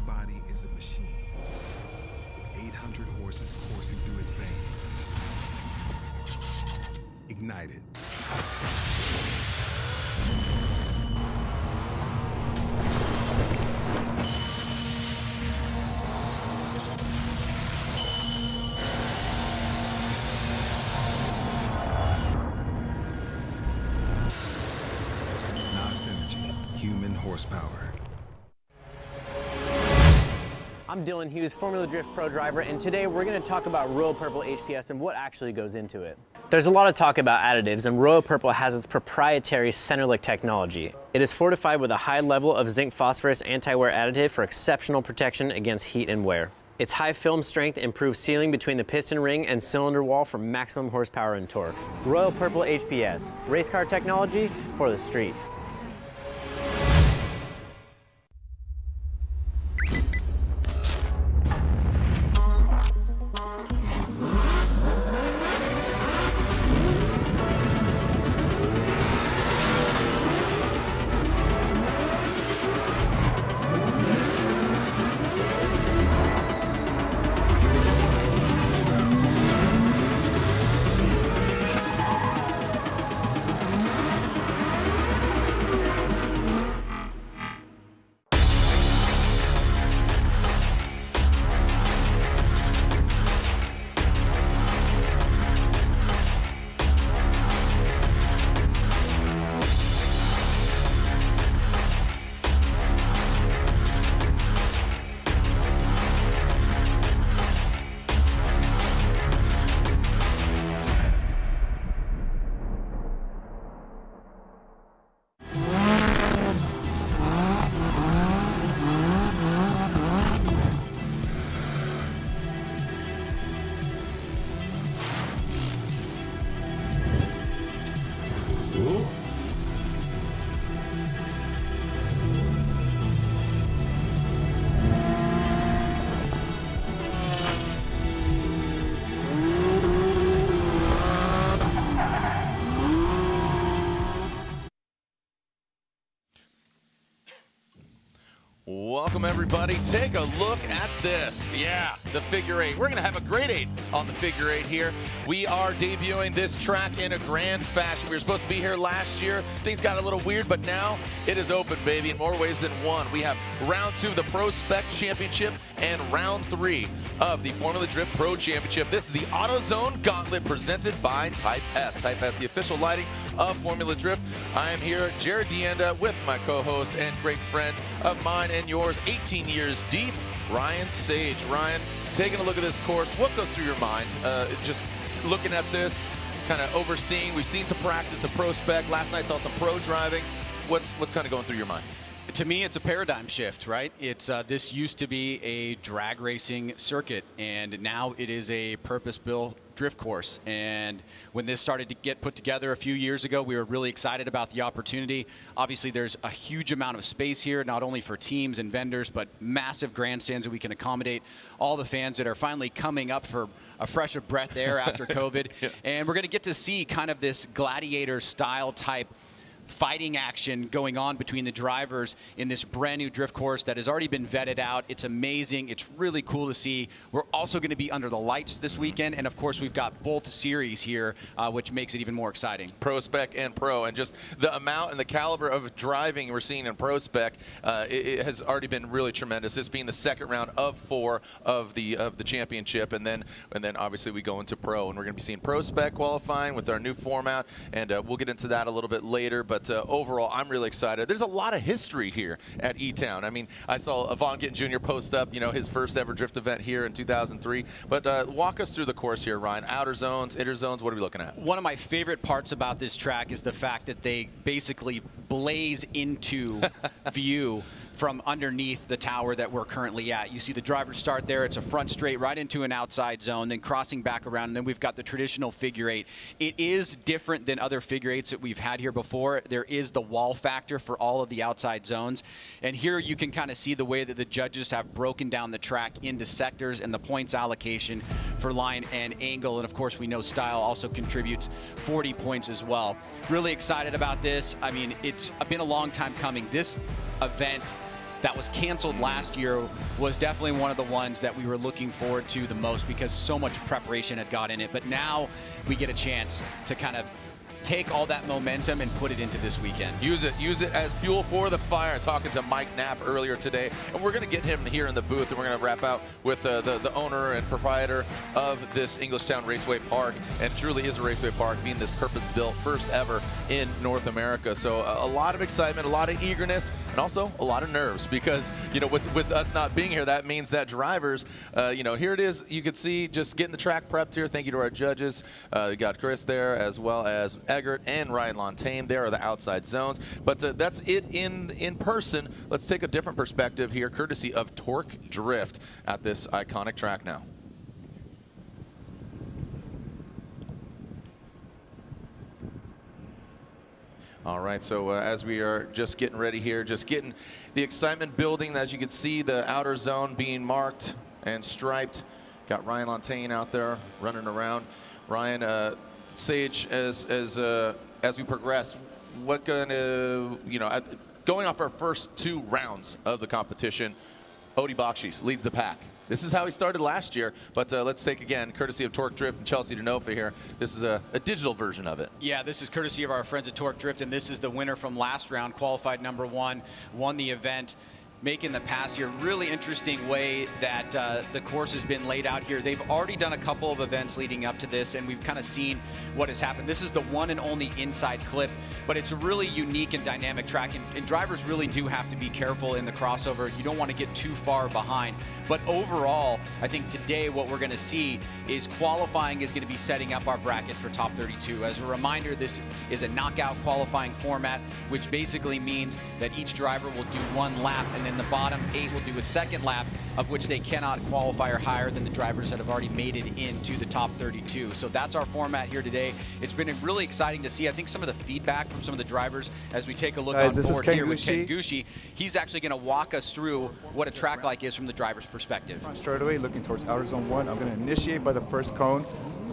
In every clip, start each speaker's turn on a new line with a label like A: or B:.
A: body is a machine, with 800 horses coursing through its veins. Ignited. Human horsepower.
B: I'm Dylan Hughes, Formula Drift Pro driver, and today we're going to talk about Royal Purple HPS and what actually goes into it. There's a lot of talk about additives, and Royal Purple has its proprietary Centerlick technology. It is fortified with a high level of zinc phosphorus anti-wear additive for exceptional protection against heat and wear. Its high film strength improves sealing between the piston ring and cylinder wall for maximum horsepower and torque. Royal Purple HPS, race car technology for the street.
C: Welcome everybody, take a look at this. Yeah, the figure eight. We're gonna have a great eight on the figure eight here. We are debuting this track in a grand fashion. We were supposed to be here last year. Things got a little weird, but now it is open, baby, in more ways than one. We have round 2 of the PROSPEC Championship and round 3 of the Formula Drift Pro Championship. This is the AutoZone Gauntlet presented by Type S. Type S, the official lighting of Formula Drift. I am here, Jared Deanda, with my co-host and great friend of mine and yours, 18 years deep, Ryan Sage. Ryan, taking a look at this course, what goes through your mind? Just looking at this, kind of overseeing, we've seen some practice of PROSPEC. Last night saw some pro driving. What's kind of going through your mind?
D: To me, it's a paradigm shift, right? It's this used to be a drag racing circuit, and now it is a purpose-built drift course. And when this started to get put together a few years ago, we were really excited about the opportunity. Obviously, there's a huge amount of space here, not only for teams and vendors, but massive grandstands that we can accommodate all the fans that are finally coming up for a fresh of breath air after COVID. Yeah. And we're going to get to see kind of this gladiator style type fighting action going on between the drivers in this brand new drift course that has already been vetted out. It's amazing. It's really cool to see. We're also going to be under the lights this weekend, and of course we've got both series here, which makes it even more exciting. ProSpec
C: and Pro, and just the amount and the caliber of driving we're seeing in ProSpec, it has already been really tremendous. This being the second round of 4 of the championship, and then obviously we go into Pro, and we're going to be seeing ProSpec qualifying with our new format, and we'll get into that a little bit later. But overall, I'm really excited. There's a lot of history here at E-Town. I mean, I saw Vaughn Gittin Jr. post up, his first ever drift event here in 2003. But walk us through the course here, Ryan. Outer zones, inner zones, what are we looking at?
D: One of my favorite parts about this track is the fact that they basically blaze into view from underneath the tower that we're currently at. You see the drivers start there. It's a front straight right into an outside zone, then crossing back around, and then we've got the traditional figure eight. It is different than other figure eights that we've had here before. There is the wall factor for all of the outside zones. And here you can kind of see the way that the judges have broken down the track into sectors and the points allocation for line and angle. And of course, we know style also contributes 40 points as well. Really excited about this. I mean, it's been a long time coming. This event that was canceled last year was definitely one of the ones that we were looking forward to the most because so much preparation had got in it. But now we get a chance to kind of take all that momentum and put it into this weekend. Use it as fuel for the fire. Talking to Mike Knapp earlier today, and we're going to get him here in the booth, and we're going to wrap out with the owner and proprietor of this Englishtown Raceway Park, and truly is a raceway park, being this purpose-built, first ever in North America. So a lot of excitement, a lot of eagerness, and also a lot of nerves because, you know, with us not being here, that means that drivers, you know, here it is. You can see just getting the track prepped here. Thank you to our judges. We got Chris there as well as Eggert and Ryan Lontaine. There are the outside zones. But that's it in person. Let's take a different perspective here, courtesy of Torque Drift at this iconic track now. All right, so as we are just getting ready here, just getting the excitement building, as you can see, the outer zone being marked and striped. Got Ryan Lontaine out there running around. Ryan, Sage, as we progress, what gonna, you know, going off our first 2 rounds of the competition, Odie Bakshis leads the pack. This is how he started last year, but let's take again, courtesy of Torque Drift and Chelsea Denofa here. This is a digital version of it.
E: Yeah, this is courtesy of our friends at Torque Drift, and this is the winner from last round, qualified #1, won the event, making the pass here. Really interesting way that the course has been laid out here. They've already done a couple of events leading up to this, and we've kind of seen what has happened. This is the one and only inside clip, but it's a really unique and dynamic track, and drivers really do have to be careful in the crossover. You don't want to get too far behind. But overall, I think today what we're going to see is qualifying is going to be setting up our bracket for top 32. As a reminder, this is a knockout qualifying format, which basically means that each driver will do 1 lap, and then the bottom 8 will do a 2nd lap, of which they cannot qualify or higher than the drivers that have already made it into the top 32. So that's our format here today. It's been really exciting to see. I think some of the feedback from some of the drivers as we take a look on board here with Ken Gucci, he's actually going to walk us through what a track like is from the driver's perspective.
F: Straightaway, looking towards outer zone 1. I'm going to initiate by the first cone,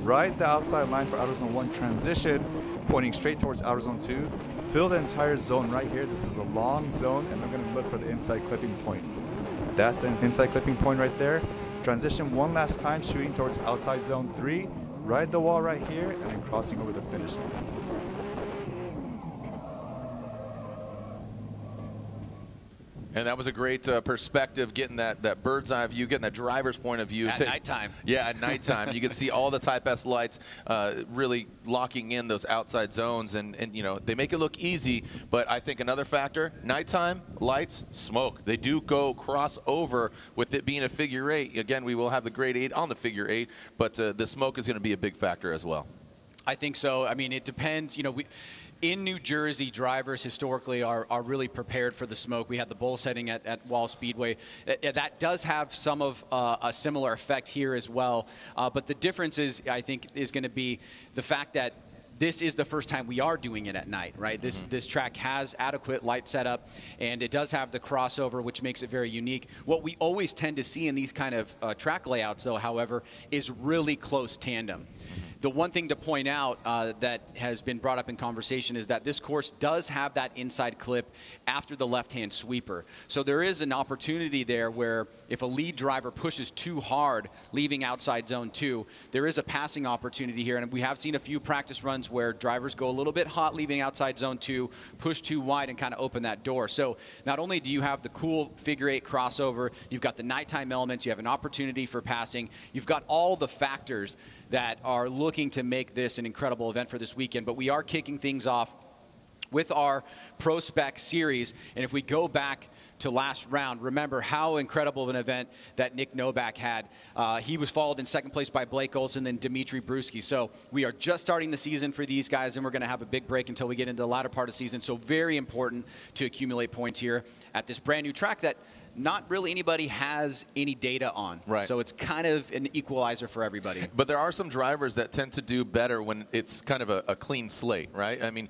F: ride the outside line for outer zone 1, transition, pointing straight towards outer zone 2. Fill the entire zone right here. This is a long zone, and I'm going to look for the inside clipping point. That's the inside clipping point right there. Transition one last time, shooting towards outside zone 3. Ride the wall right here, and then crossing over the finish line.
C: And that was a great perspective, getting that bird's eye view, getting that driver's point of view.
E: At nighttime.
C: Yeah, at nighttime. You can see all the Type S lights really locking in those outside zones. And, you know, they make it look easy. But I think another factor, nighttime, lights, smoke. They do go cross over with it being a figure 8. Again, we will have the grade 8 on the figure 8. But the smoke is going to be a big factor as well.
E: I think so. I mean, it depends. You know, in New Jersey, drivers historically are really prepared for the smoke. We had the bull setting at Wall Speedway. That does have some of a similar effect here as well. But the difference is, I think, is going to be the fact that this is the first time we are doing it at night, right? This track has adequate light setup, and it does have the crossover, which makes it very unique. What we always tend to see in these kind of track layouts, though, however, is really close tandem. The one thing to point out that has been brought up in conversation is that this course does have that inside clip after the left-hand sweeper. So there is an opportunity there where if a lead driver pushes too hard, leaving outside zone 2, there is a passing opportunity here. And we have seen a few practice runs where drivers go a little bit hot, leaving outside zone 2, push too wide, and kind of open that door. So not only do you have the cool figure 8 crossover, you've got the nighttime elements, you have an opportunity for passing, you've got all the factors that are looking to make this an incredible event for this weekend. But we are kicking things off with our PROSPEC series. And if we go back to last round, remember how incredible of an event that Nick Novak had. He was followed in second place by Blake Olson, then Dimitri Bruschi. So we are just starting the season for these guys, and we're going to have a big break until we get into the latter part of the season. So very important to accumulate points here at this brand new track that not really anybody has any data on.
C: Right.
E: So it's kind of an equalizer for everybody.
C: But there are some drivers that tend to do better when it's kind of a clean slate, right? I mean,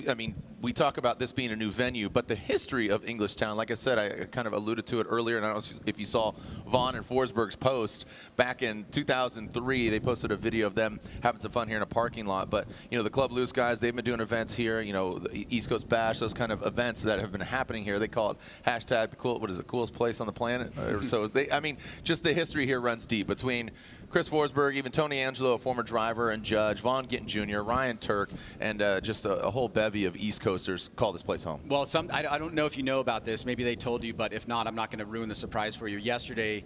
C: I mean, we talk about this being a new venue, but the history of Englishtown, like I said, I kind of alluded to it earlier, and I don't know if you saw Vaughn and Forsberg's post back in 2003. They posted a video of them having some fun here in a parking lot. But, you know, the Club Loose guys, they've been doing events here, you know, the East Coast Bash, those kind of events that have been happening here. They call it hashtag the coolest place on the planet. So I mean, just the history here runs deep between Chris Forsberg, even Tony Angelo, a former driver and judge, Vaughn Gittin Jr., Ryan Turk, and just a whole bevy of East Coasters call this place home.
E: Well, I don't know if you know about this. Maybe they told you, but if not, I'm not going to ruin the surprise for you. Yesterday,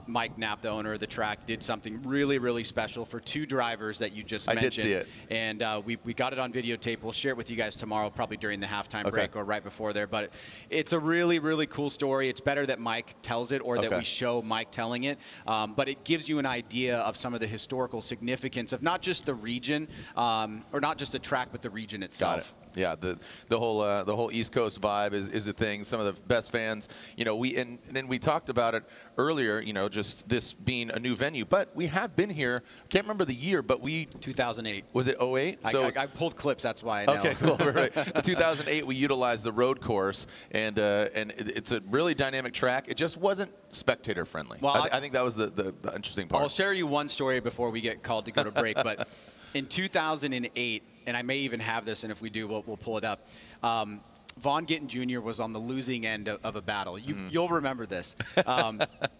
E: Mike Knapp, the owner of the track, did something really, really special for two drivers that you just mentioned.
C: I did see it.
E: And we got it on videotape. We'll share it with you guys tomorrow, probably during the halftime break or right before there. But it's a really, really cool story. It's better that Mike tells it or that we show Mike telling it. But it gives you an idea of some of the historical significance of not just the region, or not just the track, but the region itself.
C: Got it. Yeah, the whole East Coast vibe is a thing. Some of the best fans, you know, and we talked about it earlier, you know, just this being a new venue, but we have been here. Can't remember the year, but
E: 2008.
C: Was it 08?
E: So I pulled clips, that's why I know.
C: Okay, cool. Right. In 2008, we utilized the road course, and it's a really dynamic track. It just wasn't spectator friendly. Well, I think that was the interesting part.
E: I'll share you one story before we get called to go to break, but in 2008, and I may even have this, and if we do, we'll pull it up. Vaughn Gittin Jr. was on the losing end of a battle. You'll remember this.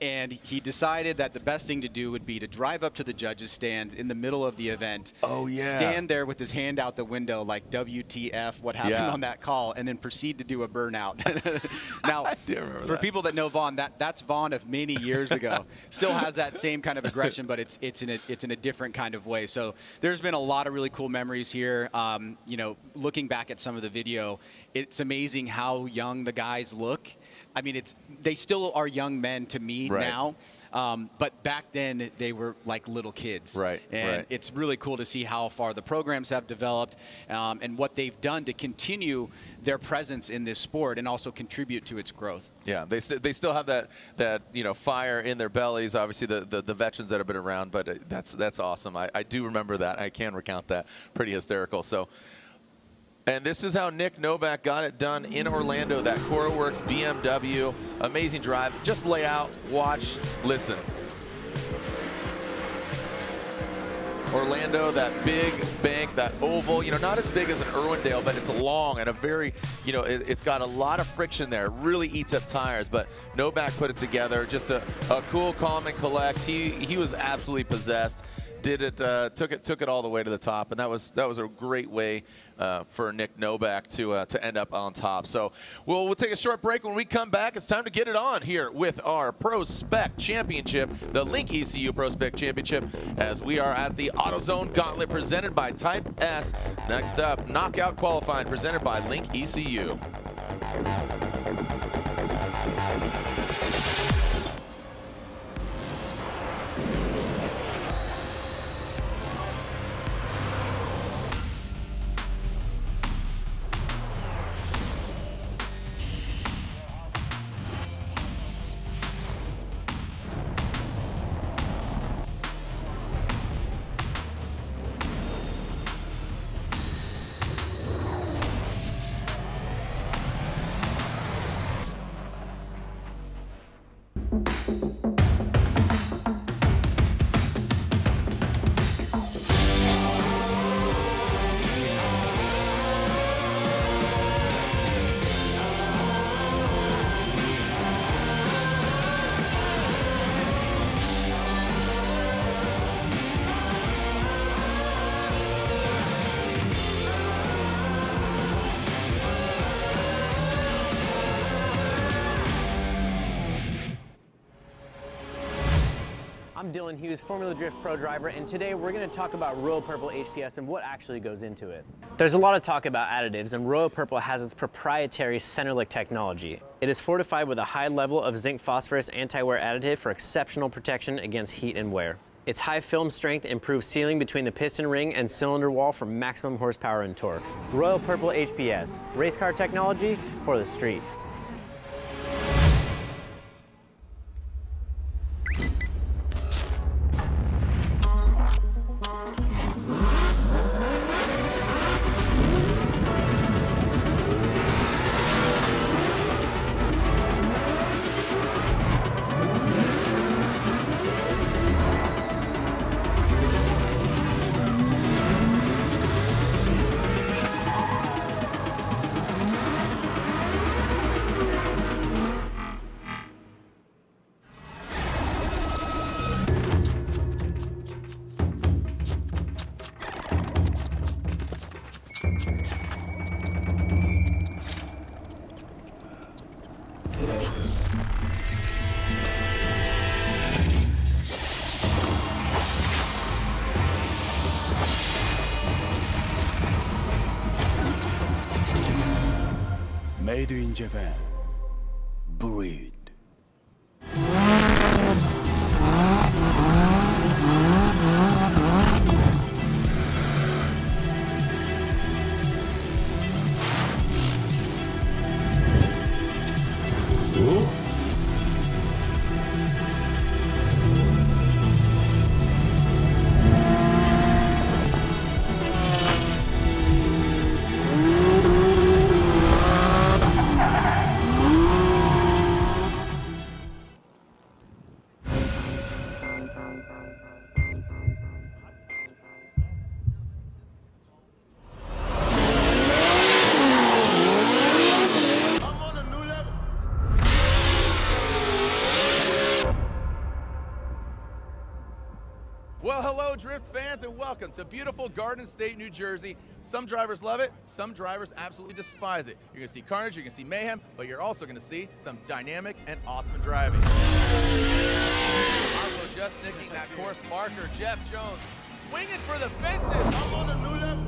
E: And he decided that the best thing to do would be to drive up to the judges' stand in the middle of the event.
C: Oh, yeah.
E: Stand there with his hand out the window like WTF, what happened on that call, and then proceed to do a burnout. Now, for people that know Vaughn, that's Vaughn of many years ago. Still has that same kind of aggression, but it's in a different kind of way. So there's been a lot of really cool memories here. You know, looking back at some of the video, it's amazing how young the guys look. I mean, they still are young men to me now, but back then they were like little kids.
C: Right.
E: And it's really cool to see how far the programs have developed and what they've done to continue their presence in this sport and also contribute to its growth.
C: Yeah, they still have that you know, fire in their bellies. Obviously, the veterans that have been around, but that's awesome. I do remember that. I can recount that. Pretty hysterical. So. And this is how Nick Novak got it done in Orlando, that CoraWorks BMW. Amazing drive. Just lay out, watch, listen. Orlando, that big bank, that oval, you know, not as big as an Irwindale, but it's long and a very, you know, it's got a lot of friction there. It really eats up tires, but Novak put it together. Just a cool, calm, and collect. He was absolutely possessed. Did it, took it all the way to the top, and that was a great way for Nick Novak to end up on top. So we'll take a short break. When we come back, it's time to get it on here with our ProSpec Championship, the Link ECU ProSpec Championship, as we are at the AutoZone Gauntlet presented by Type S. Next up, Knockout Qualifying presented by Link ECU.
B: I'm Dylan Hughes, Formula Drift Pro driver, and today we're going to talk about Royal Purple HPS and what actually goes into it. There's a lot of talk about additives, and Royal Purple has its proprietary Centerlick technology. It is fortified with a high level of zinc phosphorus anti-wear additive for exceptional protection against heat and wear. Its high film strength improves sealing between the piston ring and cylinder wall for maximum horsepower and torque. Royal Purple HPS, race car technology for the street.
G: Made in Japan. Breed.
C: Well, hello, Drift fans, and welcome to beautiful Garden State, New Jersey. Some drivers love it, some drivers absolutely despise it. You're going to see carnage, you're going to see mayhem, but you're also going to see some dynamic and awesome driving. Also just nicking that course marker, Jeff Jones, swinging for the fences. I'm on a new level.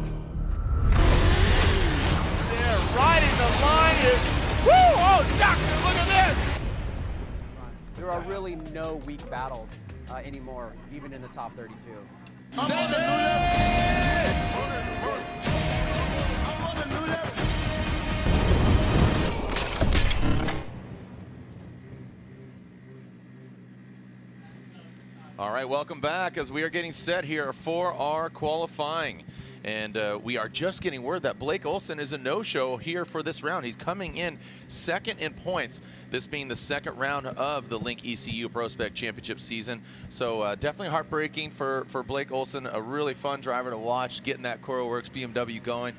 C: There, riding the line is, woo! Oh, Jackson, look at this!
H: There are really no weak battles anymore, even in the top 32.
C: I'm on a new level. All right, welcome back as we are getting set here for our qualifying. And we are just getting word that Blake Olson is a no-show here for this round. He's coming in second in points, this being the second round of the Link ECU ProSpec Championship season. So definitely heartbreaking for Blake Olson, a really fun driver to watch, getting that CoroWorks BMW going,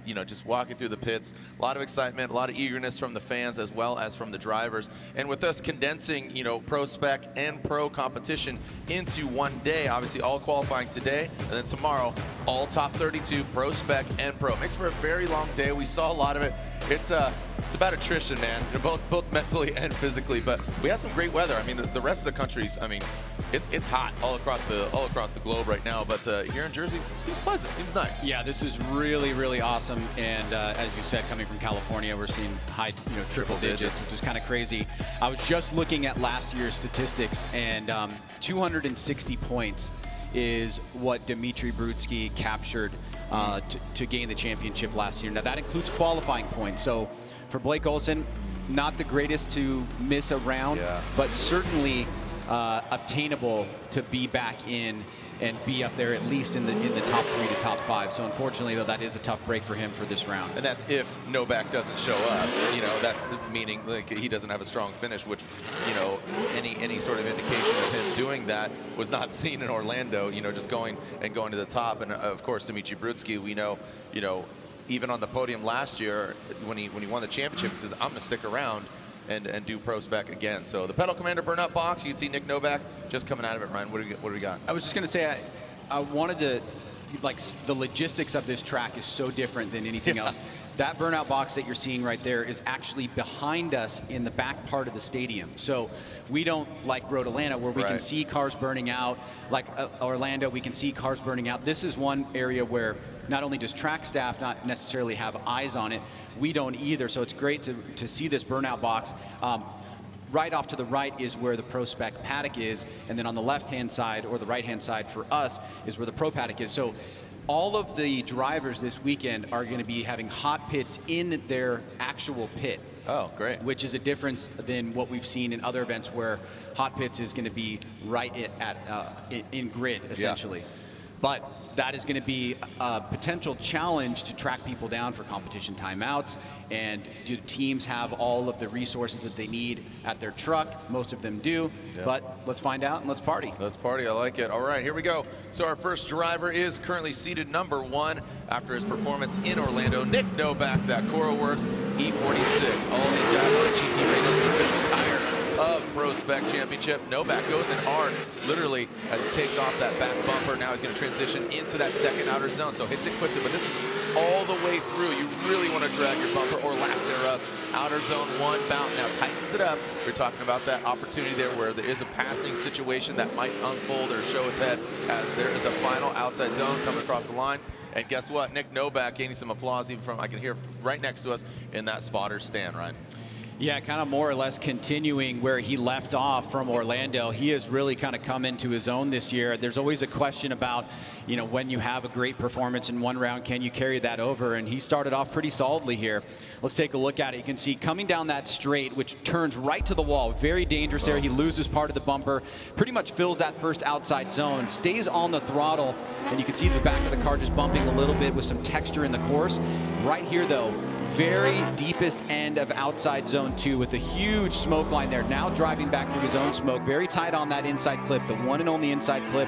C: you know, just walking through the pits. A lot of excitement, a lot of eagerness from the fans as well as from the drivers. And with us condensing, you know, ProSpec and Pro competition into one day, obviously all qualifying today, and then tomorrow, all top 32, ProSpec and Pro. Makes for a very long day. We saw a lot of it. It's about attrition, man, you know, both mentally and physically. But we have some great weather. I mean, the rest of the country's, I mean, it's hot all across the globe right now. But here in Jersey, it seems pleasant, seems nice.
E: Yeah, this is really awesome. And as you said, coming from California, we're seeing high, you know, triple digits. It's just kind of crazy. I was just looking at last year's statistics, and 260 points is what Dmitry Brudsky captured to gain the championship last year. Now that includes qualifying points. So for Blake Olson, not the greatest to miss a round, but certainly obtainable to be back in and be up there at least in the top 3 to top 5. So unfortunately, though, that is a tough break for him for this round.
C: And that's if Novak doesn't show up. You know, that's meaning like he doesn't have a strong finish, which, you know, any sort of indication of him doing that was not seen in Orlando. You know, just going to the top. And of course, Dmitry Brudsky, we know, you know, even on the podium last year when he won the championship, he says, I'm going to stick around and do ProSpec again. So the Pedal Commander burnout box, you can see Nick Novak just coming out of it. Ryan, what do we got?
E: I was just going to say, I wanted to, like, the logistics of this track is so different than anything else. That burnout box that you're seeing right there is actually behind us in the back part of the stadium. So we don't like Road Atlanta where we can see cars burning out. Like Orlando, we can see cars burning out. This is one area where not only does track staff not necessarily have eyes on it, we don't either. So it's great to see this burnout box. Right off to the right is where the ProSpec paddock is, and then on the left-hand side, or the right-hand side for us, is where the Pro paddock is. So all of the drivers this weekend are going to be having hot pits in their actual pit.
C: Oh, great.
E: Which is a difference than what we've seen in other events where hot pits is going to be right in grid, essentially. Yeah. But that is going to be a potential challenge to track people down for competition timeouts. And do teams have all of the resources that they need at their truck? Most of them do. Yep. But let's find out and let's party.
C: Let's party. I like it. All right, here we go. So our first driver is currently seated #1 after his performance in Orlando. Nick Novak, that CoroWorks E46. All these guys on the GT Radio's official tire of ProSpec Championship. Novak goes in hard, literally, as he takes off that back bumper. Now he's going to transition into that second outer zone. So hits it, quits it, but this is all the way through. You really want to drag your bumper or lap thereof. Outer zone 1 bound. Now tightens it up We're talking about that opportunity there where there is a passing situation that might unfold or show its head as there is the final outside zone coming across the line. And guess what? Nick Novak gaining some applause even from, I can hear right next to us in that spotter stand, Ryan.
E: Yeah, kind of more or less continuing where he left off from Orlando. He has really kind of come into his own this year. There's always a question about, you know, when you have a great performance in one round, can you carry that over? And he started off pretty solidly here. Let's take a look at it. You can see coming down that straight, which turns right to the wall. Very dangerous there. He loses part of the bumper, pretty much fills that first outside zone, stays on the throttle, and you can see the back of the car just bumping a little bit with some texture in the course. Right here, though, very deepest end of outside zone 2 with a huge smoke line there. Now driving back through his own smoke, very tight on that inside clip, the one and only inside clip.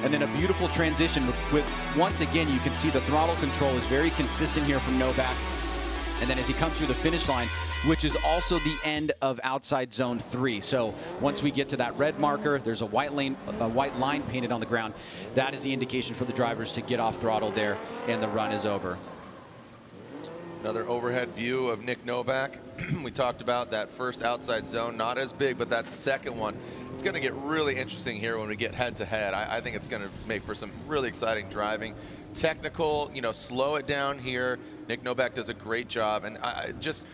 E: And then a beautiful transition with once again, you can see the throttle control is very consistent here from Novak. And then as he comes through the finish line, which is also the end of outside zone 3. So once we get to that red marker, there's a white line painted on the ground. That is the indication for the drivers to get off throttle there, and the run is over.
C: Another overhead view of Nick Novak. We talked about that first outside zone, not as big, but that second one, it's going to get really interesting here when we get head to head. I think it's going to make for some really exciting driving. Technical, you know, slow it down here. Nick Novak does a great job, and just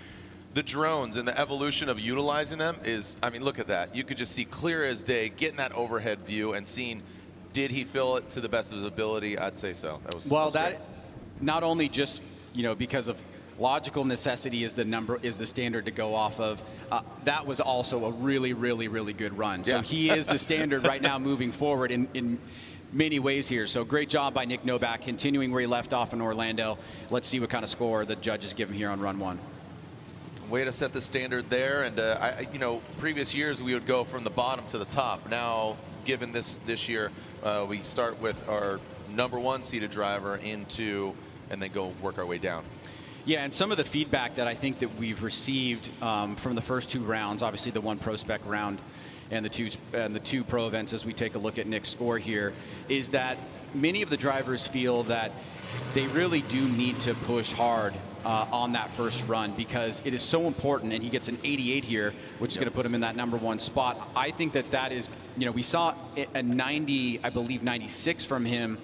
C: the drones and the evolution of utilizing them is, I mean, look at that. You could just see clear as day, getting that overhead view and seeing, did he fill it to the best of his ability? I'd say so. That was
E: well, that not only just, you know, because of logical necessity is the standard to go off of. That was also a really, really, really good run. Yeah. So he is the standard right now moving forward in many ways here. So great job by Nick Novak, continuing where he left off in Orlando. Let's see what kind of score the judges give him here on run 1.
C: Way to set the standard there. And you know, previous years we would go from the bottom to the top. Now, given this year, we start with our #1 seated driver into, and then go work our way down.
E: Yeah, and some of the feedback that I think that we've received from the first 2 rounds, obviously the 1 ProSpec round and the two pro events as we take a look at Nick's score here, is that many of the drivers feel that they really do need to push hard on that first run because it is so important, and he gets an 88 here, which is going to put him in that #1 spot. I think that is, you know, we saw a 90, I believe 96 from him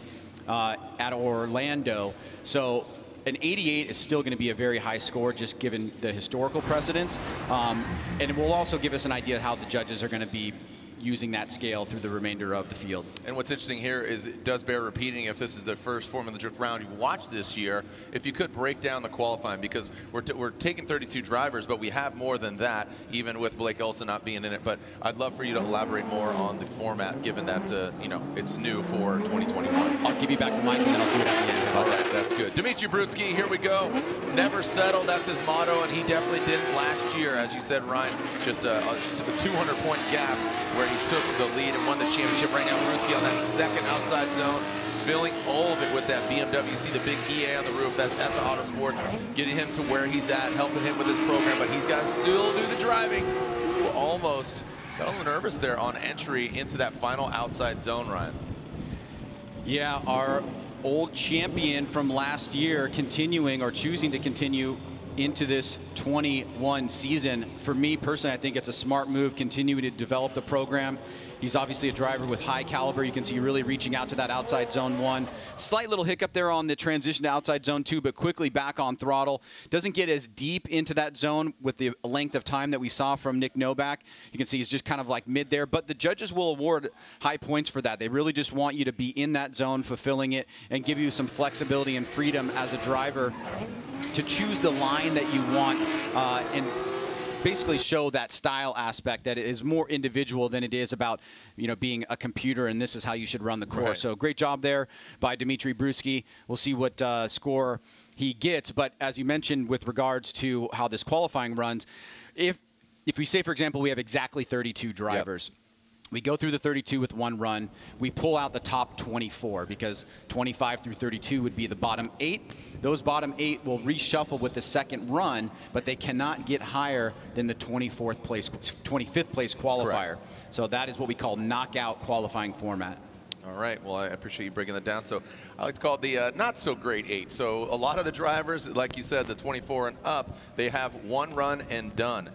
E: at Orlando. So an 88 is still going to be a very high score just given the historical precedence. And it will also give us an idea of how the judges are going to be using that scale through the remainder of the field. And
C: what's interesting here is it does bear repeating if this is the first Formula Drift round you've watched this year, if you could break down the qualifying, because we're taking 32 drivers, but we have more than that, even with Blake Elson not being in it. But I'd love for you to elaborate more on the format, given that you know, it's new for 2021.
E: I'll give you back the mic and then I'll do it at the end.
C: All right, that's good. Dimitri Brutsky, here we go. Never settle, that's his motto, and he definitely didn't last year, as you said, Ryan. Just a 200-point gap where he took the lead and won the championship. Right now, Brutsky on that second outside zone, filling all of it with that BMW. You see the big EA on the roof. That's ESSA Autosports, getting him to where he's at, helping him with his program, but he's got to still do the driving. Ooh, almost got a little nervous there on entry into that final outside zone, Ryan.
E: Yeah, our old champion from last year continuing or choosing to continue into this 21 season. For me personally, I think it's a smart move, continuing to develop the program. He's obviously a driver with high caliber. You can see really reaching out to that outside zone 1. Slight little hiccup there on the transition to outside zone 2, but quickly back on throttle. Doesn't get as deep into that zone with the length of time that we saw from Nick Novak. You can see he's just kind of like mid there, but the judges will award high points for that. They really just want you to be in that zone, fulfilling it, and give you some flexibility and freedom as a driver to choose the line that you want and basically show that style aspect, that it is more individual than it is about, you know, being a computer and this is how you should run the course. Right. So great job there by Dimitri Brutsky. We'll see what score he gets. But as you mentioned with regards to how this qualifying runs, if we say, for example, we have exactly 32 drivers. Yep. We go through the 32 with 1 run. We pull out the top 24 because 25 through 32 would be the bottom 8. Those bottom 8 will reshuffle with the second run, but they cannot get higher than the 25th place qualifier. Correct. So that is what we call knockout qualifying format.
C: All right, well, I appreciate you breaking that down. So I like to call it the not so great 8. So a lot of the drivers, like you said, the 24 and up, they have one run and done.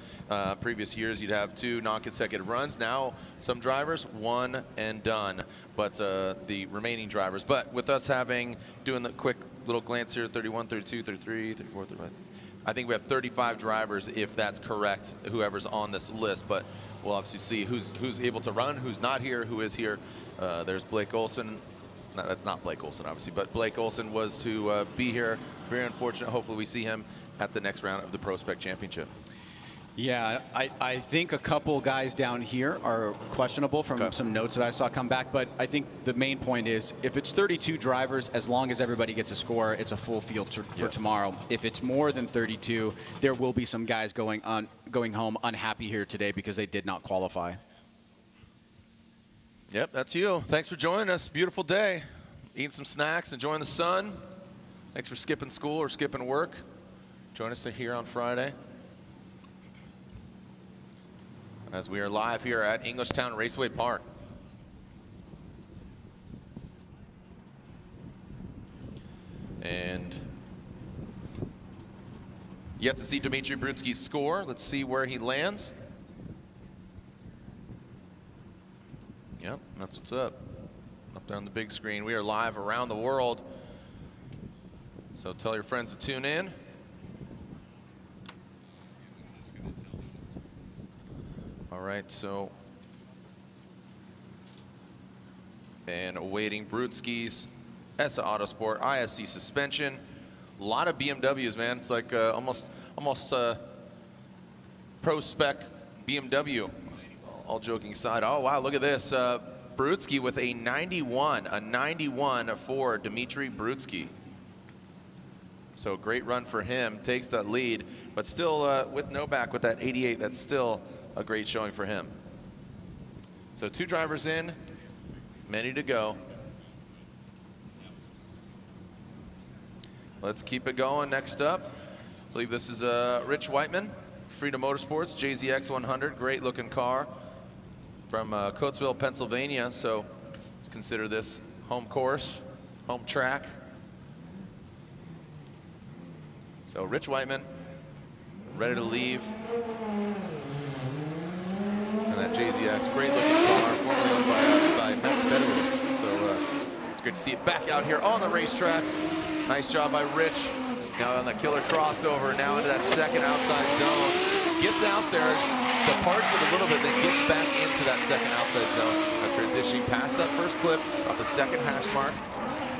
C: Previous years, you'd have 2 non-consecutive runs. Now, some drivers, 1 and done, but the remaining drivers. But with us doing the quick little glance here, 31, 32, 33, 34, 35. I think we have 35 drivers, if that's correct, whoever's on this list. But we'll obviously see who's able to run, who's not here, who is here. There's Blake Olson. No, that's not Blake Olson, obviously, but Blake Olson was to be here. Very unfortunate. Hopefully we see him at the next round of the ProSpec Championship.
E: Yeah, I think a couple guys down here are questionable from some notes that I saw come back, but I think the main point is if it's 32 drivers, as long as everybody gets a score, it's a full field for tomorrow. If it's more than 32, there will be some guys going home unhappy here today because they did not qualify.
C: Yep, that's you. Thanks for joining us. Beautiful day. Eating some snacks, enjoying the sun. Thanks for skipping school or skipping work. Join us here on Friday, as we are live here at Englishtown Raceway Park. And yet to see Dmitry Brudsky's score. Let's see where he lands. Yep, that's what's up. Up there on the big screen. We are live around the world, so tell your friends to tune in. All right, so, and awaiting Brudsky's ESSA Autosport ISC suspension. A lot of BMWs, man. It's like almost ProSpec BMW. All joking aside. Oh wow, look at this. Brudsky with a 91 for Dmitry Brudsky. So great run for him. Takes that lead, but still with Novak with that 88. That's still a great showing for him. So 2 drivers in, many to go. Let's keep it going. Next up, I believe this is Rich Whiteman, Freedom Motorsports, JZX 100, great looking car from Coatesville, Pennsylvania. So let's consider this home course, home track. So Rich Whiteman, ready to leave. And that JZX, great looking car, formerly owned by Max Bedouin. So it's great to see it back out here on the racetrack. Nice job by Rich. Now on the killer crossover, now into that second outside zone. Gets out there, departs it a little bit, then gets back into that second outside zone. Now transitioning past that first clip, up the second hash mark.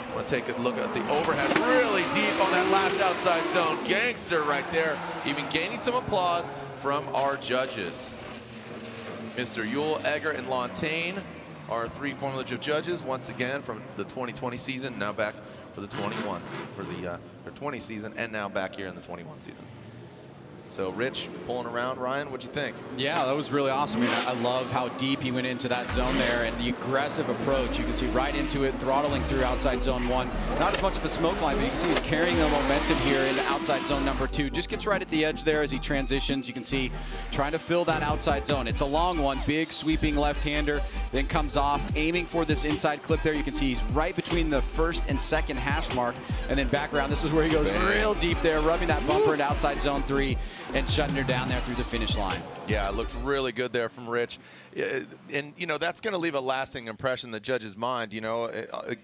C: I want to take a look at the overhead, really deep on that last outside zone. Gangster right there, even gaining some applause from our judges. Mr. Yule, Egger, and Lontaine are 3 Formula Drift judges, once again from the 2020 season, now back for the 21 for the 20 season, and now back here in the 21 season. So Rich pulling around. Ryan, what'd you think?
E: Yeah, that was really awesome. I mean, I love how deep he went into that zone there and the aggressive approach. You can see right into it, throttling through outside zone 1. Not as much of a smoke line, but you can see he's carrying the momentum here into outside zone number 2. Just gets right at the edge there as he transitions. You can see trying to fill that outside zone. It's a long one, big sweeping left-hander, then comes off, aiming for this inside clip there. You can see he's right between the first and second hash mark, and then back around. This is where he goes real deep there, rubbing that bumper into outside zone 3. And shutting her down there through the finish line. Yeah,
C: it looked really good there from Rich. And, you know, that's going to leave a lasting impression in the judge's mind. You know,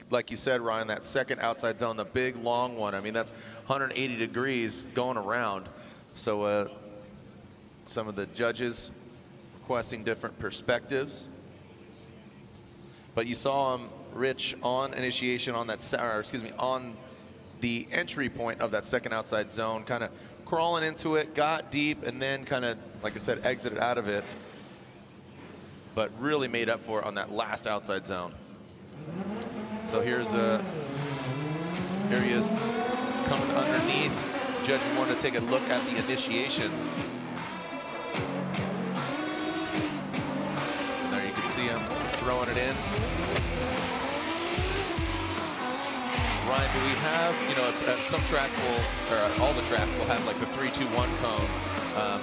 C: like you said, Ryan, that second outside zone, the big, long one. I mean, that's 180 degrees going around. So some of the judges requesting different perspectives. But you saw Rich on initiation on that, or excuse me, on the entry point of that second outside zone, kind of crawling into it, got deep, and then kind of, like I said, exited out of it, but really made up for it on that last outside zone. So here he is coming underneath. Judge wanted to take a look at the initiation. And there you can see him throwing it in. Ryan, do we have, you know, some tracks will, or all the tracks will have like the 3-2-1 cone.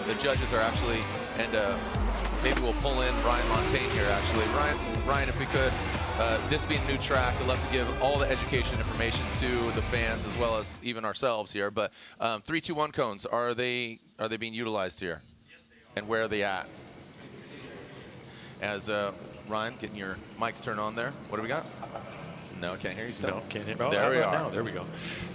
C: The judges are actually, and maybe we'll pull in Ryan Montaigne here, actually. Ryan, if we could, this being a new track, I'd love to give all the education information to the fans as well as even ourselves here. But 3, 2, 1 cones, are they being utilized here? Yes, they are. And where are they at? As Ryan, getting your mics turned on there. What do we got? No, can't hear you still.
I: No, can't hear. Oh,
C: there we are.
I: Now, there we go.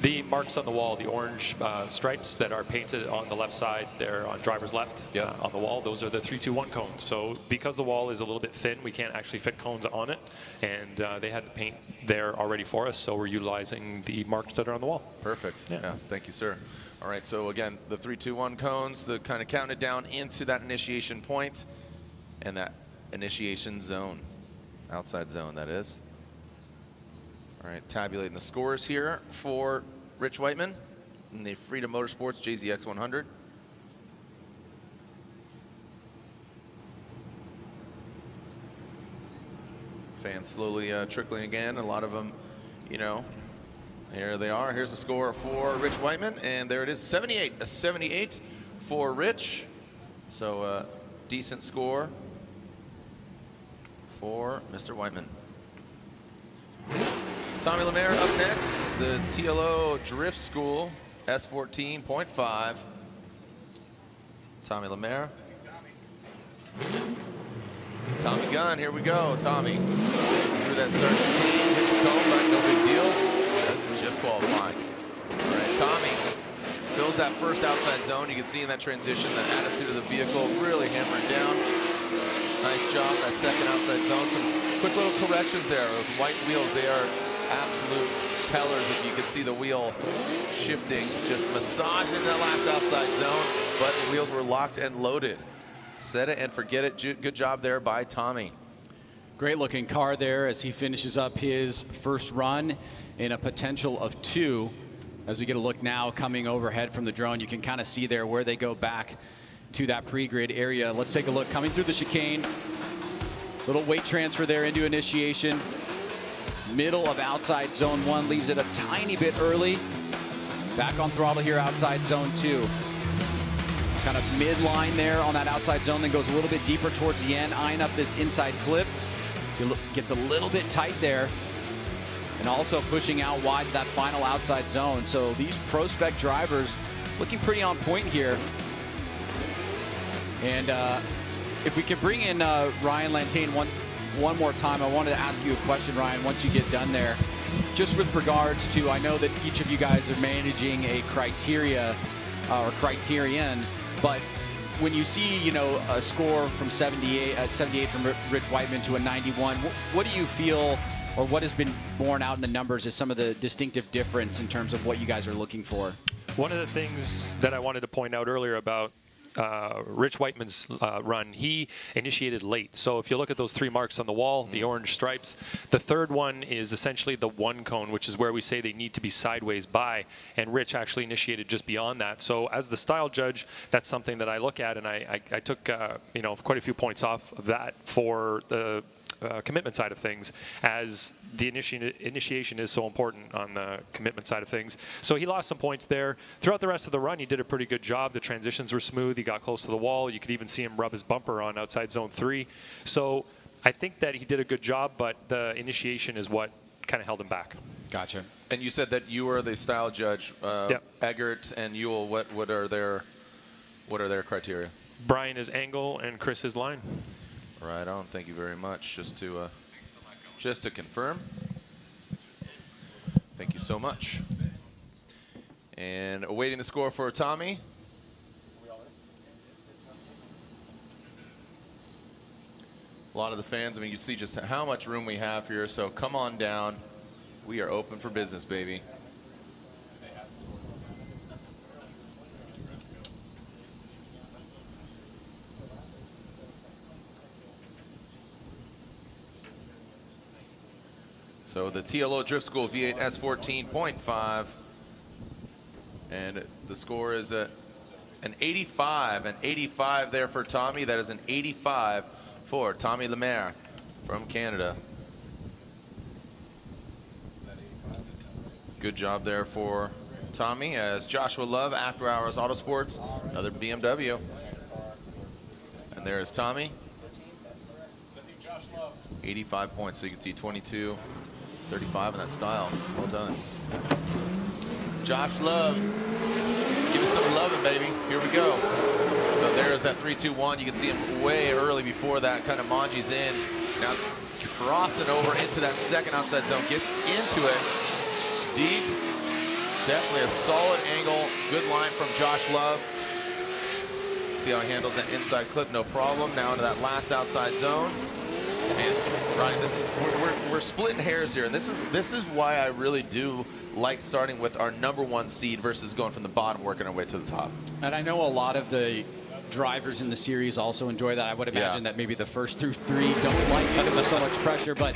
I: The marks on the wall, the orange stripes that are painted on the left side, there on driver's left on the wall, those are the 3, 2, 1 cones. So because the wall is a little bit thin, we can't actually fit cones on it. And they had the paint there already for us, so we're utilizing the marks that are on the wall.
C: Perfect. Yeah, thank you, sir. All right, so again, the 3, 2, 1 cones, the kind of counting it down into that initiation point and that initiation zone, outside zone, that is. All right, tabulating the scores here for Rich Whiteman in the Freedom Motorsports JZX 100. Fans slowly trickling again. A lot of them, you know, here they are. Here's the score for Rich Whiteman, and there it is, 78. A 78 for Rich. So decent score for Mr. Whiteman. Tommy Lemaire up next, the TLO Drift School S14.5. Tommy Lemaire. Tommy Gunn, here we go. Tommy through that start chicane, hits the cone, but no big deal. That's just qualifying. All right, Tommy fills that first outside zone. You can see in that transition, the attitude of the vehicle really hammering down. Nice job, that second outside zone. Some quick little corrections there. Those white wheels, they are absolute tellers. If you could see the wheel shifting, just massaging that last outside zone, but the wheels were locked and loaded. Set it and forget it. Good job there by Tommy.
E: Great looking car there as he finishes up his first run in a potential of 2. As we get a look now coming overhead from the drone, you can kind of see there where they go back to that pre-grid area. Let's take a look coming through the chicane. Little weight transfer there into initiation. Middle of outside zone 1, leaves it a tiny bit early. Back on throttle here outside zone 2. Kind of midline there on that outside zone, then goes a little bit deeper towards the end, eyeing up this inside clip. Gets a little bit tight there. And also pushing out wide to that final outside zone. So these PROSPEC drivers looking pretty on point here. And if we could bring in Ryan Lantain one more time, I wanted to ask you a question, Ryan, once you get done there. Just with regards to, I know that each of you guys are managing a criteria or criterion, but when you see, you know, a score from 78 from Rich Whiteman to a 91, what do you feel, or what has been borne out in the numbers as some of the distinctive difference in terms of what you guys are looking for?
I: One of the things that I wanted to point out earlier about Rich Whiteman's run, he initiated late. So if you look at those 3 marks on the wall, the orange stripes, the third one is essentially the 1 cone, which is where we say they need to be sideways by, and Rich actually initiated just beyond that. So as the style judge, that's something that I look at, and I took you know, quite a few points off of that for the commitment side of things, as the initiation is so important on the commitment side of things. So he lost some points there. Throughout the rest of the run, he did a pretty good job. The transitions were smooth. He got close to the wall. You could even see him rub his bumper on outside zone 3. So I think that he did a good job, but the initiation is what kind of held him back.
E: Gotcha.
C: And you said that you were the style judge.
I: Yep.
C: Eggert and Ewell, what are their criteria?
I: Brian is angle and Chris is line.
C: Right on. Thank you very much. Just to confirm. Thank you so much. And awaiting the score for Tommy. A lot of the fans, I mean, you see just how much room we have here, so come on down. We are open for business, baby. So the TLO Drift School V8 S14.5, and the score is an 85, an 85 there for Tommy. That is an 85 for Tommy Lemaire from Canada. Good job there for Tommy, as Joshua Love, After Hours Autosports, another BMW. And there is Tommy 85 points. So you can see 22, 35 in that style. Well done. Josh Love. Give us some loving, baby. Here we go. So there's that 3-2-1. You can see him way early before that. Kind of manji's in. Now crossing over into that second outside zone. Gets into it. Deep. Definitely a solid angle. Good line from Josh Love. See how he handles that inside clip. No problem. Now into that last outside zone. And Ryan, this is we're splitting hairs here, and this is why I really do like starting with our #1 seed versus going from the bottom, working our way to the top.
E: And I know a lot of the drivers in the series also enjoy that. I would imagine that maybe the first through 3 don't like because of so much pressure, but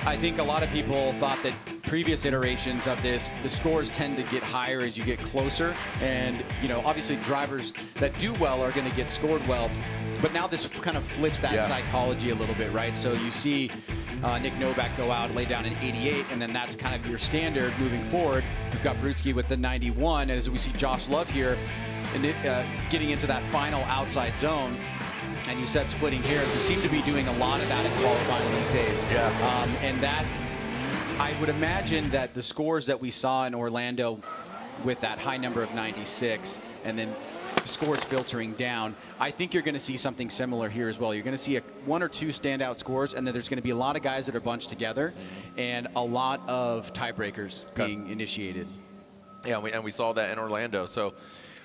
E: I think a lot of people thought that previous iterations of this, the scores tend to get higher as you get closer, and you know, obviously drivers that do well are going to get scored well. But now this kind of flips that psychology a little bit, right? So you see Nick Novak go out, lay down an 88, and then that's kind of your standard moving forward. We've got Brudski with the 91, and as we see Josh Love here, and getting into that final outside zone. And you said splitting hairs. We seem to be doing a lot of that in qualifying these days.
C: Yeah.
E: And that, I would imagine that the scores that we saw in Orlando with that high number of 96, and then scores filtering down, I think you're going to see something similar here as well. You're going to see 1 or 2 standout scores, and then there's going to be a lot of guys that are bunched together, and a lot of tiebreakers being initiated.
C: Yeah, and we saw that in Orlando. So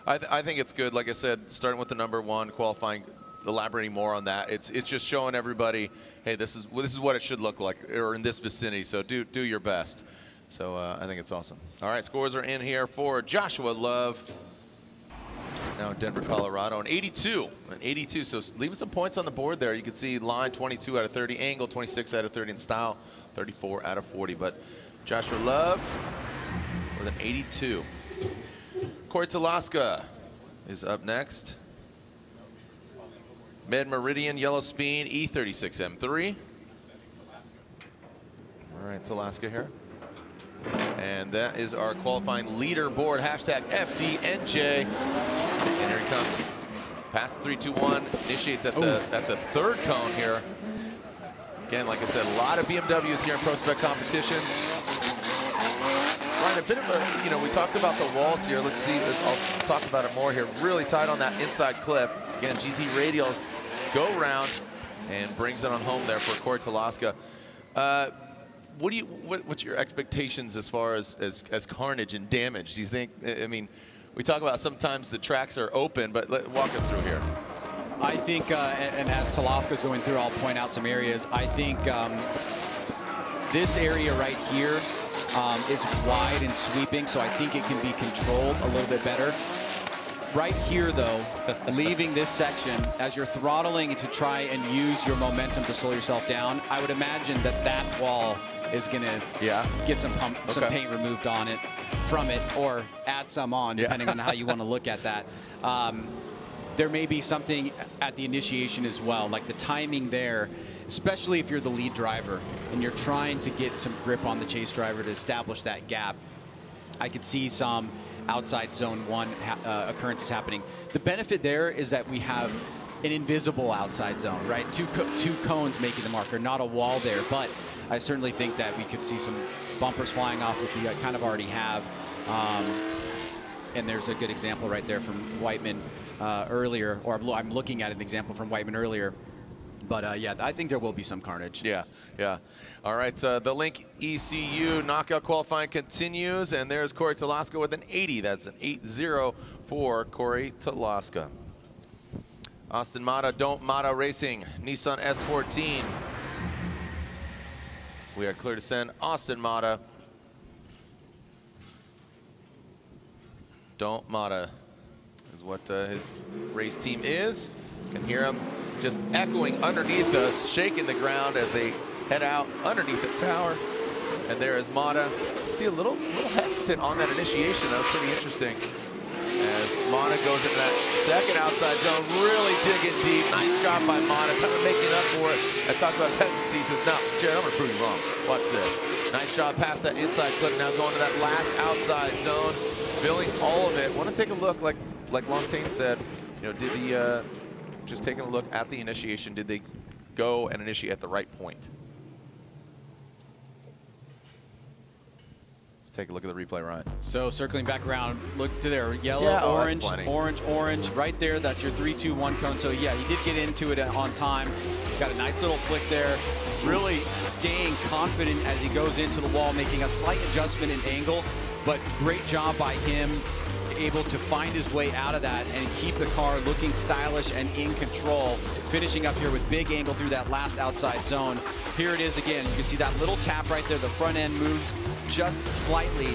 C: I think it's good. Like I said, starting with the #1 qualifying, elaborating more on that. It's just showing everybody, hey, this is what it should look like, or in this vicinity. So do your best. So I think it's awesome. All right, scores are in here for Joshua Love. Now in Denver, Colorado, an 82. An 82, so leaving some points on the board there. You can see line 22 out of 30, angle 26 out of 30, and style 34 out of 40. But Joshua Love with an 82. Corey Talaska is up next. Med Meridian Yellow Speed E36 M3. All right, Talaska here. And that is our qualifying leaderboard, hashtag FDNJ. And here he comes. Past the 3-2-1, initiates at the 3rd cone here. Again, like I said, a lot of BMWs here in ProSpec competition. Ryan, a bit of a, you know, we talked about the walls here. Let's see, I'll talk about it more here. Really tight on that inside clip. Again, GT Radials go around and brings it on home there for Corey Talaska. What's your expectations as far as carnage and damage? Do you think, I mean, we talk about sometimes the tracks are open, but walk us through here.
E: I think, and as Talaska's going through, I'll point out some areas. I think this area right here is wide and sweeping, so I think it can be controlled a little bit better. Right here, though, leaving this section, as you're throttling to try and use your momentum to slow yourself down, I would imagine that that wall is going to get some paint removed on it, from it, or add some on, depending on how you want to look at that. There may be something at the initiation as well, like the timing there, especially if you're the lead driver and you're trying to get some grip on the chase driver to establish that gap. I could see some outside zone 1 occurrences happening. The benefit there is that we have an invisible outside zone, right? Two cones making the marker, not a wall there, but I certainly think that we could see some bumpers flying off, which we kind of already have. And there's a good example right there from Whiteman earlier, or I'm looking at an example from Whiteman earlier. But yeah, I think there will be some carnage.
C: Yeah. All right, the Link ECU knockout qualifying continues, and there's Corey Talaska with an 80. That's an 8-0 for Corey Talaska. Austin Mata, Don't Mata Racing, Nissan S14. We are clear to send Austin Mata. Don't Mata is what his race team is. You can hear him just echoing underneath us, shaking the ground as they head out underneath the tower. And there is Mata. You can see a little hesitant on that initiation. That was pretty interesting. As Mata goes into that second outside zone, really digging deep. Nice job by Mata, kind of making up for it. I talked about hesitancy. He says, no, Jared, I'm going to prove you wrong. Watch this. Nice job past that inside clip. Now going to that last outside zone, filling all of it. Want to take a look, like Lontaine said, you know, did the just taking a look at the initiation, did they go and initiate at the right point. Let's take a look at the replay, Ryan.
E: So circling back around, look to there, yellow,
C: Yeah, oh,
E: orange,
C: that's plenty.
E: orange, orange, right there. That's your 3-2-1 cone. So yeah, he did get into it on time. Got a nice little flick there. Really staying confident as he goes into the wall, making a slight adjustment in angle, but great job by him, able to find his way out of that and keep the car looking stylish and in control. Finishing up here with big angle through that last outside zone. Here it is again. You can see that little tap right there. The front end moves just slightly,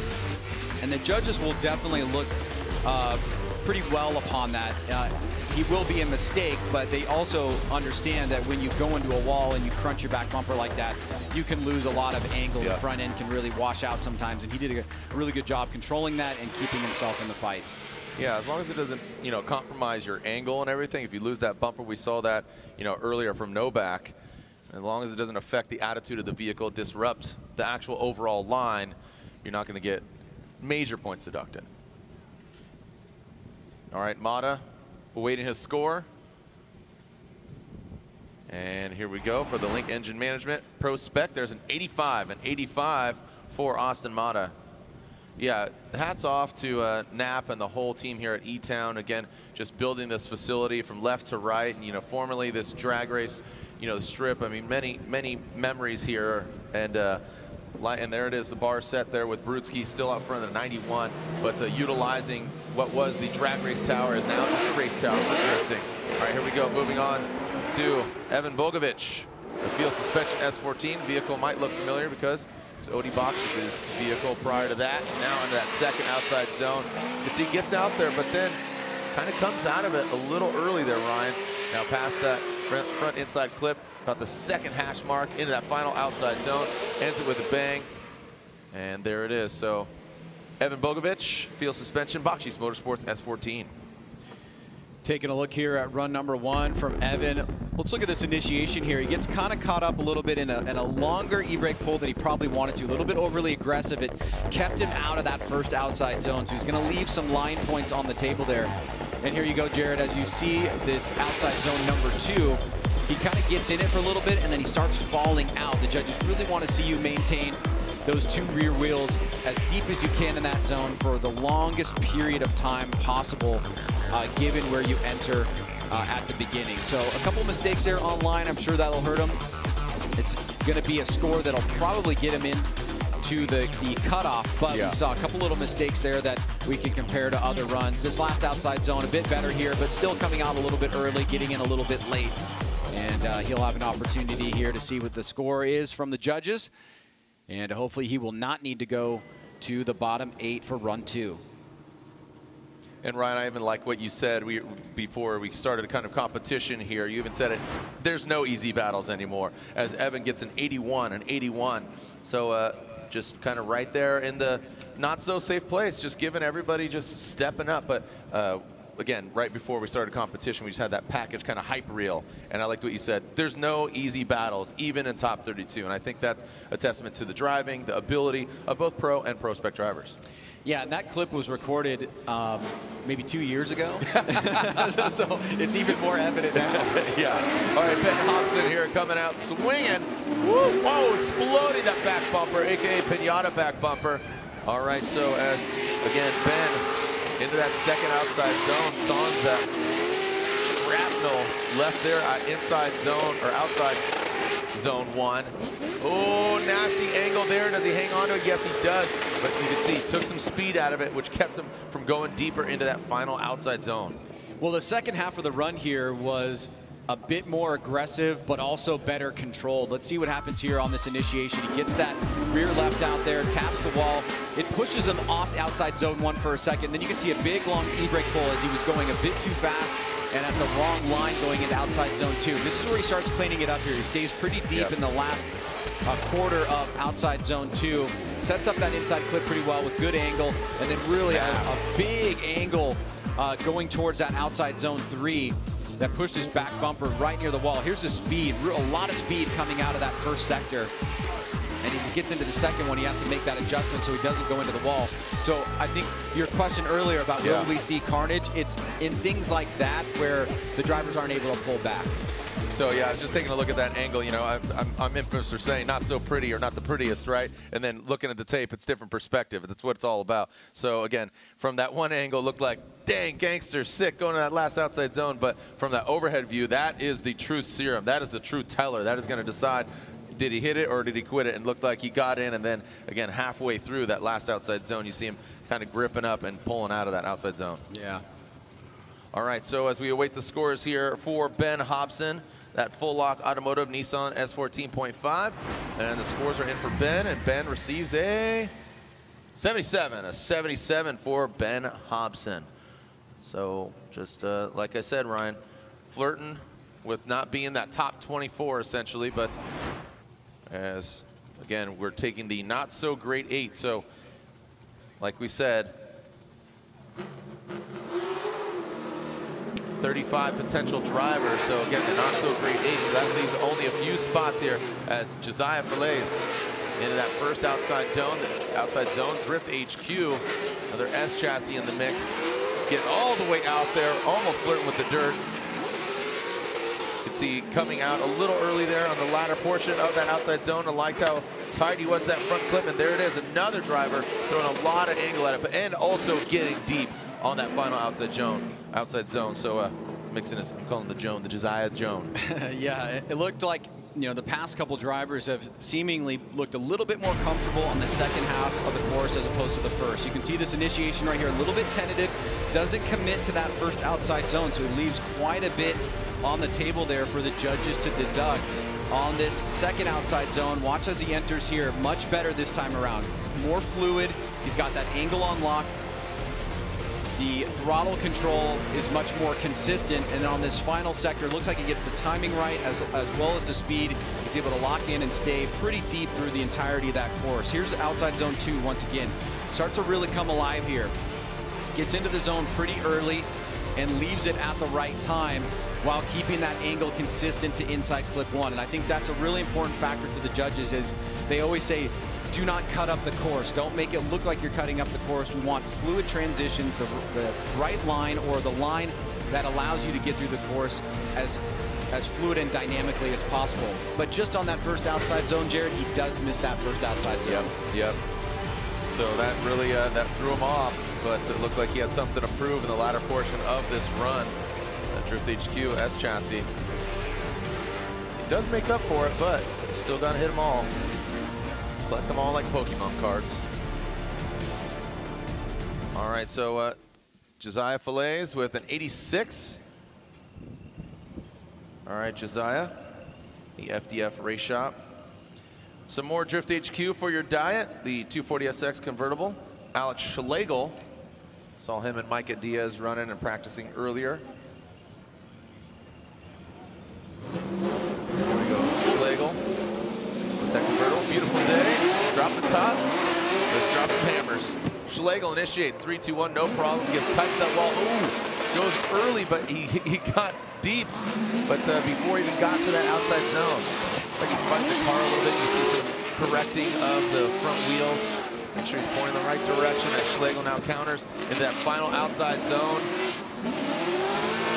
E: and the judges will definitely look pretty well upon that. He will be a mistake, but they also understand that when you go into a wall and you crunch your back bumper like that, you can lose a lot of angle. The front end can really wash out sometimes, and he did a really good job controlling that and keeping himself in the fight.
C: Yeah, as long as it doesn't, you know, compromise your angle and everything. If you lose that bumper, we saw that, you know, earlier from Novak. As long as it doesn't affect the attitude of the vehicle, disrupt the actual overall line, you're not going to get major points deducted. All right, Mata awaiting his score. And here we go for the Link Engine Management ProSpec. There's an 85 for Austin Mata. Yeah, hats off to Knapp and the whole team here at E-Town. Again, just building this facility from left to right. And, you know, formerly this drag race, you know, the strip. I mean, many memories here. And there it is, the bar set there with Brutsky still out front of the 91. But utilizing what was the drag race tower is now just a race tower for drifting. All right, here we go. Moving on to Evan Bogovic. The field suspension S14 vehicle might look familiar because it's Odi Bakshis' vehicle prior to that. Now into that second outside zone. You can see he gets out there, but then kind of comes out of it a little early there, Ryan. Now past that front inside clip, about the second hash mark into that final outside zone. Ends it with a bang. And there it is. So Evan Bogovic, field suspension, Bakshis Motorsports S14.
E: Taking a look here at run number 1 from Evan. Let's look at this initiation here. He gets kind of caught up a little bit in a longer e-brake pull than he probably wanted to. A little bit overly aggressive. It kept him out of that first outside zone. So he's going to leave some line points on the table there. And here you go, Jared, as you see this outside zone number 2. He kind of gets in it for a little bit and then he starts falling out. The judges really want to see you maintain those 2 rear wheels as deep as you can in that zone for the longest period of time possible, given where you enter at the beginning. So a couple mistakes there online. I'm sure that'll hurt him. It's going to be a score that'll probably get him in to the cutoff, but we saw a couple little mistakes there that we can compare to other runs. This last outside zone a bit better here, but still coming out a little bit early, getting in a little bit late. And he'll have an opportunity here to see what the score is from the judges. And hopefully he will not need to go to the bottom 8 for run 2.
C: And Ryan, I even like what you said before we started a kind of competition here. You even said it, there's no easy battles anymore, as Evan gets an 81. So just kind of right there in the not so safe place, just giving everybody just stepping up. But again, right before we started competition, we just had that package kind of hype reel. And I liked what you said. There's no easy battles, even in top 32. And I think that's a testament to the driving, the ability of both pro and ProSpec drivers.
E: Yeah, and that clip was recorded maybe 2 years ago. So it's even more evident now.
C: Yeah. All right, Ben Hobson here coming out swinging. Woo! Whoa, exploding that back bumper, a.k.a. Pinata back bumper. All right, so as, again, Ben into that second outside zone, Sansa shrapnel left there inside zone, or outside zone 1. Oh, nasty angle there. Does he hang on to it? Yes, he does. But you can see he took some speed out of it, which kept him from going deeper into that final outside zone.
E: Well, the second half of the run here was a bit more aggressive, but also better controlled. Let's see what happens here on this initiation. He gets that rear left out there, taps the wall. It pushes him off outside zone 1 for a second. Then you can see a big, long e-brake pull as he was going a bit too fast and at the wrong line going into outside zone 2. This is where he starts cleaning it up here. He stays pretty deep in the last quarter of outside zone 2. Sets up that inside clip pretty well with good angle, and then really a big angle going towards that outside zone 3 that pushed his back bumper right near the wall. Here's the speed, a lot of speed coming out of that first sector. And as he gets into the second one, he has to make that adjustment so he doesn't go into the wall. So I think your question earlier about will we see carnage, it's in things like that where the drivers aren't able to pull back.
C: So yeah, I was just taking a look at that angle. You know, I'm infamous for saying not so pretty or not the prettiest, right? And then looking at the tape, it's different perspective. That's what it's all about. So again, from that one angle, it looked like, dang, gangster, sick, going to that last outside zone. But from that overhead view, that is the truth serum. That is the truth teller. That is going to decide, did he hit it or did he quit it? And looked like he got in, and then again, halfway through that last outside zone, you see him kind of gripping up and pulling out of that outside zone.
E: Yeah.
C: All right, so as we await the scores here for Ben Hobson, that full lock automotive Nissan S14.5, and the scores are in for Ben, and Ben receives a 77, a 77 for Ben Hobson. So just like I said, Ryan, flirting with not being that top 24 essentially, but as again, we're taking the not so great 8. So like we said, 35 potential drivers. So again, the not so great 8. So that leaves only a few spots here as Josiah Falaise into that first outside zone, Drift HQ, another S chassis in the mix. Getting all the way out there, almost flirting with the dirt. You can see coming out a little early there on the latter portion of that outside zone. I liked how tight he was that front clip, and there it is, another driver throwing a lot of angle at it, and also getting deep on that final outside zone. So mixing this, I'm calling the Josiah Joan.
E: Yeah, it looked like, you know, the past couple drivers have seemingly looked a little bit more comfortable on the second half of the course as opposed to the first. You can see this initiation right here, a little bit tentative, doesn't commit to that first outside zone, so it leaves quite a bit on the table there for the judges to deduct. On this second outside zone, watch as he enters here, much better this time around. More fluid, he's got that angle on lock. The throttle control is much more consistent, and on this final sector, it looks like he gets the timing right as well as the speed. He's able to lock in and stay pretty deep through the entirety of that course. Here's the outside zone 2 once again. Starts to really come alive here. Gets into the zone pretty early and leaves it at the right time while keeping that angle consistent to inside clip 1. And I think that's a really important factor for the judges, is they always say, do not cut up the course. Don't make it look like you're cutting up the course. We want fluid transitions, the right line, or the line that allows you to get through the course as fluid and dynamically as possible. But just on that first outside zone, Jared, he does miss that first outside zone.
C: Yep. So that really that threw him off, but it looked like he had something to prove in the latter portion of this run. That Drift HQ S chassis. He does make up for it, but still got to hit them all. Collect them all like Pokemon cards. All right, so Josiah Falaise with an 86. All right, Josiah, the FDF race shop. Some more Drift HQ for your diet, the 240SX convertible. Alex Schlegel, saw him and Micah Diaz running and practicing earlier. There we go, Schlegel with that convertible, beautiful day. Drop the top, let's drop some hammers. Schlegel initiate 3-2-1, no problem, gets tight to that wall. Ooh, goes early, but he got deep, but before he even got to that outside zone. Looks like he's fighting the car a little bit. You can see some correcting of the front wheels. Make sure he's pointing the right direction as Schlegel now counters into that final outside zone.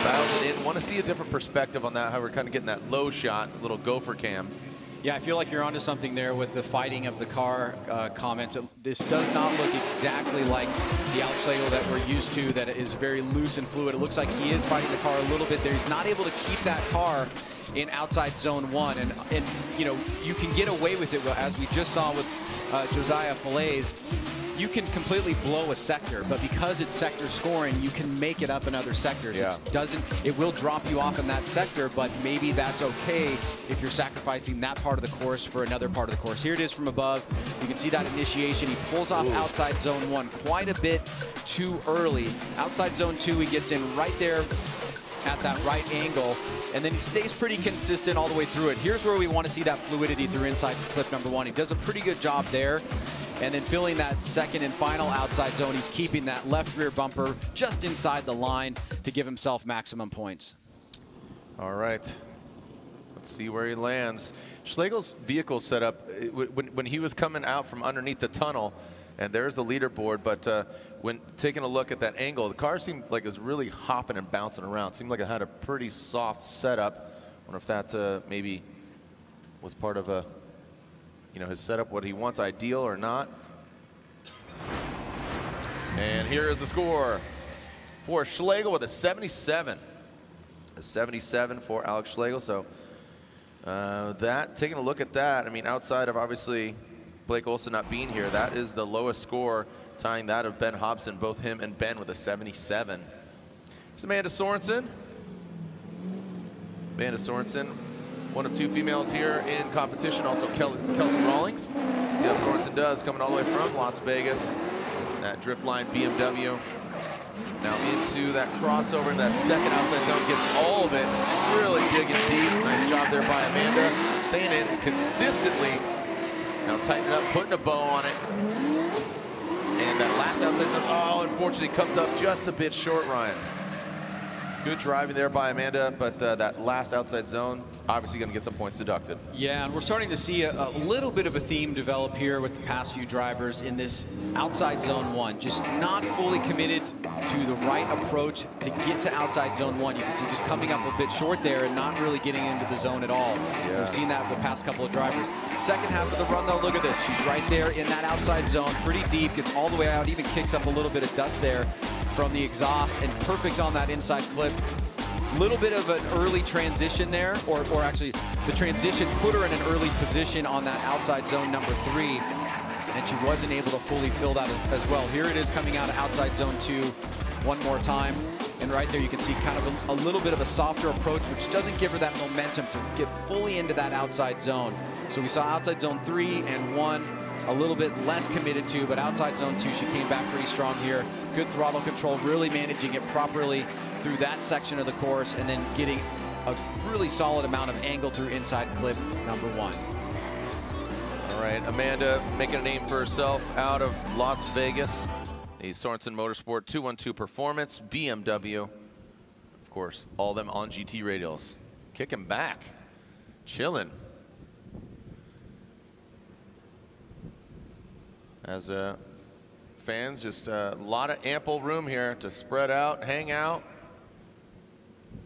C: Dials it in. Want to see a different perspective on that, how we're kind of getting that low shot, little gopher cam.
E: Yeah, I feel like you're onto something there with the fighting of the car comments. This does not look exactly like the Alex Schlegel that we're used to, that is very loose and fluid. It looks like he is fighting the car a little bit there. He's not able to keep that car in outside zone 1, and you know, you can get away with it, as we just saw with Josiah Falaise. You can completely blow a sector, but because it's sector scoring, you can make it up in other sectors.
C: Yeah.
E: It will drop you off in that sector, but maybe that's okay if you're sacrificing that part of the course for another part of the course. Here it is from above. You can see that initiation. He pulls off outside zone 1 quite a bit too early. Outside zone 2, he gets in right there at that right angle, and then he stays pretty consistent all the way through it. Here's where we want to see that fluidity through inside clip number 1. He does a pretty good job there. And then filling that second and final outside zone, he's keeping that left rear bumper just inside the line to give himself maximum points.
C: All right. Let's see where he lands. Schlegel's vehicle setup, when he was coming out from underneath the tunnel, and there's the leaderboard, but when taking a look at that angle, the car seemed like it was really hopping and bouncing around. It seemed like it had a pretty soft setup Wonder if that maybe was part of a, his setup, what he wants, ideal or not. And here is the score for Schlegel with a 77. A 77 for Alex Schlegel. So taking a look at that, I mean, outside of obviously Blake Olson not being here, that is the lowest score, tying that of Ben Hobson, both him and Ben with a 77. It's Amanda Sorensen. Amanda Sorensen, one of 2 females here in competition. Also Kelsey Rawlings. See how Sorensen does coming all the way from Las Vegas. That drift line BMW. Now into that crossover in that second outside zone, gets all of it, really digging deep. Nice job there by Amanda, staying in consistently. Now tightening up, putting a bow on it. And that last outside zone, unfortunately comes up just a bit short, Ryan. Good driving there by Amanda, but that last outside zone, obviously going to get some points deducted.
E: Yeah, and we're starting to see a little bit of a theme develop here with the past few drivers in this outside zone 1. Just not fully committed to the right approach to get to outside zone 1. You can see just coming up a bit short there and not really getting into the zone at all. Yeah. We've seen that with the past couple of drivers. Second half of the run, though, look at this. She's right there in that outside zone, pretty deep, gets all the way out, even kicks up a little bit of dust there from the exhaust, and perfect on that inside clip. Little bit of an early transition there, or actually the transition put her in an early position on that outside zone number 3, and she wasn't able to fully fill that as well. Here it is coming out of outside zone 2 one more time, and right there you can see kind of a little bit of a softer approach, which doesn't give her that momentum to get fully into that outside zone. So we saw outside zone 3 and 1 a little bit less committed to, but outside zone 2 she came back pretty strong here. Good throttle control, really managing it properly through that section of the course, and then getting a really solid amount of angle through inside clip number 1.
C: All right, Amanda making a name for herself out of Las Vegas. The Sorensen Motorsport 212 Performance, BMW. Of course, all of them on GT radials. Kicking back, chilling. As fans, just a lot of ample room here to spread out, hang out,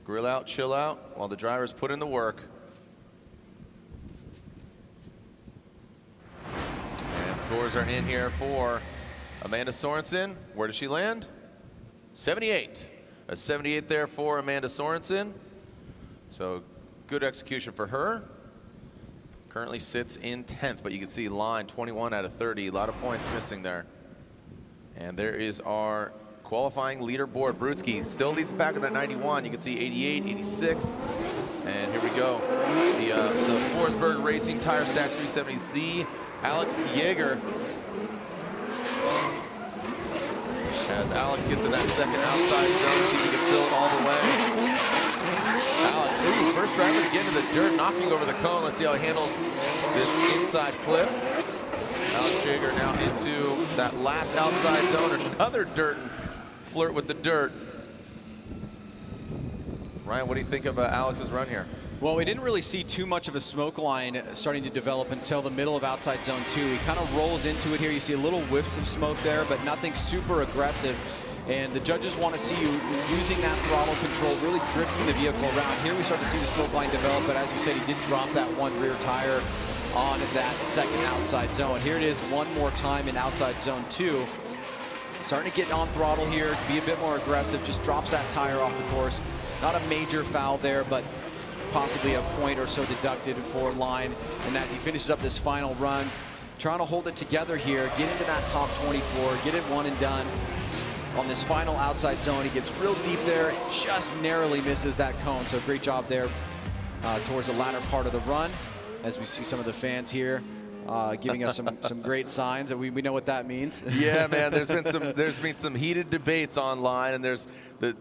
C: grill out, chill out, while the drivers put in the work. And scores are in here for Amanda Sorensen. Where does she land? 78. A 78 there for Amanda Sorensen. So good execution for her. Currently sits in 10th, but you can see line 21 out of 30. A lot of points missing there. And there is our qualifying leaderboard. Brutsky still leads the pack with that 91. You can see 88, 86. And here we go. The Forsberg Racing Tire Stacks 370Z. Alex Yeager. As Alex gets in that second outside zone, see if he can fill it all the way. Alex, ooh, first driver to get into the dirt, knocking over the cone. Let's see how he handles this inside clip. Alex Yeager now into that last outside zone. Another dirt flirt with the dirt. Ryan, what do you think of Alex's run here?
E: Well, we didn't really see too much of a smoke line starting to develop until the middle of outside zone 2. He kind of rolls into it here. You see a little whiffs of smoke there, but nothing super aggressive. And the judges want to see you using that throttle control, really drifting the vehicle around. Here we start to see the smoke line develop, but as you said, he did drop that one rear tire on that second outside zone. Here it is one more time in outside zone 2. Starting to get on throttle here, be a bit more aggressive, just drops that tire off the course. Not a major foul there, but possibly a point or so deducted for line. And as he finishes up this final run, trying to hold it together here, get into that top 24, get it one and done. On this final outside zone, he gets real deep there, just narrowly misses that cone. So great job there towards the latter part of the run. As we see some of the fans here giving us some great signs, that we know what that means.
C: Yeah, man. There's been some heated debates online, and there's the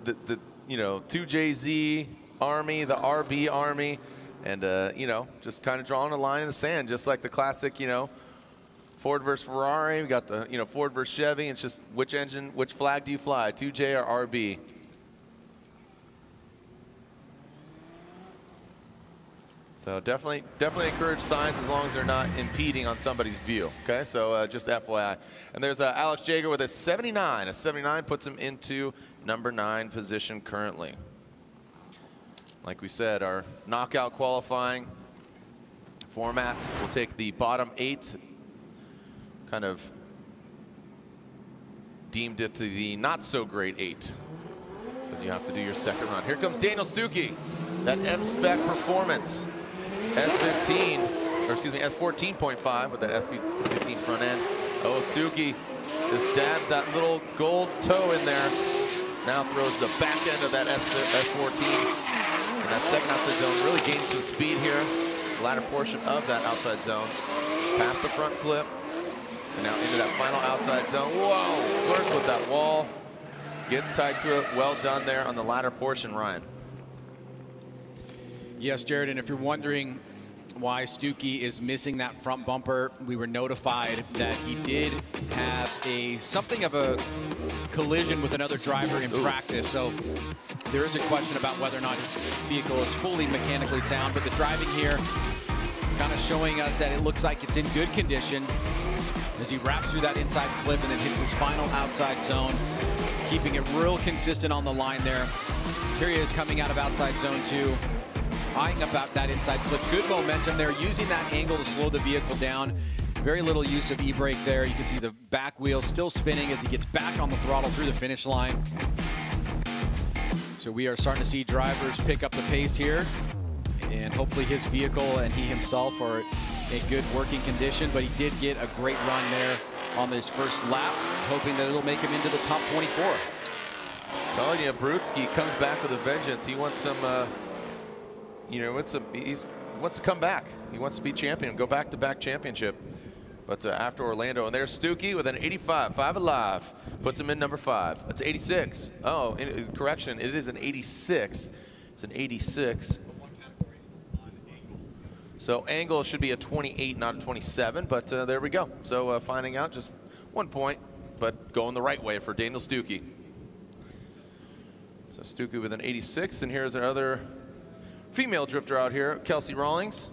C: 2JZ Army, the RB Army, and just kind of drawing a line in the sand, just like the classic, Ford versus Ferrari. We got the Ford versus Chevy. It's just which engine, which flag do you fly, 2J or RB? So definitely encourage signs as long as they're not impeding on somebody's view. Okay, so just FYI. And there's Alex Yeager with a 79. A 79 puts him into number 9 position currently. Like we said, our knockout qualifying format will take the bottom 8, kind of deemed it to the not so great 8, because you have to do your second run. Here comes Daniel Stuckey, that M-Spec Performance S15, or excuse me, S14.5 with that S15 front end. Oh, Stuckey just dabs that little gold toe in there. Now throws the back end of that S14. And that second outside zone really gains some speed here. The latter portion of that outside zone. Past the front clip. And now into that final outside zone. Whoa, flirts with that wall. Gets tied to it. Well done there on the latter portion, Ryan.
E: Yes, Jared, and if you're wondering why Stuckey is missing that front bumper, we were notified that he did have something of a collision with another driver in practice. So there is a question about whether or not his vehicle is fully mechanically sound, but the driving here kind of showing us that it looks like it's in good condition as he wraps through that inside clip and then hits his final outside zone, keeping it real consistent on the line there. Here he is coming out of outside zone 2. Eyeing about that inside flip. Good momentum there, using that angle to slow the vehicle down. Very little use of e-brake there. You can see the back wheel still spinning as he gets back on the throttle through the finish line. So we are starting to see drivers pick up the pace here, and hopefully his vehicle and he himself are in good working condition, but he did get a great run there on this first lap, hoping that it'll make him into the top 24.
C: Telling you, Brutsky comes back with a vengeance. He wants some you know, he wants to come back. He wants to be champion, go back-to-back championship. But after Orlando, and there's Stuckey with an 85, 5 alive, puts him in number 5. That's 86. Oh, correction, it is an 86. It's an 86. So angle should be a 28, not a 27, but there we go. So finding out just 1 point, but going the right way for Daniel Stuckey. So Stuckey with an 86, and here's our other female drifter out here, Kelsey Rawlings,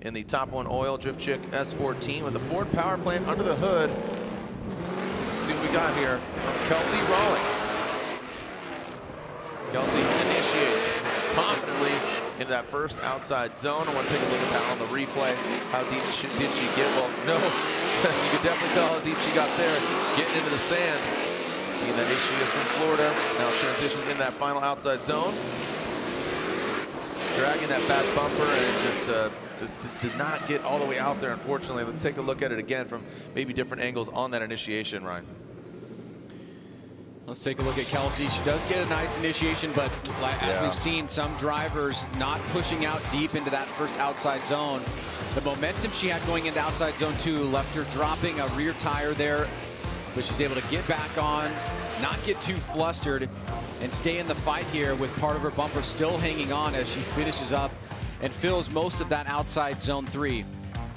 C: in the Top One Oil Drift Chick S14 with the Ford power plant under the hood. Let's see what we got here from Kelsey Rawlings. Kelsey initiates confidently into that first outside zone. I want to take a look at that on the replay. How deep did she get? Well, no, you can definitely tell how deep she got there, getting into the sand. Being that she is from Florida, now transitions in that final outside zone. Dragging that back bumper and just does not get all the way out there, unfortunately. Let's take a look at it again from maybe different angles on that initiation, Ryan.
E: Let's take a look at Kelsey. She does get a nice initiation, but as we've seen, some drivers not pushing out deep into that first outside zone. The momentum she had going into outside zone 2 left her dropping a rear tire there, but she's able to get back on, not get too flustered, and stay in the fight here with part of her bumper still hanging on as she finishes up and fills most of that outside zone 3.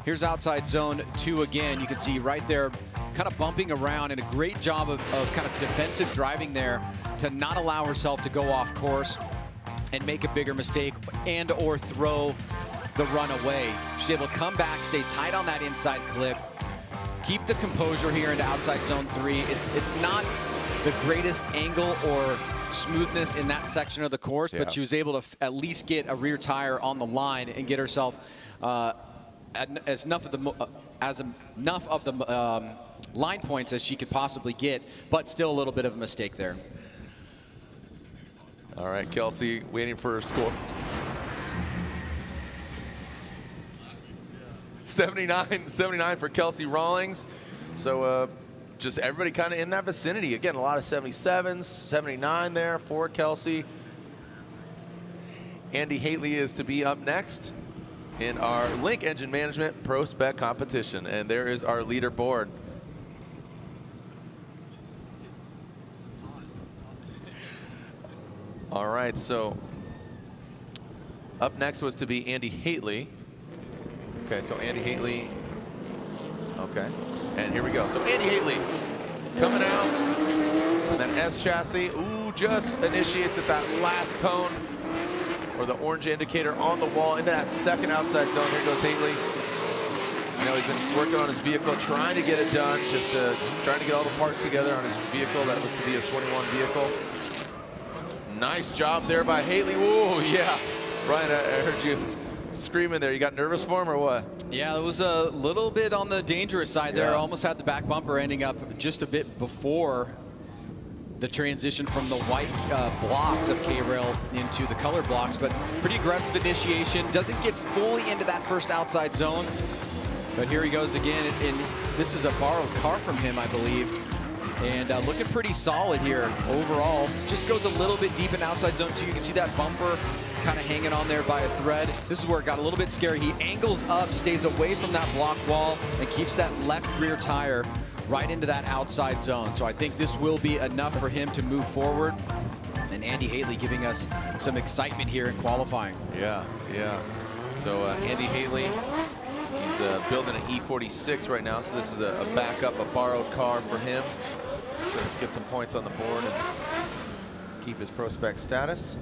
E: Here's outside zone 2 again. You can see right there kind of bumping around, and a great job of kind of defensive driving there to not allow herself to go off course and make a bigger mistake and or throw the run away. She's able to come back, stay tight on that inside clip, keep the composure here into outside zone 3. It's not the greatest angle or smoothness in that section of the course, but she was able to at least get a rear tire on the line and get herself enough of the line points as she could possibly get, but still a little bit of a mistake there.
C: All right, Kelsey waiting for her score. 79 for Kelsey Rawlings. So just everybody kind of in that vicinity. Again, a lot of 77s, 79 there for Kelsey. Andy Haley is to be up next in our Link Engine Management ProSpec competition. And there is our leaderboard. All right, so up next was to be Andy Haley. Okay, so Andy Haley, okay. And here we go. So Andy Haley coming out, and then S chassis, ooh, just initiates at that last cone, or the orange indicator on the wall, into that second outside zone. Here goes Haley. You know, he's been working on his vehicle, trying to get it done, just trying to get all the parts together on his vehicle. That was to be his 21 vehicle. Nice job there by Haley. Whoa, yeah. Ryan, I heard you screaming there. You got nervous for him or what?
E: Yeah, it was a little bit on the dangerous side there. Almost had the back bumper, ending up just a bit before the transition from the white blocks of K-Rail into the color blocks, but pretty aggressive initiation. Doesn't get fully into that first outside zone, but here he goes again, and this is a borrowed car from him, I believe. And looking pretty solid here overall. Just goes a little bit deep in outside zone 2. You can see that bumper kind of hanging on there by a thread. This is where it got a little bit scary. He angles up, stays away from that block wall, and keeps that left rear tire right into that outside zone. So I think this will be enough for him to move forward. And Andy Haley giving us some excitement here in qualifying.
C: Yeah, yeah. So Andy Haley, he's building an E46 right now. So this is a backup, a borrowed car for him. So get some points on the board and keep his PROSPEC status.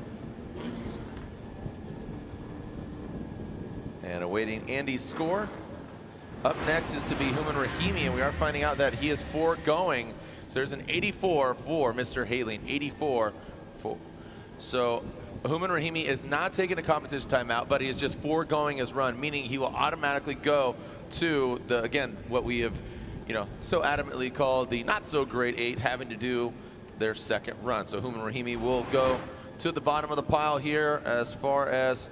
C: And awaiting Andy's score. Up next is to be Human Rahimi, and we are finding out that he is foregoing. So there's an 84 for Mr. Haley, 84 for. So Human Rahimi is not taking a competition timeout, but he is just foregoing his run, meaning he will automatically go to the, again, what we have, so adamantly called the not so great 8, having to do their second run. So Human Rahimi will go to the bottom of the pile here as far as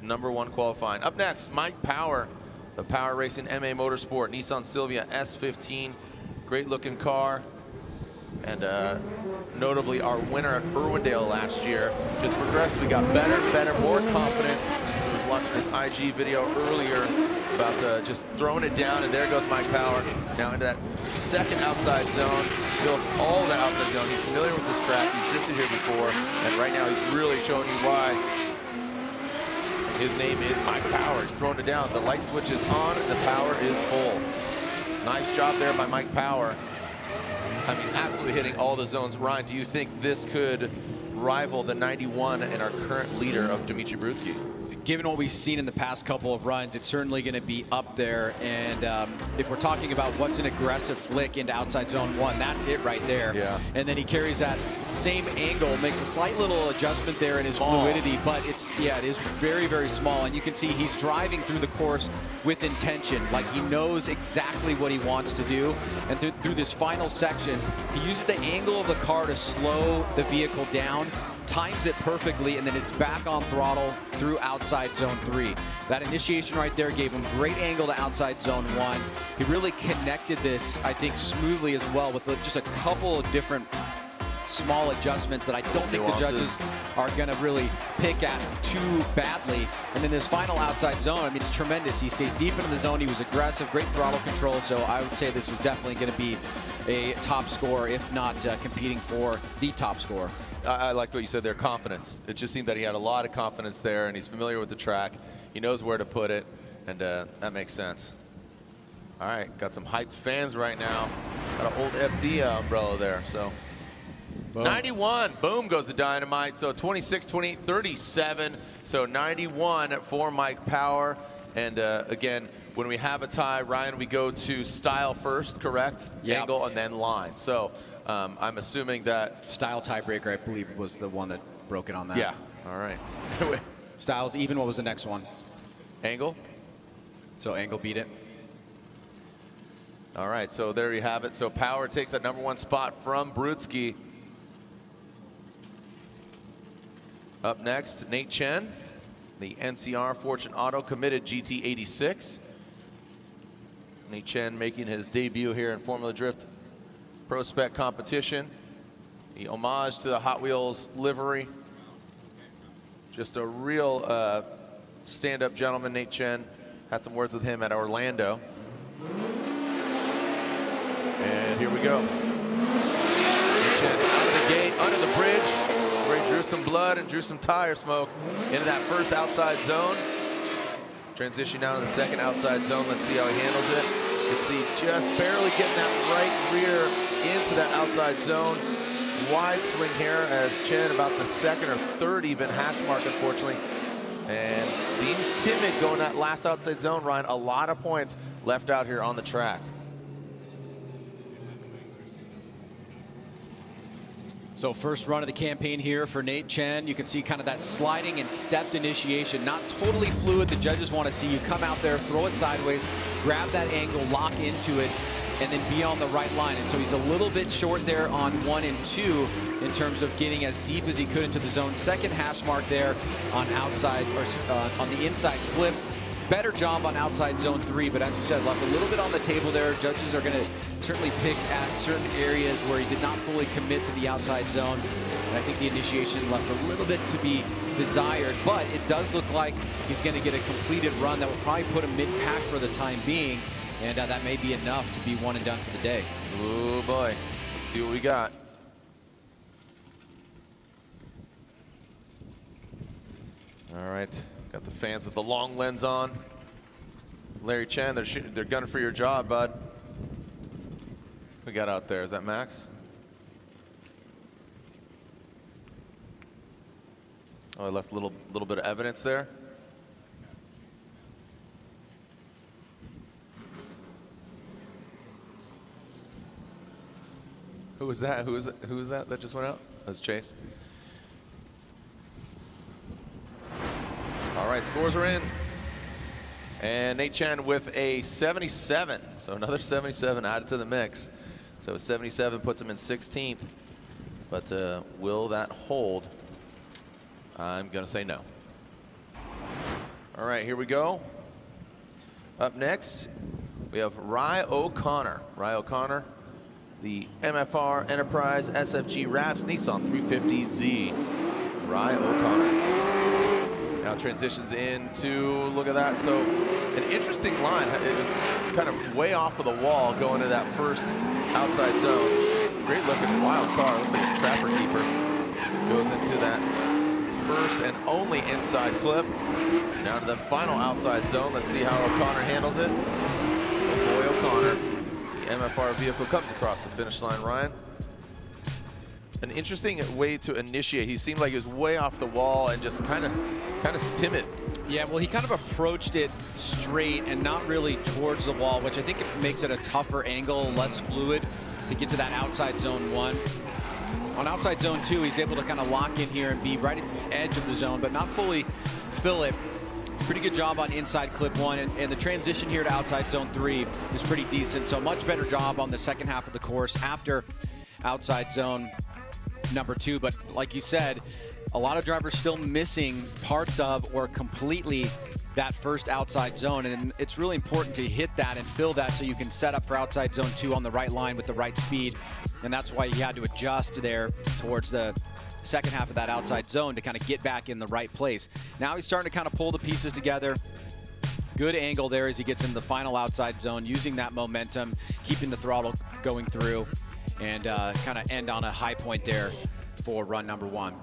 C: #1 qualifying. Up next, Mike Power, the Power Racing MA Motorsport Nissan Silvia S15. Great looking car. And notably our winner at Irwindale last year. Just progressively got better, more confident. So I was watching this IG video earlier about just throwing it down, and there goes Mike Power. Now into that second outside zone. Fills all the outside zone. He's familiar with this track. He's drifted here before. And right now he's really showing you why. His name is Mike Power. He's throwing it down. The light switch is on, and the power is full. Nice job there by Mike Power. I mean, absolutely hitting all the zones. Ryan, do you think this could rival the 91 and our current leader of Dimitri Brutsky?
E: Given what we've seen in the past couple of runs, it's certainly going to be up there. And if we're talking about what's an aggressive flick into outside zone 1, that's it right there.
C: Yeah.
E: And then he carries that same angle, makes a slight little adjustment there in his fluidity, but it is very, very small. And you can see he's driving through the course with intention, like he knows exactly what he wants to do. And through this final section, he uses the angle of the car to slow the vehicle down, times it perfectly, and then it's back on throttle through outside zone 3. That initiation right there gave him great angle to outside zone 1. He really connected this, I think, smoothly as well with just a couple of different small adjustments that I don't think the judges are going to really pick at too badly. And then this final outside zone, I mean, it's tremendous. He stays deep into the zone. He was aggressive, great throttle control. So I would say this is definitely going to be a top score, if not competing for the top score.
C: I liked what you said there, confidence. It just seemed that he had a lot of confidence there, and he's familiar with the track. He knows where to put it, and that makes sense. All right, got some hyped fans right now. Got an old FD umbrella there, so. Boom. 91, boom goes the dynamite. So 26, 28, 37. So 91 for Mike Power. And again, when we have a tie, Ryan, we go to style first, correct?
E: Yep.
C: Angle and then line. So I'm assuming that
E: style tiebreaker, I believe, was the one that broke it on that.
C: Yeah. All right.
E: Styles even. What was the next one?
C: Angle.
E: So Angle beat it.
C: All right. So there you have it. So Power takes that #1 spot from Brutsky. Up next, Nate Chen, the NCR Fortune Auto committed GT86. Nate Chen making his debut here in Formula Drift PROSPEC competition. The homage to the Hot Wheels livery. Just a real stand-up gentleman, Nate Chen. Had some words with him at Orlando. And here we go. Nate Chen out of the gate, under the bridge, where he drew some blood and drew some tire smoke into that first outside zone. Transition now to the second outside zone. Let's see how he handles it. Let's see, just barely getting that right rear into that outside zone. Wide swing here as Chen about the second or third even hash mark, unfortunately. And seems timid going that last outside zone, Ryan. A lot of points left out here on the track.
E: So first run of the campaign here for Nate Chen. You can see kind of that sliding and stepped initiation, not totally fluid. The judges want to see you come out there, throw it sideways, grab that angle, lock into it, and then be on the right line. And so he's a little bit short there on 1 and 2 in terms of getting as deep as he could into the zone. Second hash mark there on outside, or on the inside clip. Better job on outside zone 3, but as you said, left a little bit on the table there. Judges are going to certainly pick at certain areas where he did not fully commit to the outside zone. And I think the initiation left a little bit to be desired, but it does look like he's going to get a completed run that will probably put him mid-pack for the time being. And that may be enough to be one and done for the day.
C: Oh boy, let's see what we got. All right, got the fans with the long lens on. Larry Chen, they're gunning for your job, bud. We got out there, is that Max? Oh, I left a little bit of evidence there. Who was that? Who was that just went out? That was Chase. All right, scores are in. And Nate Chen with a 77. So another 77 added to the mix. So 77 puts him in 16th. But will that hold? I'm going to say no. All right, here we go. Up next, we have Rye O'Connor. Rye O'Connor, the MFR Enterprise SFG Raps Nissan 350Z. Rye O'Connor. Now transitions into, look at that. So an interesting line. It was kind of way off of the wall going to that first outside zone. Great looking wild car. Looks like a trapper keeper. Goes into that first and only inside clip. Now to the final outside zone. Let's see how O'Connor handles it. Oh boy, O'Connor. The MFR vehicle comes across the finish line, Ryan. An interesting way to initiate. He seemed like he was way off the wall and just kind of timid.
E: Yeah, well, he kind of approached it straight and not really towards the wall, which I think it makes it a tougher angle, less fluid to get to that outside zone 1. On outside zone 2, he's able to kind of lock in here and be right at the edge of the zone, but not fully fill it. Pretty good job on inside clip 1, and the transition here to outside zone 3 is pretty decent. So much better job on the second half of the course after outside zone number 2. But like you said, a lot of drivers still missing parts of or completely that first outside zone, and it's really important to hit that and fill that so you can set up for outside zone 2 on the right line with the right speed. And that's why he had to adjust there towards the second half of that outside zone to kind of get back in the right place. Now he's starting to kind of pull the pieces together. Good angle there as he gets into the final outside zone, using that momentum, keeping the throttle going through, and kind of end on a high point there for run number 1.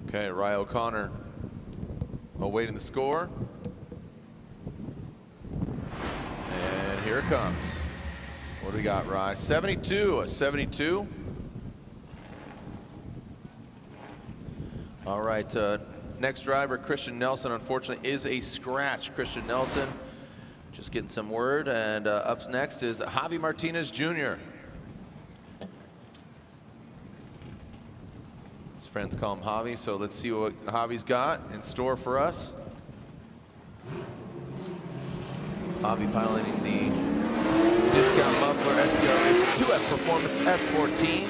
C: Okay, Rye O'Connor awaiting the score. And here it comes. What do we got, Rye? 72, a 72. All right, next driver, Christian Nelson, unfortunately, is a scratch. Christian Nelson, just getting some word. And up next is Javi Martinez Jr. His friends call him Javi, so let's see what Javi's got in store for us. Javi piloting the discount muffler STR Racing 2F Performance S14.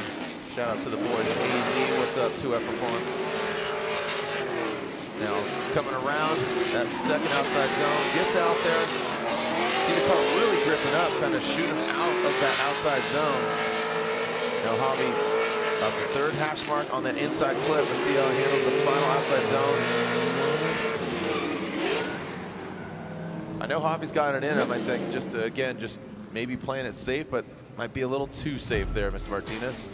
C: Shout out to the boys at AZ. What's up, 2F Performance? Now coming around that second outside zone, gets out there. See the car really gripping up, kind of shoot him out of that outside zone. Now Javi up the third hash mark on that inside clip. Let's see how he handles the final outside zone. I know Javi's got it in him. I think just again, just maybe playing it safe, but might be a little too safe there, Mr. Martinez.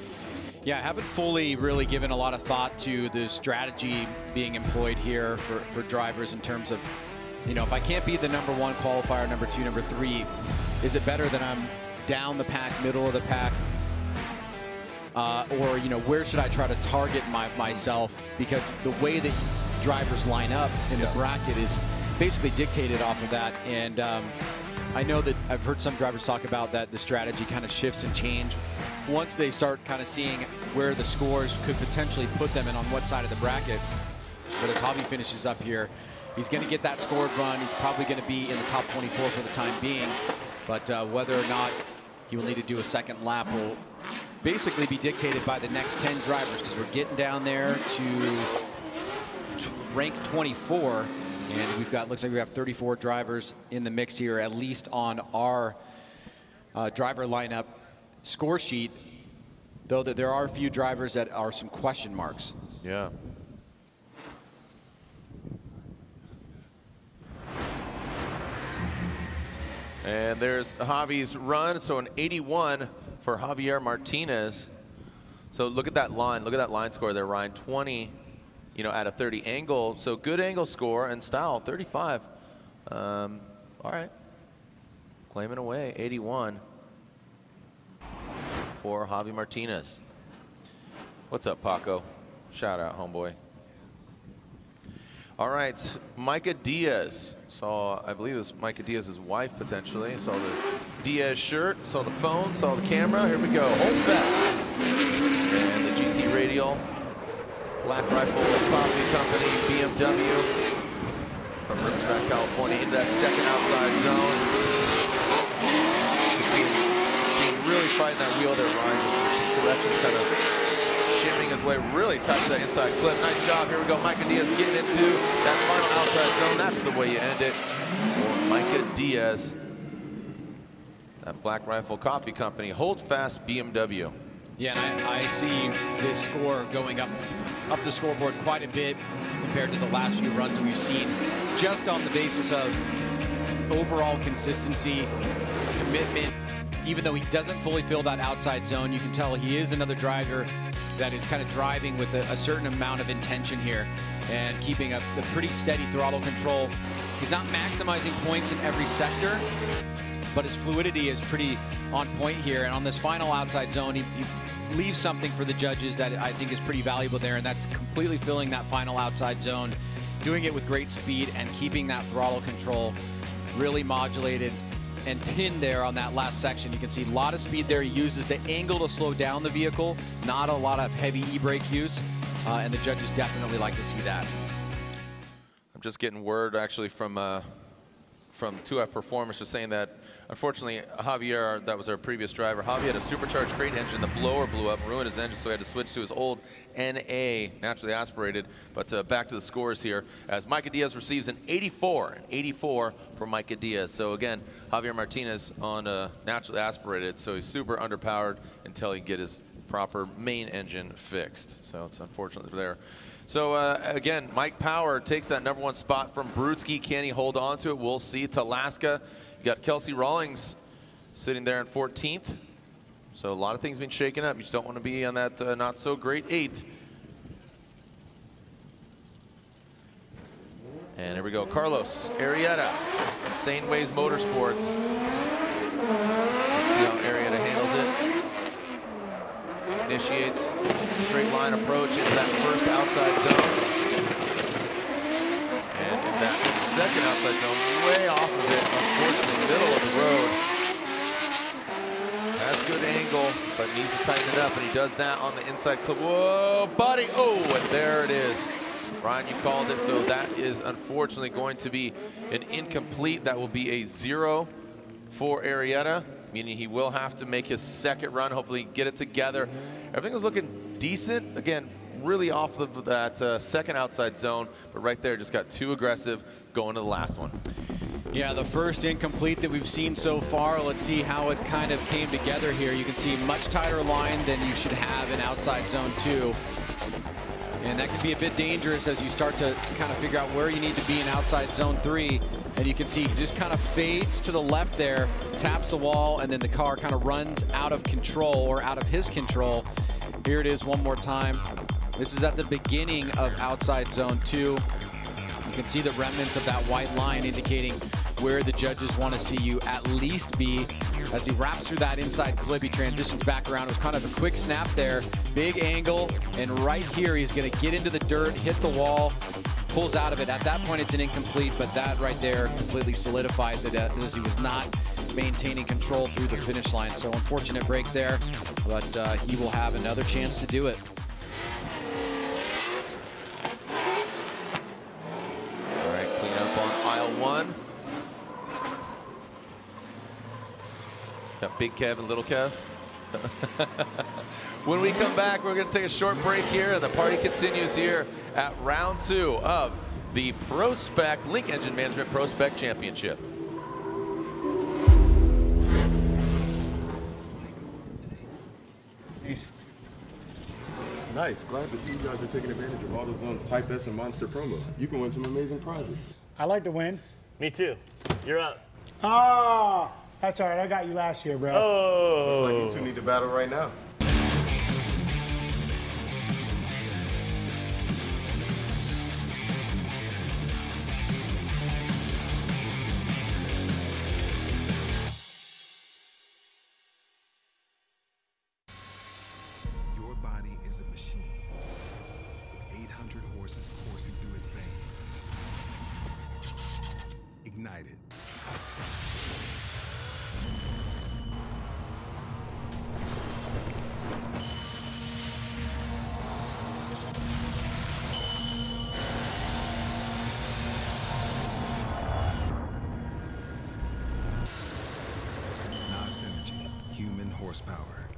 E: Yeah, I haven't fully really given a lot of thought to the strategy being employed here for drivers in terms of, you know, if I can't be the number 1 qualifier, number 2, number 3, is it better that I'm down the pack, middle of the pack? Or, you know, where should I try to target myself? Because the way that drivers line up in the bracket is basically dictated off of that. And I know that I've heard some drivers talk about that the strategy kind of shifts and once they start kind of seeing where the scores could potentially put them and on what side of the bracket. But as Javi finishes up here, he's going to get that scored run. He's probably going to be in the top 24 for the time being. But whether or not he will need to do a second lap will basically be dictated by the next 10 drivers, because we're getting down there to rank 24. And we've got, looks like we have 34 drivers in the mix here, at least on our driver lineup score sheet, though that there are a few drivers that are some question marks.
C: Yeah. And there's Javi's run, so an 81 for Javier Martinez. So look at that line. Look at that line score there, Ryan. 20, you know, at a 30 angle. So good angle score, and style 35. All right. Claiming away 81 for Javi Martinez. What's up, Paco? Shout out, homeboy. All right, Micah Diaz. Saw, I believe it was Micah Diaz's wife potentially. Saw the Diaz shirt, saw the phone, saw the camera. Here we go. Hold fast. And the GT Radial, Black Rifle Coffee Company, BMW from Riverside, California, into that second outside zone. See him really fighting that wheel there, Ryan. Just directions kind of shimming his way really tight to that inside clip. Nice job. Here we go. Micah Diaz getting into that final outside zone. That's the way you end it for Micah Diaz. That Black Rifle Coffee Company, Hold Fast BMW.
E: Yeah, and I see this score going up the scoreboard quite a bit compared to the last few runs that we've seen, just on the basis of overall consistency, commitment. Even though he doesn't fully fill that outside zone, you can tell he is another driver that is kind of driving with a certain amount of intention here and keeping a pretty steady throttle control. He's not maximizing points in every sector, but his fluidity is pretty on point here. And on this final outside zone, he leaves something for the judges that I think is pretty valuable there, and that's completely filling that final outside zone, doing it with great speed and keeping that throttle control really modulated and pinned there on that last section. You can see a lot of speed there. He uses the angle to slow down the vehicle, not a lot of heavy e-brake use, and the judges definitely like to see that.
C: I'm just getting word actually from 2F Performance just saying that unfortunately Javier, that was our previous driver, Javier had a supercharged crate engine. The blower blew up, ruined his engine, so he had to switch to his old NA, naturally aspirated. But back to the scores here, as Micah Diaz receives an 84 for Micah Diaz. So again, Javier Martinez on naturally aspirated, so he's super underpowered until he get his proper main engine fixed. So it's unfortunately there. So again, Mike Power takes that #1 spot from Brutsky. Can he hold on to it? We'll see. Talaska, you got Kelsey Rawlings sitting there in 14th. So a lot of things being shaken up. You just don't want to be on that not so great 8. And here we go, Carlos Arrieta, Insane Ways Motorsports. Let's see how Arrieta handles it. Initiates straight line approach into that first outside zone. And in that second outside zone, way off of it, unfortunately, middle of the road. Has good angle, but needs to tighten it up, and he does that on the inside clip. Whoa, buddy, oh, and there it is. Ryan, you called it, so that is unfortunately going to be an incomplete. That will be a 0 for Arrieta, meaning he will have to make his second run, hopefully get it together. Everything was looking decent. Again, really off of that second outside zone, but right there just got too aggressive going to the last one.
E: Yeah, the first incomplete that we've seen so far. Let's see how it kind of came together here. You can see much tighter line than you should have in outside zone 2. And that can be a bit dangerous as you start to kind of figure out where you need to be in outside zone 3. And you can see he just kind of fades to the left there, taps the wall, and then the car kind of runs out of control, or out of his control. Here it is one more time. This is at the beginning of outside zone 2. You can see the remnants of that white line indicating where the judges want to see you at least be. As he wraps through that inside clip, he transitions back around. It was kind of a quick snap there, big angle, and right here he's going to get into the dirt, hit the wall, pulls out of it. At that point, it's an incomplete, but that right there completely solidifies it as he was not maintaining control through the finish line. So unfortunate break there, but he will have another chance to do it.
C: All right, clean up on aisle 1. Got Big Kev and Little Kev. When we come back, we're going to take a short break here, and the party continues here at round 2 of the PROSPEC Link Engine Management PROSPEC Championship.
J: Nice. Glad to see you guys are taking advantage of AutoZone's Type S and Monster promo. You can win some amazing prizes.
K: I like to win.
L: Me too. You're up.
K: Oh, that's all right. I got you last year, bro.
L: Oh.
J: Looks like you two need to battle right now.
A: Your body is a machine with 800 horses coursing through its veins. Ignite it. Synergy, human horsepower.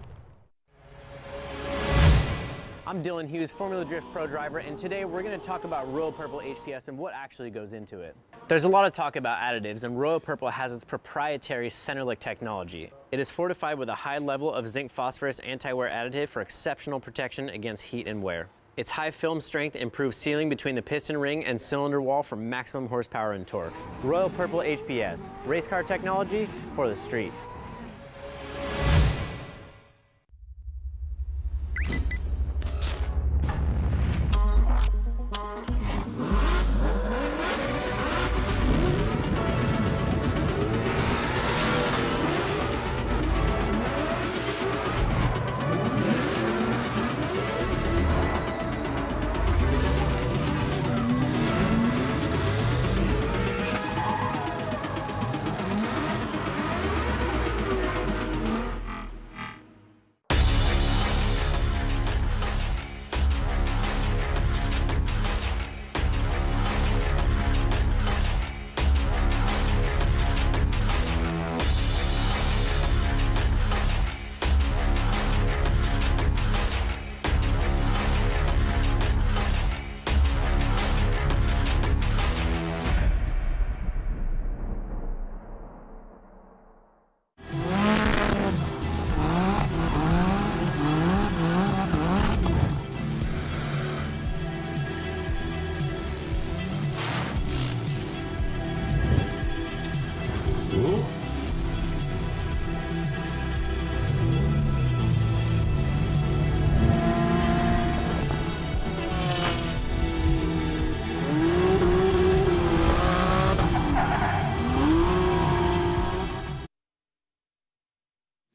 B: I'm Dylan Hughes, Formula Drift Pro driver, and today we're going to talk about Royal Purple HPS and what actually goes into it. There's a lot of talk about additives, and Royal Purple has its proprietary Centerlick technology. It is fortified with a high level of zinc phosphorus anti-wear additive for exceptional protection against heat and wear. Its high film strength improves sealing between the piston ring and cylinder wall for maximum horsepower and torque. Royal Purple HPS, race car technology for the street.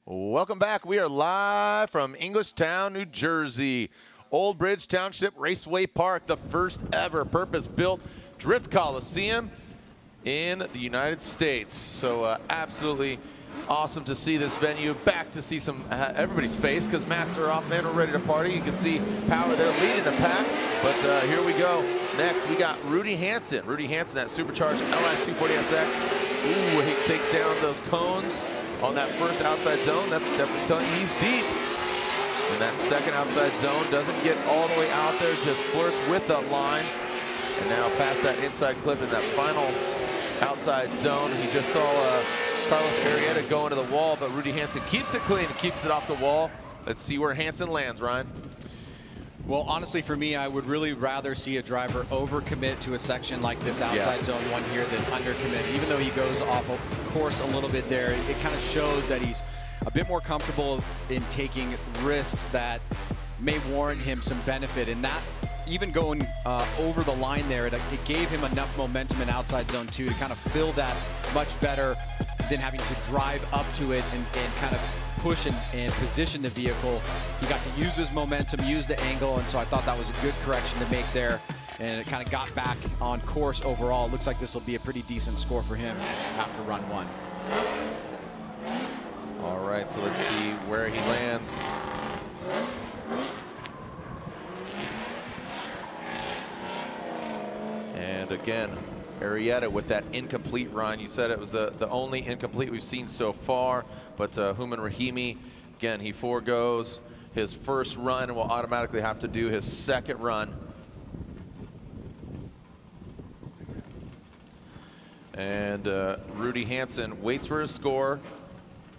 C: Welcome back. We are live from Englishtown, New Jersey. Old Bridge Township Raceway Park, the first ever purpose-built drift coliseum in the United States. So absolutely awesome to see this venue, back to see some everybody's face, because masks are off, man, we're ready to party. You can see Power there leading the pack, but here we go. Next, we got Rudy Hansen. Rudy Hansen, that supercharged LS240SX. Ooh, he takes down those cones on that first outside zone. That's definitely telling you he's deep. And that second outside zone doesn't get all the way out there, just flirts with the line. And now past that inside clip in that final outside zone. He just saw Carlos Arrieta go into the wall, but Rudy Hansen keeps it clean and keeps it off the wall. Let's see where Hansen lands, Ryan.
E: Well, honestly, for me, I would really rather see a driver overcommit to a section like this outside zone one here than undercommit. Even though he goes off of course a little bit there, it kind of shows that he's a bit more comfortable in taking risks that may warrant him some benefit. And that, even going over the line there, it gave him enough momentum in outside zone 2 to kind of fill that much better than having to drive up to it and kind of push and position the vehicle. He got to use his momentum, use the angle, and so I thought that was a good correction to make there. and it kind of got back on course overall. It looks like this will be a pretty decent score for him after run 1.
C: All right, so let's see where he lands. And again, Arrieta with that incomplete run. You said it was the only incomplete we've seen so far, but Human Rahimi, again, he foregoes his first run and will automatically have to do his second run. And Rudy Hansen waits for his score,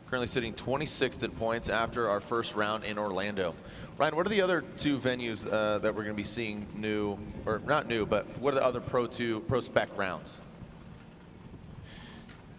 C: currently sitting 26th in points after our first round in Orlando. Ryan, what are the other 2 venues that we're going to be seeing new, or not new, but what are the other ProSpec rounds?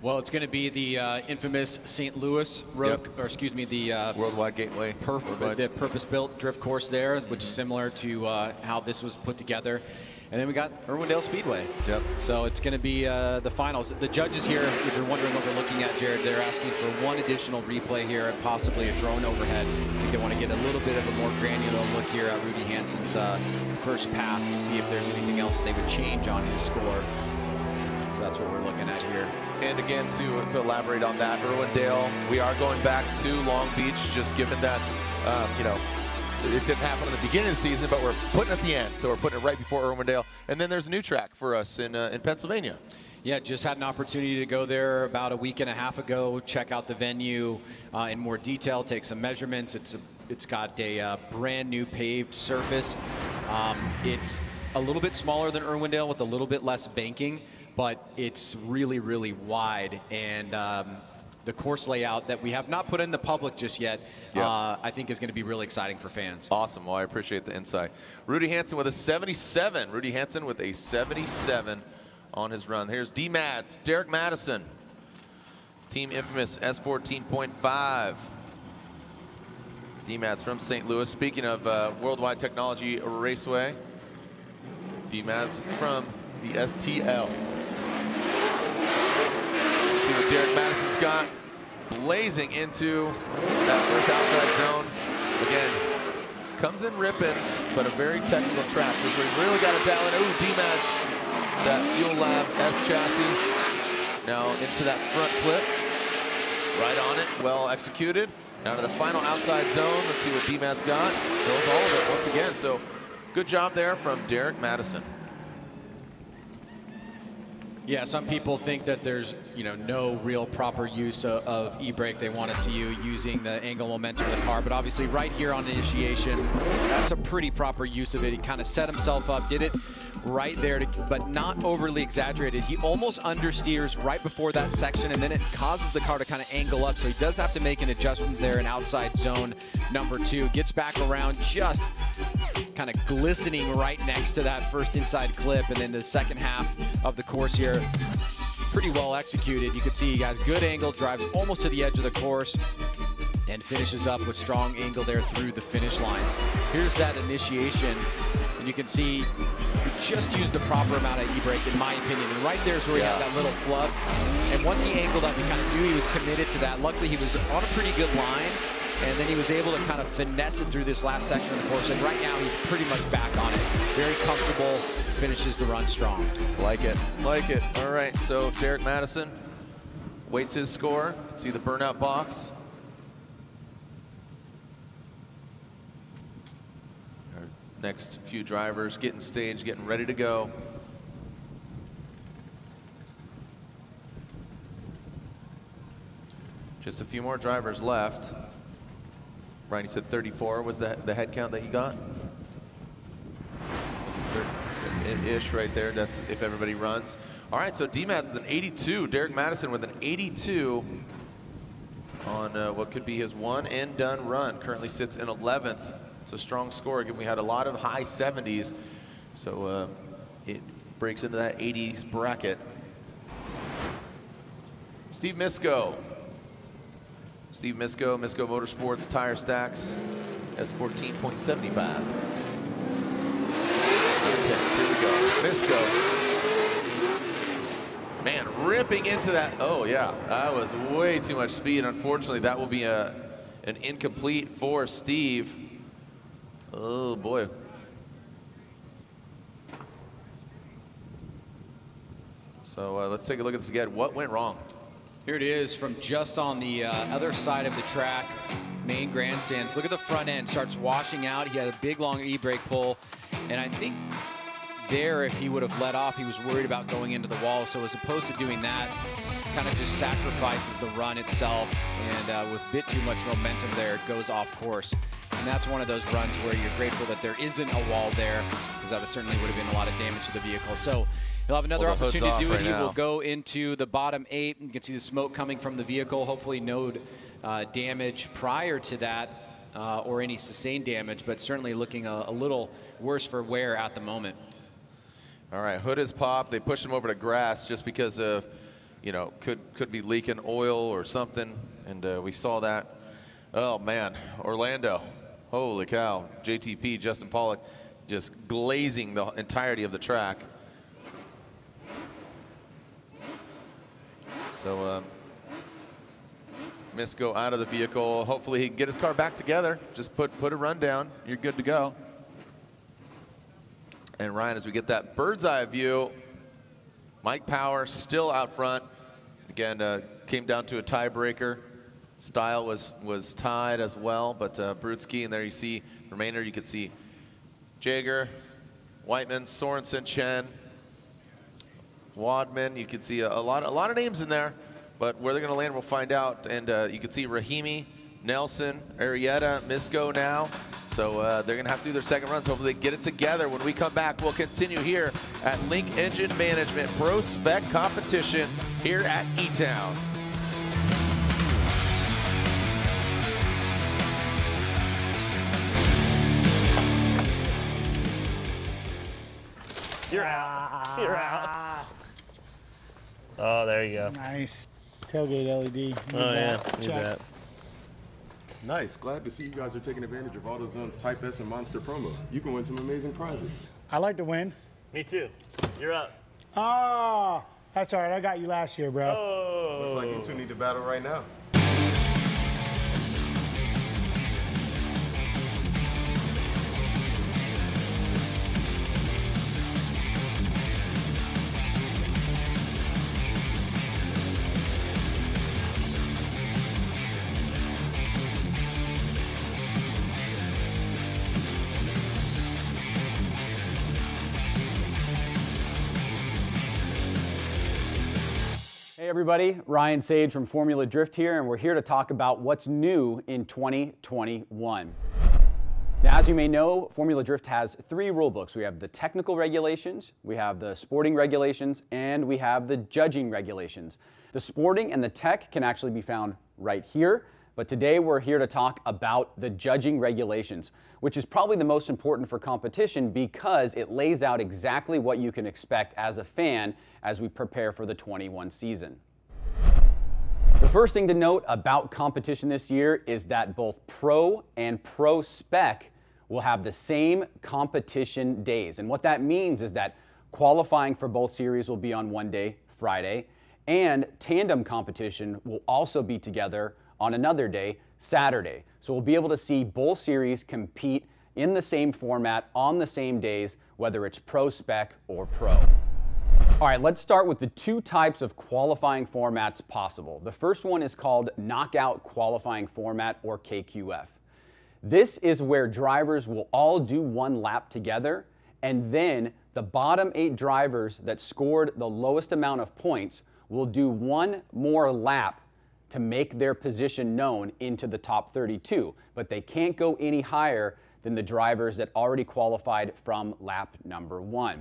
E: Well, it's going to be the infamous St. Louis road, or excuse me, the
C: Worldwide Gateway,
E: the purpose-built drift course there, which is similar to how this was put together. And then we got Irwindale Speedway.
C: Yep.
E: So it's going to be the finals. The judges here, if you're wondering what we're looking at, Jared, they're asking for 1 additional replay here and possibly a drone overhead. I think they want to get a little bit of a more granular look here at Rudy Hansen's first pass to see if there's anything else that they would change on his score. So that's what we're looking at here.
C: And again, to elaborate on that, Irwindale, we are going back to Long Beach, just given that, you know, it didn't happen in the beginning of the season, but we're putting it at the end. So we're putting it right before Irwindale. And then there's a new track for us in Pennsylvania.
E: Yeah, just had an opportunity to go there about a week and a half ago, check out the venue in more detail, take some measurements. It's got a brand new paved surface. It's a little bit smaller than Irwindale with a little bit less banking, but it's really, really wide. And the course layout that we have not put in the public just yet, I think is going to be really exciting for fans.
C: Awesome. Well, I appreciate the insight. Rudy Hansen with a 77. Rudy Hansen with a 77 on his run. Here's D-Mads, Derek Madison. Team Infamous S14.5. D-Mads from St. Louis. Speaking of Worldwide Technology Raceway, D-Mads from the STL. Let's see what Derek Madison's got. Blazing into that first outside zone. Again, comes in ripping, but a very technical track. This is where you really got to dial in. Ooh, D-Mads, that Fuel Lab S chassis. Now into that front clip. Right on it, well executed. Now to the final outside zone. Let's see what D-Mads got. Fills all of it once again. So good job there from Derek Madison.
E: Yeah, some people think that there's, you know, no real proper use of e-brake. They want to see you using the angle momentum of the car, but obviously right here on initiation, that's a pretty proper use of it. He kind of set himself up, did it right there, but not overly exaggerated. He almost understeers right before that section, and then it causes the car to kind of angle up, so he does have to make an adjustment there in outside zone number 2. Gets back around just kind of glistening right next to that first inside clip, and then the second half of the course here, pretty well executed. You can see he has good angle, drives almost to the edge of the course, and finishes up with strong angle there through the finish line. Here's that initiation, and you can see he just used the proper amount of e-brake, in my opinion. And right there is where he had that little flub. And once he angled up, he kind of knew he was committed to that. Luckily, he was on a pretty good line, and then he was able to kind of finesse it through this last section of the course. And right now, he's pretty much back on it. Very comfortable, finishes the run strong.
C: Like it, like it. All right, so Derek Madison waits his score. See the burnout box. Our next few drivers getting staged, getting ready to go. Just a few more drivers left. Ryan, you said 34 was the head count that you got? Ish right there. That's if everybody runs. All right, so D-Mads with an 82. Derek Madison with an 82 on what could be his one and done run. Currently sits in 11th. It's a strong score. Again, we had a lot of high 70s, so it breaks into that 80s bracket. Steve Misko. Steve Misko, Misko Motorsports, tire stacks, S14.75. Here we go. Misko. Man, ripping into that. Oh, yeah. That was way too much speed. Unfortunately, that will be an incomplete for Steve. Oh, boy. So let's take a look at this again. What went wrong?
E: Here it is from just on the other side of the track, main grandstands. Look at the front end, starts washing out. He had a big long e-brake pull, and I think there, if he would have let off, he was worried about going into the wall. So as opposed to doing that, kind of just sacrifices the run itself, and with a bit too much momentum there, it goes off course. And that's one of those runs where you're grateful that there isn't a wall there, because that certainly would have been a lot of damage to the vehicle. So he'll have another opportunity to do it. He will go into the bottom 8. You can see the smoke coming from the vehicle. Hopefully no damage prior to that or any sustained damage, but certainly looking a little worse for wear at the moment.
C: All right, hood is popped. They pushed him over to grass just because of, you know, could be leaking oil or something, and we saw that. Oh man, Orlando, holy cow! JTP, Justin Pollock, just glazing the entirety of the track. So Misko out of the vehicle. Hopefully he can get his car back together. Just put a run down. You're good to go. And Ryan, as we get that bird's eye view, Mike Power still out front. Again, came down to a tiebreaker. Style was tied as well, but Brutsky, and there you see remainder. You could see Jager, Whiteman, Sorensen, Chen, Wadman. You could see a lot of names in there, but where they're going to land, we'll find out. And you can see Rahimi, Nelson, Arrieta, Misko now. So they're going to have to do their second runs. Hopefully they get it together. When we come back, we'll continue here at Link Engine Management Pro Spec Competition here at E-Town.
L: You're out. You're out. Oh, there you go.
K: Nice. Tailgate LED.
L: Oh, yeah. Need that.
J: Nice. Glad to see you guys are taking advantage of AutoZone's Type S and Monster promo. You can win some amazing prizes.
K: I like to win.
L: Me too. You're up.
K: Oh, that's all right. I got you last year, bro.
L: Oh.
J: Looks like you two need to battle right now.
H: Hey everybody, Ryan Sage from Formula Drift here, and we're here to talk about what's new in 2021. Now, as you may know, Formula Drift has 3 rule books. We have the technical regulations, we have the sporting regulations, and we have the judging regulations. The sporting and the tech can actually be found right here, but today we're here to talk about the judging regulations, which is probably the most important for competition because it lays out exactly what you can expect as a fan as we prepare for the 21 season. The first thing to note about competition this year is that both Pro and Pro Spec will have the same competition days. And what that means is that qualifying for both series will be on one day, Friday, and tandem competition will also be together on another day, Saturday. So we'll be able to see both series compete in the same format on the same days, whether it's Pro Spec or Pro. All right, let's start with the 2 types of qualifying formats possible. The first one is called Knockout Qualifying Format, or KQF. This is where drivers will all do 1 lap together, and then the bottom 8 drivers that scored the lowest amount of points will do 1 more lap to make their position known into the top 32, but they can't go any higher than the drivers that already qualified from lap number 1.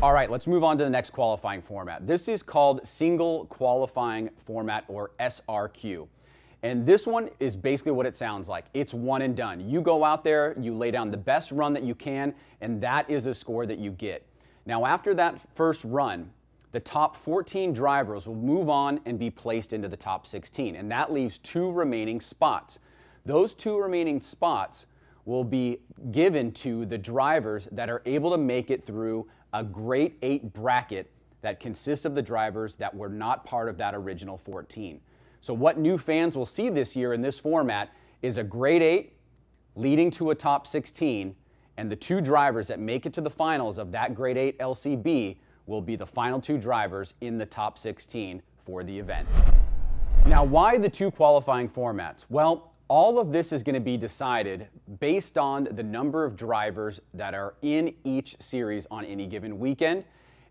H: All right, let's move on to the next qualifying format. This is called Single Qualifying Format, or SRQ. And this one is basically what it sounds like. It's one and done. You go out there, you lay down the best run that you can, and that is a score that you get. Now, after that first run, the top 14 drivers will move on and be placed into the top 16, and that leaves 2 remaining spots. Those 2 remaining spots will be given to the drivers that are able to make it through a grade 8 bracket that consists of the drivers that were not part of that original 14. So what new fans will see this year in this format is a grade 8 leading to a top 16, and the 2 drivers that make it to the finals of that grade 8 LCB will be the final 2 drivers in the top 16 for the event. Now, why the 2 qualifying formats? Well, all of this is going to be decided based on the number of drivers that are in each series on any given weekend,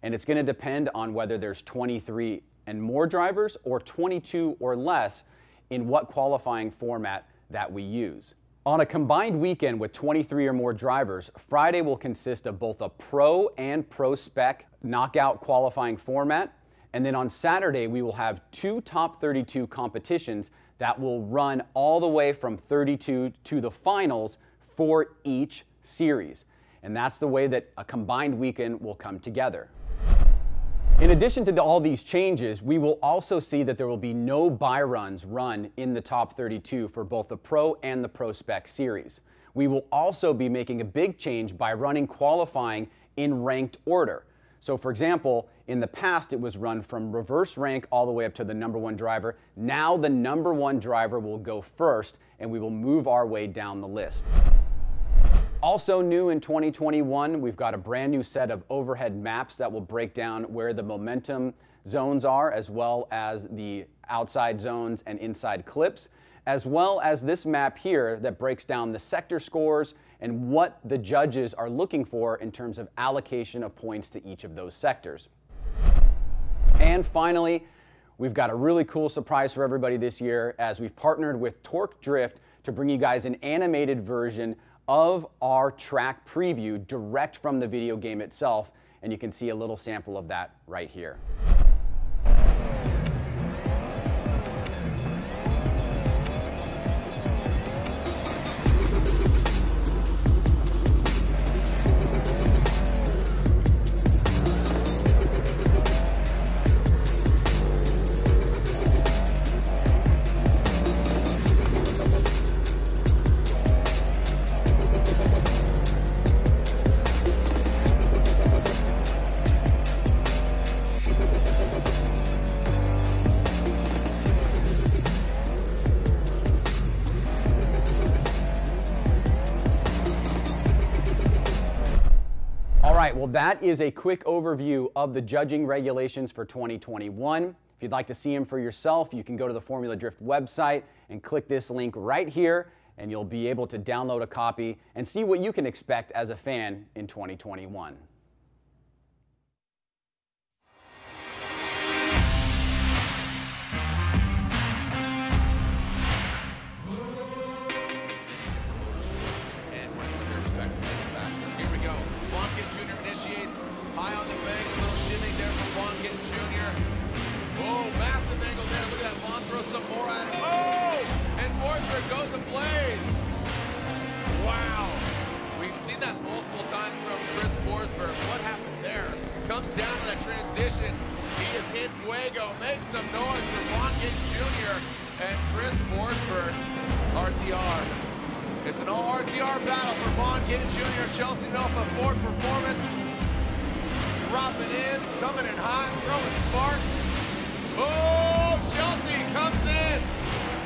H: and it's going to depend on whether there's 23 and more drivers or 22 or less in what qualifying format that we use. On a combined weekend with 23 or more drivers, Friday will consist of both a Pro and ProSpec knockout qualifying format, and then on Saturday we will have 2 top 32 competitions that will run all the way from 32 to the finals for each series. And that's the way that a combined weekend will come together. In addition to all these changes, we will also see that there will be no buy runs run in the top 32 for both the Pro and the ProSpec series. We will also be making a big change by running qualifying in ranked order. So for example, in the past it was run from reverse rank all the way up to the number 1 driver. Now the number 1 driver will go first and we will move our way down the list. Also new in 2021, we've got a brand new set of overhead maps that will break down where the momentum zones are, as well as the outside zones and inside clips, as well as this map here that breaks down the sector scores and what the judges are looking for in terms of allocation of points to each of those sectors. And finally, we've got a really cool surprise for everybody this year, as we've partnered with Torque Drift to bring you guys an animated version of our track preview direct from the video game itself, and you can see a little sample of that right here. Well, that is a quick overview of the judging regulations for 2021. If you'd like to see them for yourself, you can go to the Formula Drift website and click this link right here, and you'll be able to download a copy and see what you can expect as a fan in 2021.
C: High on the bank, a little shimmy there from Vaughn Gittin Jr. Oh, massive angle there. Look at that. Vaughn throws some more at it. Oh! And Forsberg goes ablaze. Wow. We've seen that multiple times from Chris Forsberg. What happened there? Comes down to that transition. He is in fuego. Makes some noise for Vaughn Gittin Jr. and Chris Forsberg. RTR. It's an all RTR battle for Vaughn Gittin Jr. Chelsea Nova Ford Performance. Dropping in, coming in hot, throwing sparks. Oh, Chelsea comes in,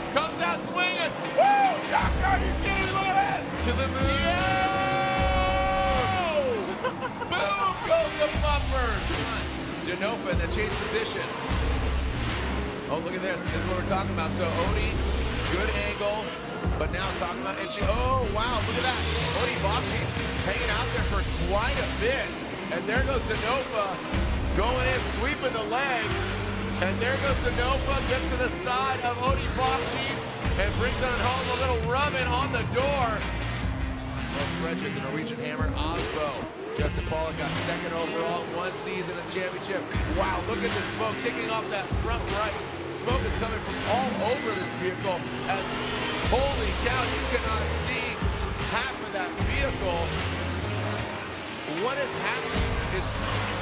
C: comes out swinging. Woo! Doctor, are you kidding me? Look at this! To the moon! Boom goes the bumpers! Denofa in the chase position. Oh, look at this. This is what we're talking about. So Odie, good angle, but now talking about Itchy. Oh, wow, look at that. Odie Bakshi's hanging out there for quite a bit. And there goes Denofa going in, sweeping the leg. And there goes Denofa, gets to the side of Odie Bakshi's and brings it home. A little rubbing on the door. Frederick, the Norwegian Hammer, Osbo. Justin Pollock got second overall, 1 season in championship. Wow, look at the smoke kicking off that front right. Smoke is coming from all over this vehicle. As holy cow, you cannot see half of that vehicle. What is happening is,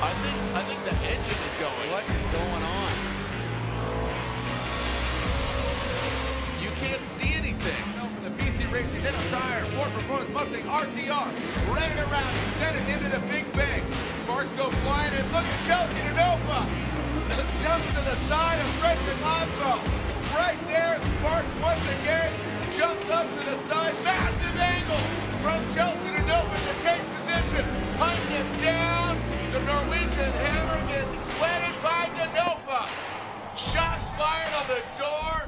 C: I think the engine is going. What is going on? You can't see anything. From the BC Racing Hit Tire Ford Performance Mustang RTR, running around, he sent it into the Big Bang. Sparks go flying, and look at Chelsea Denofa. Jumps to the side of Frederick Osbo. Right there, Sparks once again jumps up to the side. Massive angle from Chelsea Denofa in the chase position. Hunting him down. The Norwegian hammer gets sweated by Denofa. Shots fired on the door.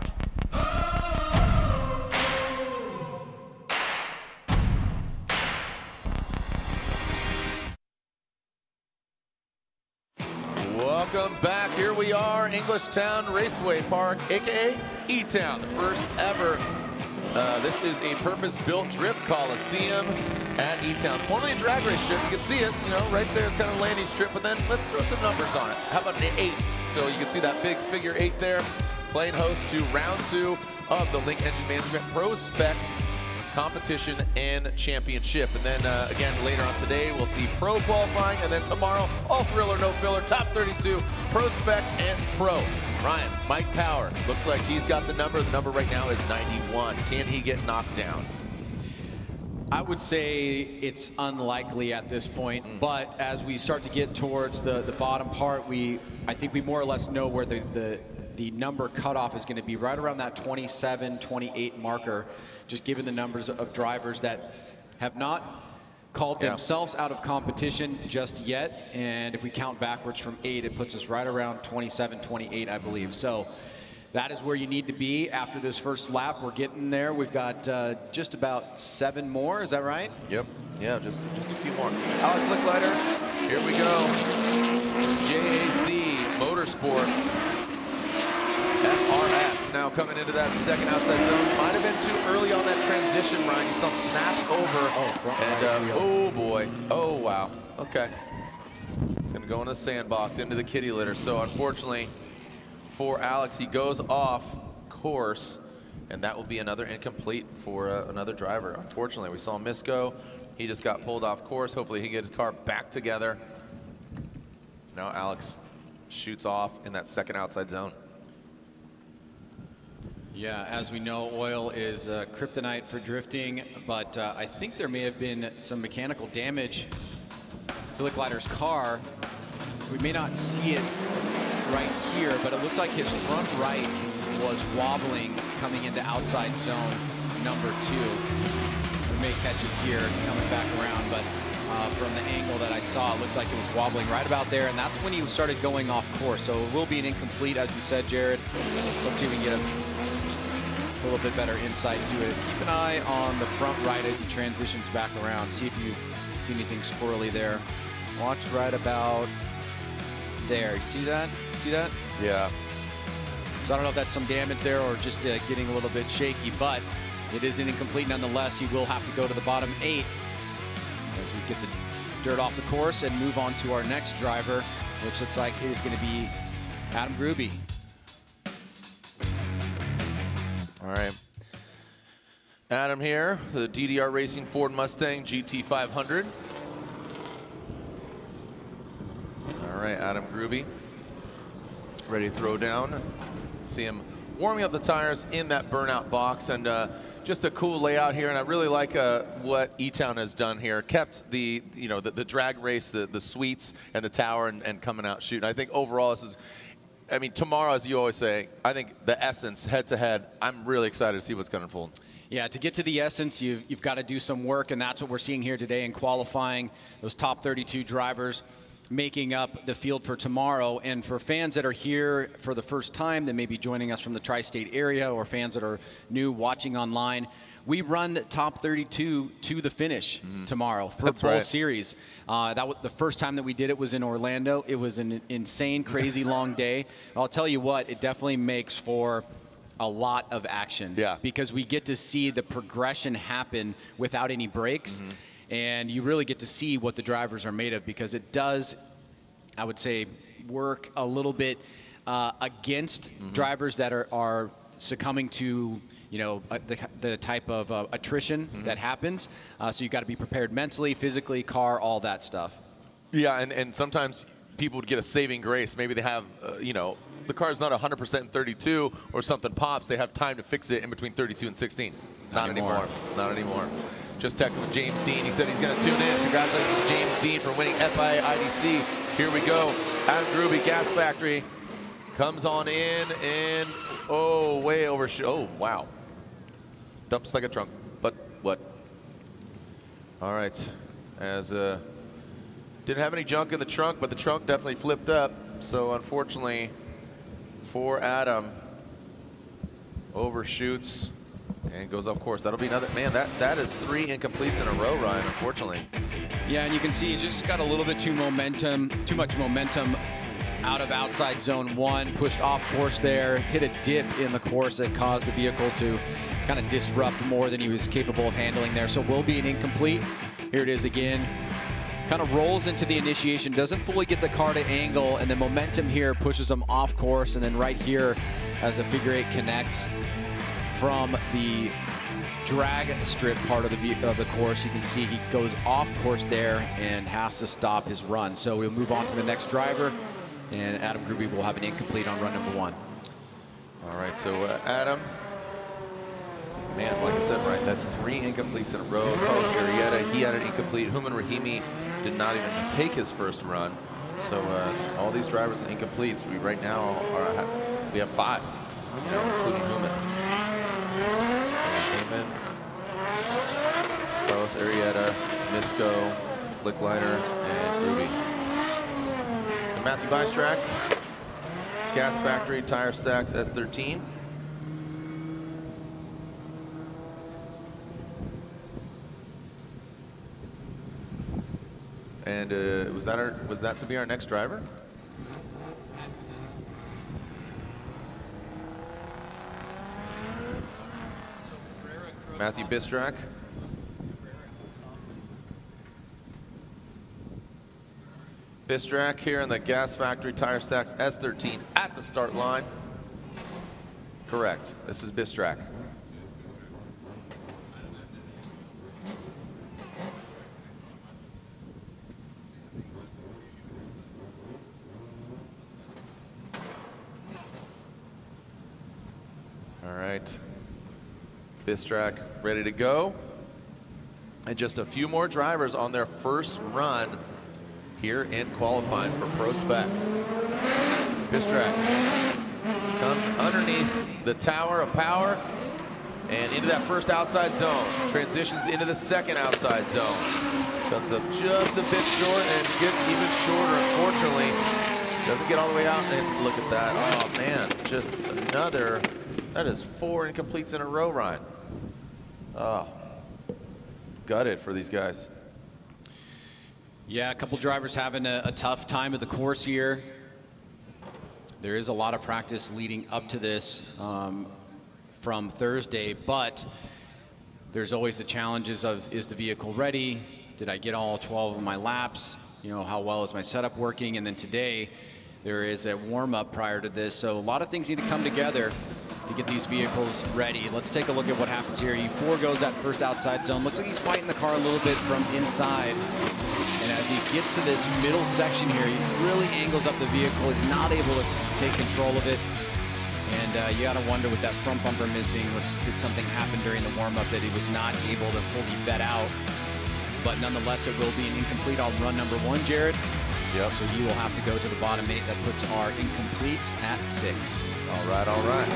C: Welcome back. Here we are, Englishtown Raceway Park, aka E-Town, the first ever. This is a purpose-built drift coliseum at E-Town. Formerly a drag race strip. You can see it, you know, right there. It's kind of a landing strip, but then let's throw some numbers on it. How about an 8? So you can see that big figure 8 there, playing host to round 2 of the Link Engine Management ProSpec competition and championship. And then again later on today we'll see pro qualifying, and then tomorrow all thriller no filler, top 32 ProSpec and pro. Ryan, Mike Power looks like he's got the number right now is 91. Can he get knocked down?
E: I would say it's unlikely at this point, but as we start to get towards the bottom part, I think we more or less know where the number cutoff is going to be, right around that 27, 28 marker, just given the numbers of drivers that have not called themselves out of competition just yet. And if we count backwards from 8, it puts us right around 27, 28, I believe. So that is where you need to be after this first lap. We're getting there. We've got just about 7 more. Is that right?
C: Yep. Yeah, just a few more. Alex Licklider, here we go. JAC Motorsports. FRS now coming into that second outside zone. Might have been too early on that transition, Ryan. You saw him snap over. Oh boy. Oh wow. Okay. He's going to go in the sandbox into the kitty litter. So unfortunately for Alex, he goes off course, and that will be another incomplete for another driver. Unfortunately, we saw Misko. He just got pulled off course. Hopefully he can get his car back together. Now Alex shoots off in that second outside zone.
E: Yeah, as we know, oil is kryptonite for drifting, but I think there may have been some mechanical damage to Licklider's car. We may not see it right here, but it looked like his front right was wobbling coming into outside zone number 2. We may catch it here coming back around, but from the angle that I saw, it looked like it was wobbling right about there, and that's when he started going off course. So it will be an incomplete, as you said, Jared. Let's see if we can get a little bit better insight to it. Keep an eye on the front right as he transitions back around. See if you see anything squirrely there. Watch right about there. You see that? See that?
C: Yeah.
E: So I don't know if that's some damage there or just getting a little bit shaky, but it is an incomplete nonetheless. He will have to go to the bottom 8 as we get the dirt off the course and move on to our next driver, which looks like it is going to be Adam Gruby.
C: All right. Adam here, the DDR Racing Ford Mustang GT500. All right, Adam Gruby, ready to throw down. See him warming up the tires in that burnout box, and just a cool layout here. And I really like what E-Town has done here. Kept the the drag race, the suites and the tower, and coming out shooting. I think overall this is, I mean, tomorrow, as you always say, I think the essence head-to-head, I'm really excited to see what's going to unfold.
E: Yeah, to get to the essence, you've got to do some work, and that's what we're seeing here today in qualifying. Those top 32 drivers making up the field for tomorrow. And for fans that are here for the first time, that may be joining us from the tri-state area, or fans that are new watching online, we run top 32 to the finish tomorrow for both series. That was the first time that we did it was in Orlando. It was an insane, crazy long day. I'll tell you what, it definitely makes for a lot of action. Yeah. Because we get to see the progression happen without any breaks. And you really get to see what the drivers are made of, because it does, I would say, work a little bit against drivers that are succumbing to the type of attrition that happens. So you've got to be prepared mentally, physically, car, all that stuff.
C: Yeah, and sometimes people would get a saving grace. Maybe they have, the car's not 100% in 32 or something pops. They have time to fix it in between 32 and 16. Not anymore. Not anymore. Just texted with James Dean. He said he's going to tune in. Congratulations to James Dean for winning FIA IDC. Here we go. Adam Gruby, Gas Factory, comes on in and, way over. Oh, wow. Dumps like a trunk. But what? All right. As Didn't have any junk in the trunk, but the trunk definitely flipped up. So unfortunately for Adam, overshoots and goes off course. That'll be another, man, that is 3 incompletes in a row, Ryan, unfortunately.
E: Yeah, and you can see he just got a little bit too much momentum out of outside zone 1, pushed off course there, hit a dip in the course that caused the vehicle to kind of disrupt more than he was capable of handling there. So will be an incomplete. Here it is again. Kind of rolls into the initiation, doesn't fully get the car to angle, and the momentum here pushes him off course. And then right here, as the figure 8 connects from the drag strip part of the course, you can see he goes off course there and has to stop his run. So we'll move on to the next driver, and Adam Gruby will have an incomplete on run number 1.
C: All right, so Adam, man, like I said, right, that's 3 incompletes in a row. Carlos Arrieta, he had an incomplete. Human Rahimi did not even take his first run. So all these drivers are incompletes. We right now we have 5, including Human. Carlos Arrieta, Misko, Lickliner, and Ruby. So Matthew Bystrack, Gas Factory, Tire Stacks, S13. And was that to be our next driver? Matthew Bystrak. Bystrak here in the Gas Factory Tire Stacks S13 at the start line. Correct. This is Bystrak. All right. Bystrak ready to go. And just a few more drivers on their first run here in qualifying for ProSpec. Bystrak comes underneath the tower of power and into that first outside zone. Transitions into the second outside zone. Comes up just a bit short and gets even shorter, unfortunately. Doesn't get all the way out, and look at that. Oh man, just another, that is 4 incompletes in a row, Ryan. Oh, gutted for these guys.
E: Yeah, a couple drivers having a tough time of the course here. There is a lot of practice leading up to this from Thursday, but there's always the challenges of, is the vehicle ready? Did I get all 12 of my laps? You know, how well is my setup working? And then today, there is a warm-up prior to this, so a lot of things need to come together to get these vehicles ready. Let's take a look at what happens here. He forgoes that first outside zone. Looks like he's fighting the car a little bit from inside. And as he gets to this middle section here, he really angles up the vehicle. He's not able to take control of it. And you gotta wonder, with that front bumper missing, did something happen during the warm-up that he was not able to fully vet out? But nonetheless, it will be an incomplete on run number 1, Jared.
C: Yep.
E: So you will have to go to the bottom 8. That puts our incompletes at 6.
C: All right, all right.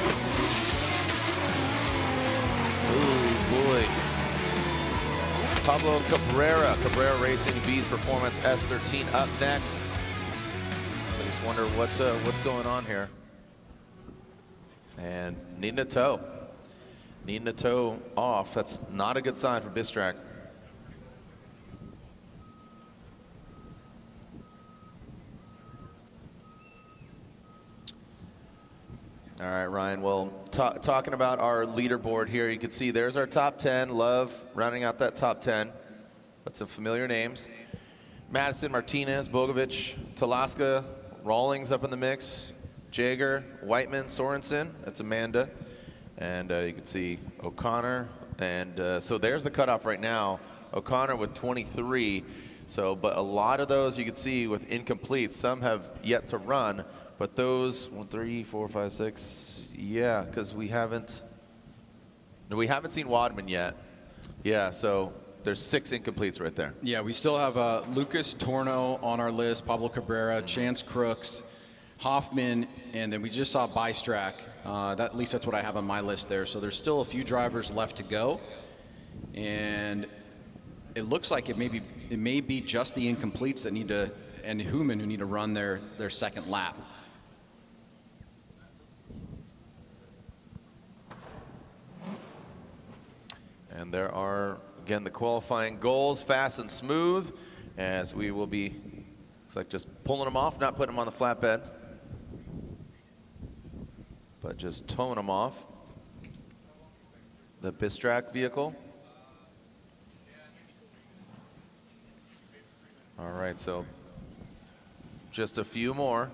C: Oh boy. Pablo Cabrera Racing V's Performance S13 up next. I just wonder what's going on here. And needing a toe. Needing a toe off. That's not a good sign for Bystrak. All right, Ryan, well, talking about our leaderboard here, you can see there's our top 10. Love rounding out that top 10. That's some familiar names. Madison, Martinez, Bogovic, Talaska, Rawlings up in the mix. Jager, Whiteman, Sorensen, that's Amanda. And you can see O'Connor. And so there's the cutoff right now. O'Connor with 23. So, but a lot of those you can see with incomplete. Some have yet to run. But those 1, 3, 4, 5, 6, yeah, because we haven't seen Wadman yet. Yeah, so there's 6 incompletes right there.
E: Yeah, we still have Lucas Torno on our list, Pablo Cabrera, Chance Crooks, Hoffman, and then we just saw Bystrak. At least that's what I have on my list there. So there's still a few drivers left to go. And it looks like it may be just the incompletes that need to, and Human who need to run their second lap.
C: And there are, again, the qualifying goals, fast and smooth, as we will be, looks like just pulling them off, not putting them on the flatbed, but just towing them off. The Bistrack vehicle. All right, so just a few more.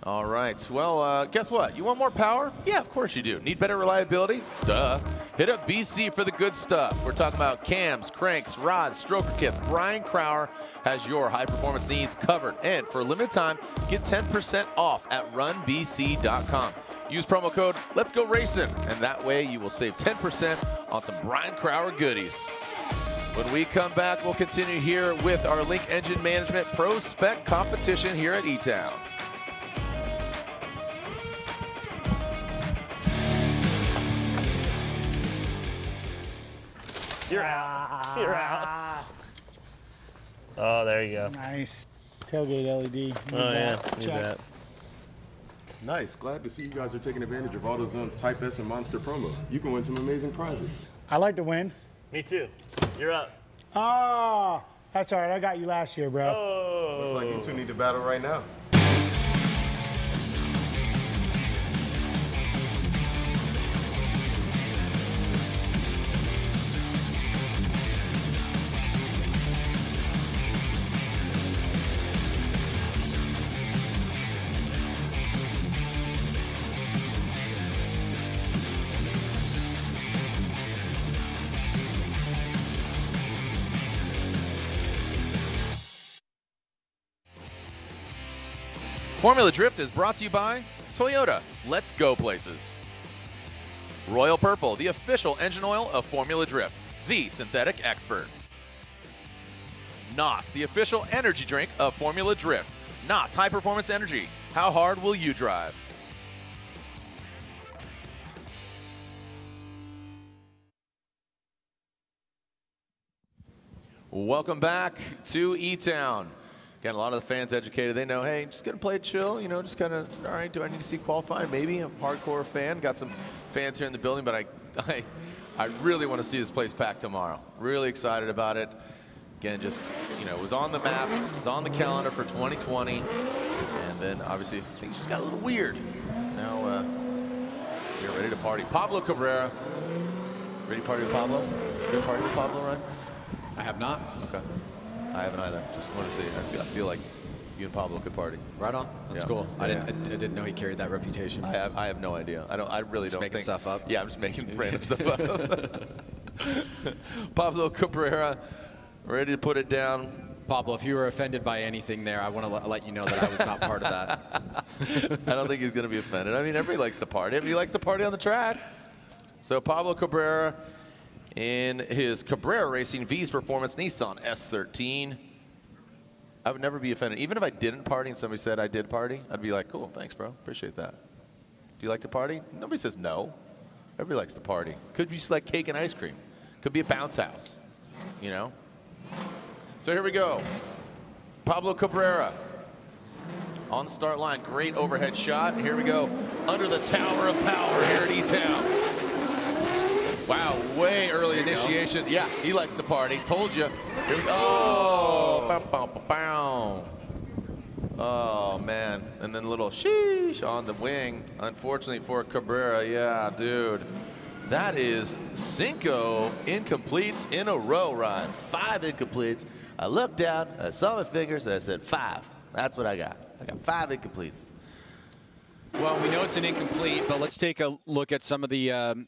C: All right, well, guess what? You want more power? Yeah, of course you do. Need better reliability? Duh. Hit up BC for the good stuff. We're talking about cams, cranks, rods, stroker kits. Brian Crowder has your high-performance needs covered. And for a limited time, get 10% off at runbc.com. Use promo code Let's Go Racing, and that way you will save 10% on some Brian Crowder goodies. When we come back, we'll continue here with our Link Engine Management ProSpec competition here at E-Town.
L: You're out. You're out. Oh, there you go.
K: Nice. Tailgate LED.
L: Oh, yeah. Need that.
J: Nice. Glad to see you guys are taking advantage of AutoZone's Type S and Monster promo. You can win some amazing prizes.
K: I like to win.
L: Me too. You're up.
K: Oh, that's all right. I got you last year, bro.
L: Oh.
J: Looks like you two need to battle right now.
C: Formula Drift is brought to you by Toyota. Let's go places. Royal Purple, the official engine oil of Formula Drift, the synthetic expert. NOS, the official energy drink of Formula Drift. NOS High Performance Energy. How hard will you drive? Welcome back to E-Town. Again, a lot of the fans educated. They know, hey, just gonna play it chill, you know, just kind of, all right, do I need to see qualifying? Maybe. I'm a hardcore fan. Got some fans here in the building, but I really want to see this place packed tomorrow. Really excited about it. Again, just, you know, it was on the map, it was on the calendar for 2020, and then obviously things just got a little weird. Now we're ready to party. Pablo Cabrera. Ready to party with Pablo? Ready to party with Pablo, Ryan?
E: I have not.
C: Okay. I haven't either. Just want to see. I feel like you and Pablo could party.
E: Right on. That's cool.
C: Yeah.
E: I didn't know he carried that reputation.
C: I have no idea. I really don't
E: making
C: think.
E: stuff up.
C: Yeah, I'm just making random stuff up. Pablo Cabrera, ready to put it down.
E: Pablo, if you were offended by anything there, I want to let you know that I was not part of that.
C: I don't think he's going to be offended. I mean, everybody likes to party. Everybody likes to party on the track. So Pablo Cabrera in his Cabrera Racing V's Performance Nissan S13. I would never be offended. Even if I didn't party and somebody said I did party, I'd be like, cool, thanks, bro. Appreciate that. Do you like to party? Nobody says no. Everybody likes to party. Could be just like cake and ice cream. Could be a bounce house, you know? So here we go. Pablo Cabrera on the start line. Great overhead shot. Here we go. Under the tower of power here at E-Town. Wow, way early initiation. Yeah, he likes to party. Told you. Here we go. Oh, bow, bow, bow, bow. Oh, man. And then a little sheesh on the wing. Unfortunately for Cabrera. Yeah, dude. That is 5 incompletes in a row, Ryan. 5 incompletes. I looked down, I saw my fingers, and I said 5. That's what I got. I got 5 incompletes.
E: Well, we know it's an incomplete, but let's take a look at some of the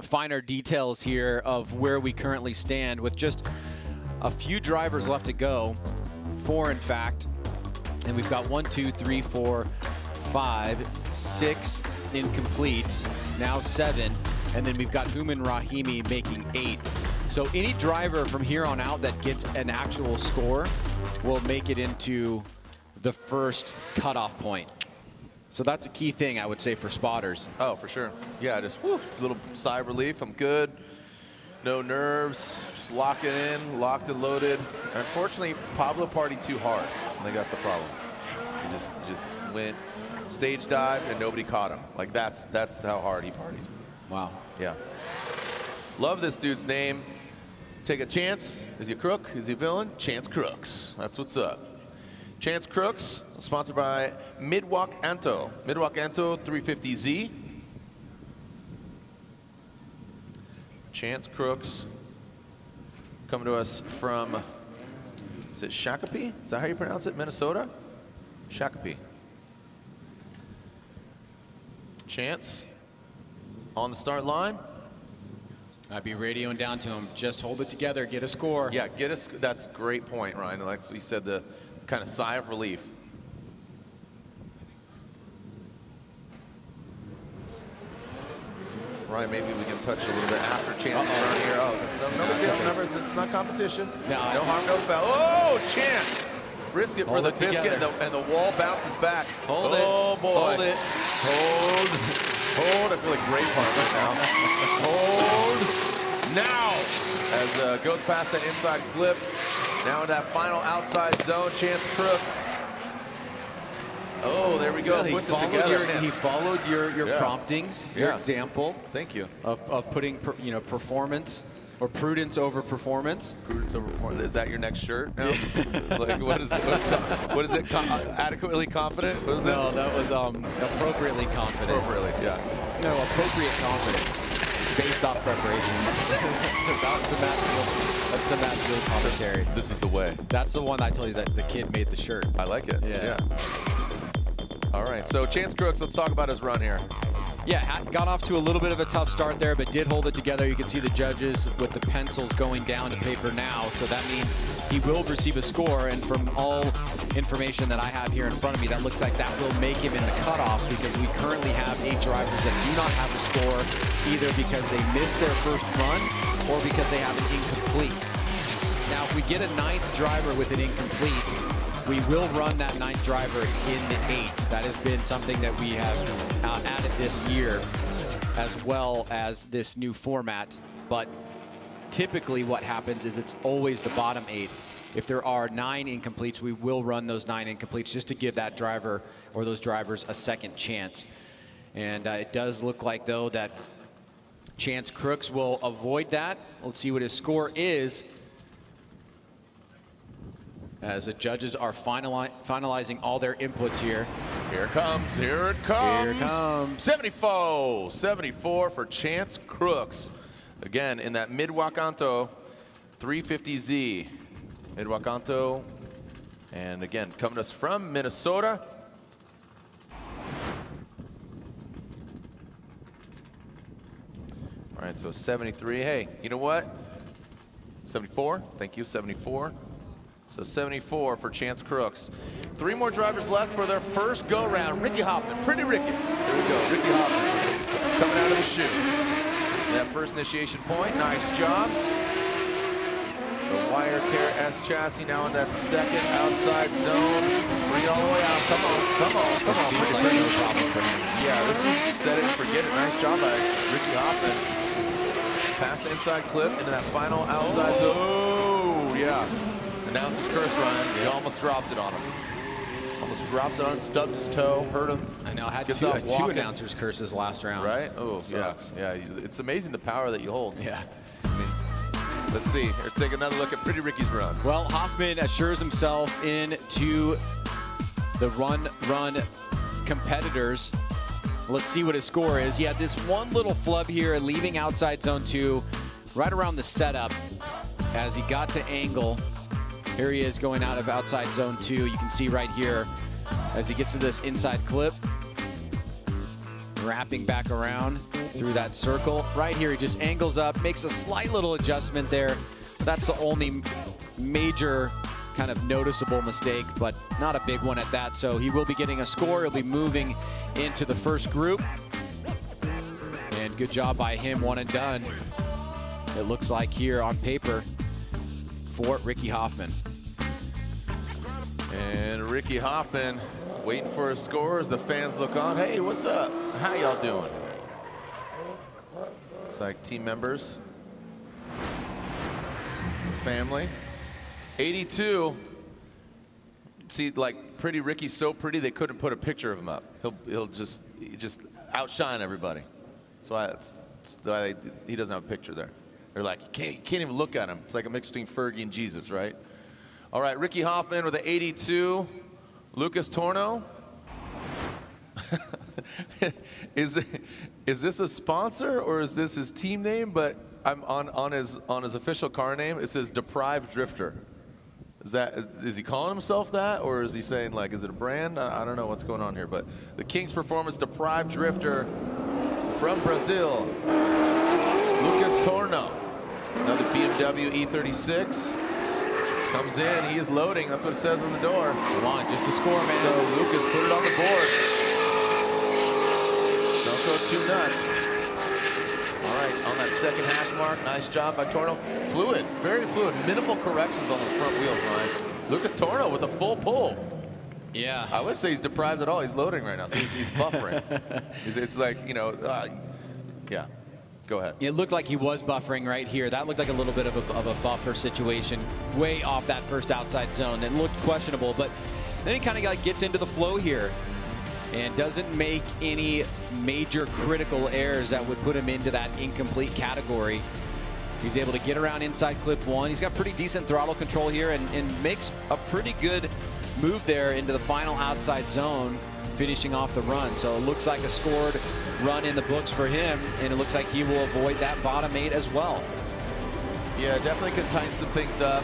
E: finer details here of where we currently stand with just a few drivers left to go. 4, in fact. And we've got 1, 2, 3, 4, 5, 6 incompletes, now 7. And then we've got Human Rahimi making 8. So any driver from here on out that gets an actual score will make it into the first cutoff point. So that's a key thing, I would say, for spotters.
C: Oh, for sure. Yeah, just whew, a little sigh of relief. I'm good. No nerves, just lock it in, locked and loaded. Unfortunately, Pablo partied too hard. I think that's the problem. He just went stage dive and nobody caught him. Like that's how hard he partied.
E: Wow.
C: Yeah. Love this dude's name. Take a chance. Is he a crook? Is he a villain? Chance Crooks. That's what's up. Chance Crooks, sponsored by Midwalk Anto. Midwalk Anto 350Z. Chance Crooks coming to us from, is it Shakopee? Is that how you pronounce it? Minnesota? Shakopee. Chance on the start line.
E: I'd be radioing down to him. Just hold it together, get a score.
C: Yeah, get us. That's a great point, Ryan. Like you said, the kind of sigh of relief. Ryan, maybe we can touch a little bit after Chance is around here. Oh, no big deal. Remember, it's not competition. No harm, no foul. Oh, Chance! Risk it for the biscuit, and the wall bounces back.
E: Hold it.
C: Oh, boy.
E: Hold it.
C: Hold. I feel like great part right now. Hold. Now, as goes past that inside clip. Now in that final outside zone, Chance Crooks. Oh, there we go.
E: He
C: Puts it together.
E: He followed your promptings, your example.
C: Thank you.
E: Of putting performance or prudence over performance.
C: Prudence over performance. Is that your next shirt now? Like what is it? Adequately confident? What is it?
E: No, that was appropriately confident.
C: Appropriately, yeah.
E: No, appropriate confidence based off preparation. That's the Matt commentary.
C: This is the way.
E: That's the one I told you that the kid made the shirt.
C: I like it. Yeah. All right, so Chance Crooks, let's talk about his run here.
E: Yeah, got off to a little bit of a tough start there, but did hold it together. You can see the judges with the pencils going down to paper now, so that means he will receive a score, and from all information that I have here in front of me, that looks like that will make him in the cutoff, because we currently have 8 drivers that do not have a score, either because they missed their first run or because they have an incomplete. Now, if we get a 9th driver with an incomplete, we will run that 9th driver in the 8. That has been something that we have added this year, as well as this new format. But typically what happens is it's always the bottom 8. If there are 9 incompletes, we will run those 9 incompletes just to give that driver or those drivers a second chance. And it does look like, though, that Chance Crooks will avoid that. Let's see what his score is, as the judges are finalizing all their inputs here.
C: Here it comes, here it comes.
E: Here it comes.
C: 74 for Chance Crooks. Again, in that Midwalk-Anto 350Z. Midwalk-Anto, and again, coming to us from Minnesota. All right, so 73. Hey, you know what? 74, thank you, 74. So 74 for Chance Crooks. 3 more drivers left for their first go-round. Ricky Hoffman, Pretty Ricky. Here we go, Ricky Hoffman coming out of the chute. That first initiation point, nice job. The wire care S chassis now in that second outside zone. Bring it all the way out, come on.
E: Seems like no problem for him.
C: Yeah, this is set it and forget it. Nice job by Ricky Hoffman. Past the inside clip into that final outside zone. Oh, yeah. Announcer's curse, Ryan. He almost dropped it on him. Almost dropped it on him, stubbed his toe, hurt him.
E: I know, had two announcers curses last round.
C: Right? Oh, yeah. It's amazing the power that you hold.
E: Yeah.
C: I mean, let's see. Here, take another look at Pretty Ricky's run.
E: Well, Hoffman assures himself into the run competitors. Let's see what his score is. He had this one little flub here, leaving outside zone 2, right around the setup, as he got to angle. Here he is going out of outside zone 2. You can see right here as he gets to this inside clip, wrapping back around through that circle. Right here, he just angles up, makes a slight little adjustment there. That's the only major kind of noticeable mistake, but not a big one at that. So he will be getting a score. He'll be moving into the first group. And good job by him, 1 and done. It looks like here on paper for Ricky Hoffman.
C: And Ricky Hoffman waiting for his score as the fans look on. Hey, what's up? How y'all doing? Looks like team members family. 82. See, like Pretty Ricky's so pretty they couldn't put a picture of him up. He'll just outshine everybody. That's why he doesn't have a picture there. They're like, you can't even look at him. It's like a mix between Fergie and Jesus, right? All right, Ricky Hoffman with the 82. Lucas Torno. Is this a sponsor or is this his team name? But I'm on his official car name. It says Deprived Drifter. Is he calling himself that, or is he saying, like, is it a brand? I don't know what's going on here, but the King's Performance Deprived Drifter from Brazil, Lucas Torno. Another BMW E36 comes in. He is loading. That's what it says on the door.
E: Come on, just a score, man.
C: Let's go, Lucas. Put it on the board. Don't go too nuts. All right, on that second hash mark, nice job by Torno. Fluid, very fluid. Minimal corrections on the front wheels, Ryan. Lucas Torno with a full pull.
E: Yeah.
C: I wouldn't say he's deprived at all. He's loading right now, so he's buffering. It's like, you know, yeah. Go ahead.
E: It looked like he was buffering right here. That looked like a little bit of a buffer situation, way off that first outside zone. It looked questionable, but then he kind of like gets into the flow here and doesn't make any major critical errors that would put him into that incomplete category. He's able to get around inside clip one. He's got pretty decent throttle control here and makes a pretty good move there into the final outside zone, finishing off the run. So it looks like a scored run in the books for him, and it looks like he will avoid that bottom 8 as well.
C: Yeah, definitely can tighten some things up.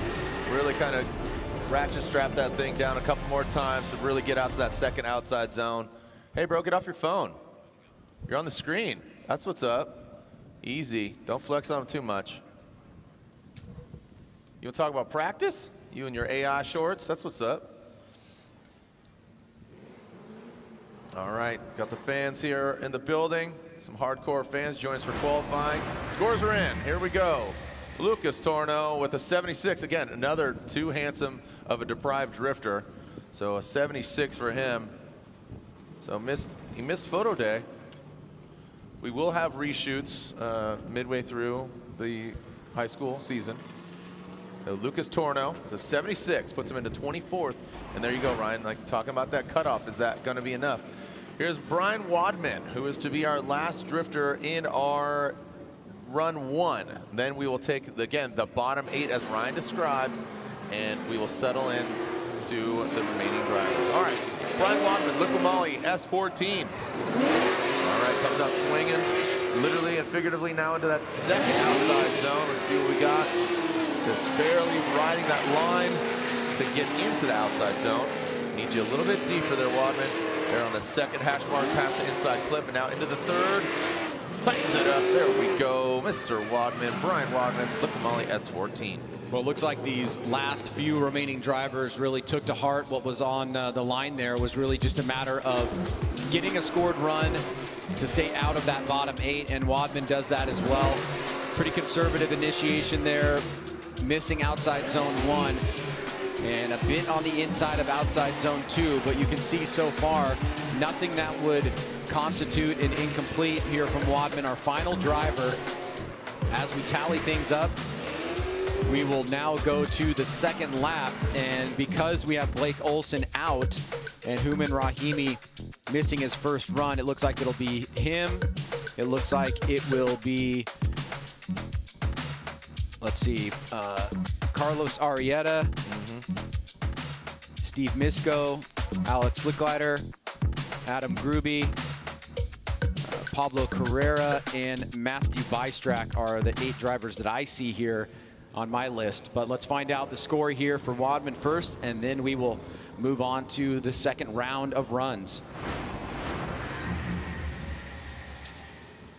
C: Really kind of ratchet strap that thing down a couple more times to really get out to that second outside zone. Hey, bro, get off your phone. You're on the screen. That's what's up. Easy. Don't flex on him too much. You want to talk about practice? You and your AI shorts? That's what's up. All right, got the fans here in the building. Some hardcore fans join us for qualifying. Scores are in. Here we go. Lucas Torno with a 76. Again, another too handsome of a deprived drifter. So a 76 for him. So he missed photo day. We will have reshoots midway through the high school season. So Lucas Torno, the 76, puts him into 24th. And there you go, Ryan, like talking about that cutoff. Is that going to be enough? Here's Brian Wadman, who is to be our last drifter in our run 1. Then we will take, again, the bottom 8 as Ryan described, and we will settle in to the remaining drivers. All right, Brian Wadman, Liqui S14. All right, comes out swinging, literally and figuratively now into that second outside zone. Let's see what we got. Just barely riding that line to get into the outside zone. Need you a little bit deeper there, Wadman. They're on the second hash mark past the inside clip and now into the third. Tightens it up. There we go. Mr. Wadman, Brian Wadman, Liqui S14.
E: Well, it looks like these last few remaining drivers really took to heart what was on the line there. Was really just a matter of getting a scored run to stay out of that bottom 8, and Wadman does that as well. Pretty conservative initiation there, missing outside zone 1. And a bit on the inside of outside zone 2, but you can see so far nothing that would constitute an incomplete here from Wadman, our final driver. As we tally things up, we will now go to the second lap, and because we have Blake Olson out and Houman Rahimi missing his first run, it looks like it'll be him. It looks like it will be, let's see, Carlos Arrieta, Steve Misko, Alex Licklider, Adam Gruby, Pablo Carrera, and Matthew Bystrak are the 8 drivers that I see here on my list. But let's find out the score here for Wadman first, and then we will move on to the second round of runs.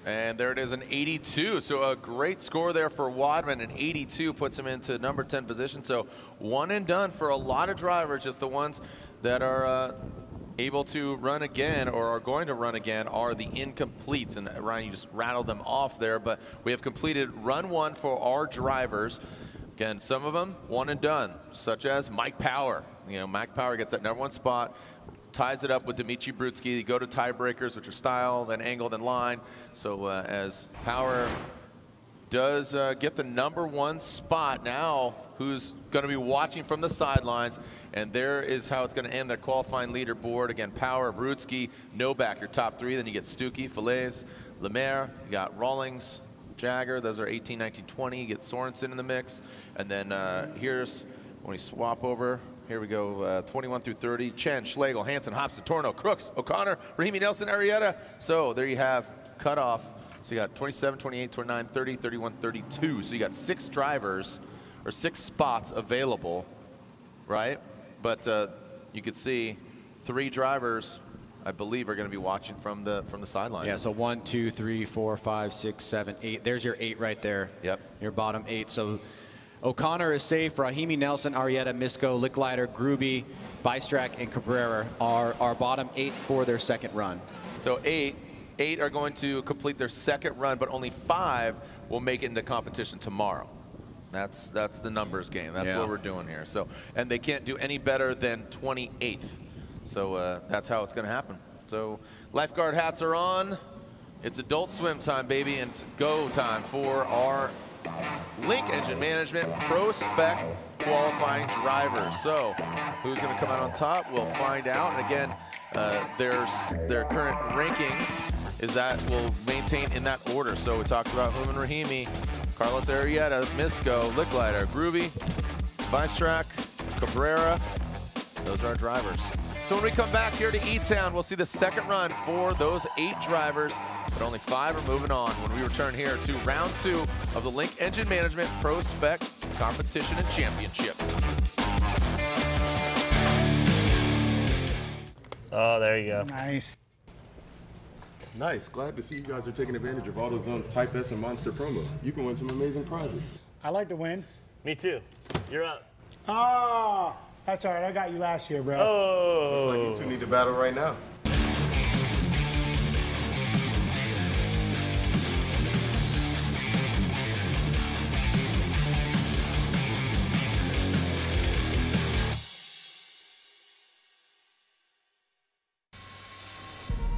C: And there it is, an 82. So a great score there for Wadman. An 82 puts him into number 10 position. So one and done for a lot of drivers. Just the ones that are able to run again or are going to run again are the incompletes. And Ryan, you just rattled them off there. But we have completed run 1 for our drivers. Again, some of them one and done, such as Mike Power. You know, Mike Power gets that number 1 spot. Ties it up with Dimitri Brutsky. You go to tiebreakers, which are style, then angle, then line. So as Power does get the #1 spot. Now, who's going to be watching from the sidelines? And there is how it's going to end their qualifying leaderboard. Again, Power, Brudski, Novak, your top 3. Then you get Stuckey, Falaise, Lemaire. You got Rawlings, Jagger. Those are 18, 19, 20. You get Sorensen in the mix. And then here's when we swap over. Here we go, 21 through 30. Chen, Schlegel, Hansen, Hopson, Torno, Crooks, O'Connor, Rahimi, Nelson, Arrieta. So there you have cutoff. So you got 27, 28, 29, 30, 31, 32. So you got 6 drivers or 6 spots available, right? But you could see 3 drivers, I believe, are going to be watching from the sidelines.
E: Yeah, so 1, 2, 3, 4, 5, 6, 7, 8. There's your 8 right there.
C: Yep.
E: Your bottom 8. So O'Connor is safe. Rahimi, Nelson, Arrieta, Misko, Licklider, Gruby, Bystrak, and Cabrera are our bottom 8 for their second run.
C: So 8 are going to complete their second run, but only 5 will make it into competition tomorrow. That's the numbers game. That's what we're doing here. So, and they can't do any better than 28th. So that's how it's going to happen. So lifeguard hats are on. It's adult swim time, baby, and it's go time for our Link Engine Management ProSpec qualifying drivers. So who's going to come out on top? We'll find out. And again, their current rankings is that will maintain in that order. So we talked about Human Rahimi, Carlos Arrieta, Misko, Licklider, Groovy, Bystrak, Cabrera. Those are our drivers. So when we come back here to E-Town, we'll see the second run for those 8 drivers, but only 5 are moving on when we return here to round 2 of the Link Engine Management ProSpec Competition and Championship.
L: Oh, there you go.
K: Nice.
J: Nice. Glad to see you guys are taking advantage of AutoZone's Type S and Monster promo. You can win some amazing prizes.
K: I like to win.
L: Me too. You're up.
K: Oh, that's all right. I got you last year, bro.
L: Oh.
J: Looks like you 2 need to battle right now.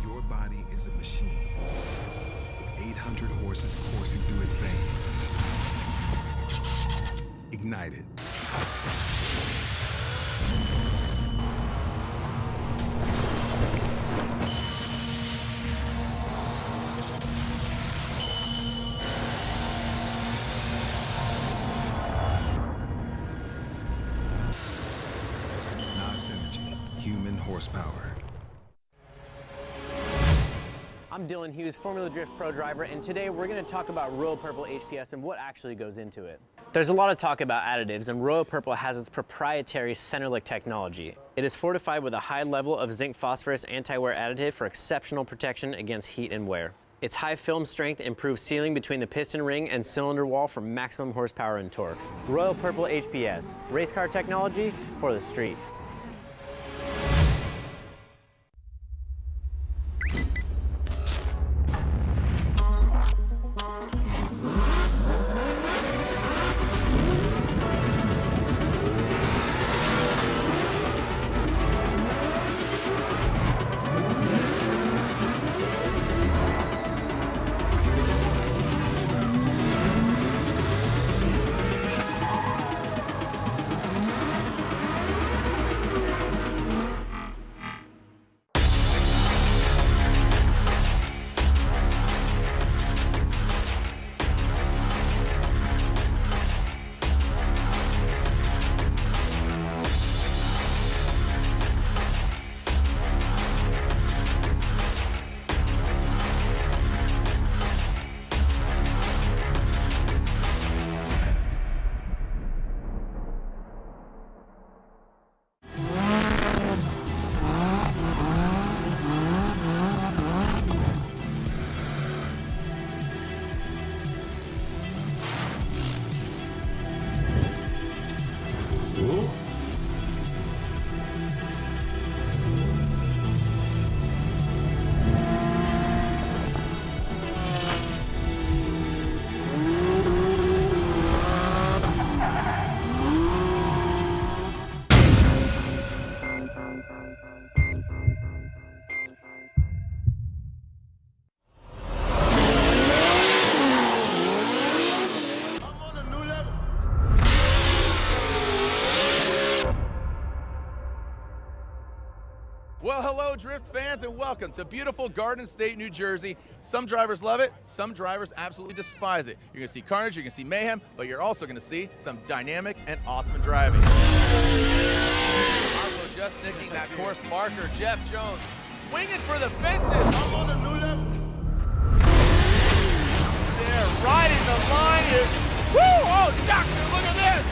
A: Your body is a machine with 800 horses coursing through its veins. Ignite it. NOS Energy, human horsepower.
B: I'm Dylan Hughes, Formula Drift Pro driver, and today we're going to talk about Royal Purple HPS and what actually goes into it. There's a lot of talk about additives, and Royal Purple has its proprietary Centerlick technology. It is fortified with a high level of zinc phosphorus anti-wear additive for exceptional protection against heat and wear. Its high film strength improves sealing between the piston ring and cylinder wall for maximum horsepower and torque. Royal Purple HPS, race car technology for the street.
C: hello, Drift fans, and welcome to beautiful Garden State, New Jersey. Some drivers love it, some drivers absolutely despise it. You're going to see carnage, you're going to see mayhem, but you're also going to see some dynamic and awesome driving. Also just nicking that course marker, Jeff Jones, swinging for the fences. I'm on a new level. There, riding the line is, woo! Oh, Jackson, look at this!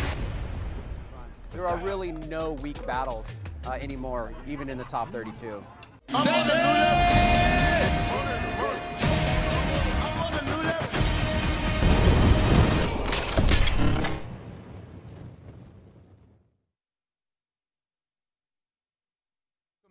M: There are really no weak battles anymore, even in the top 32.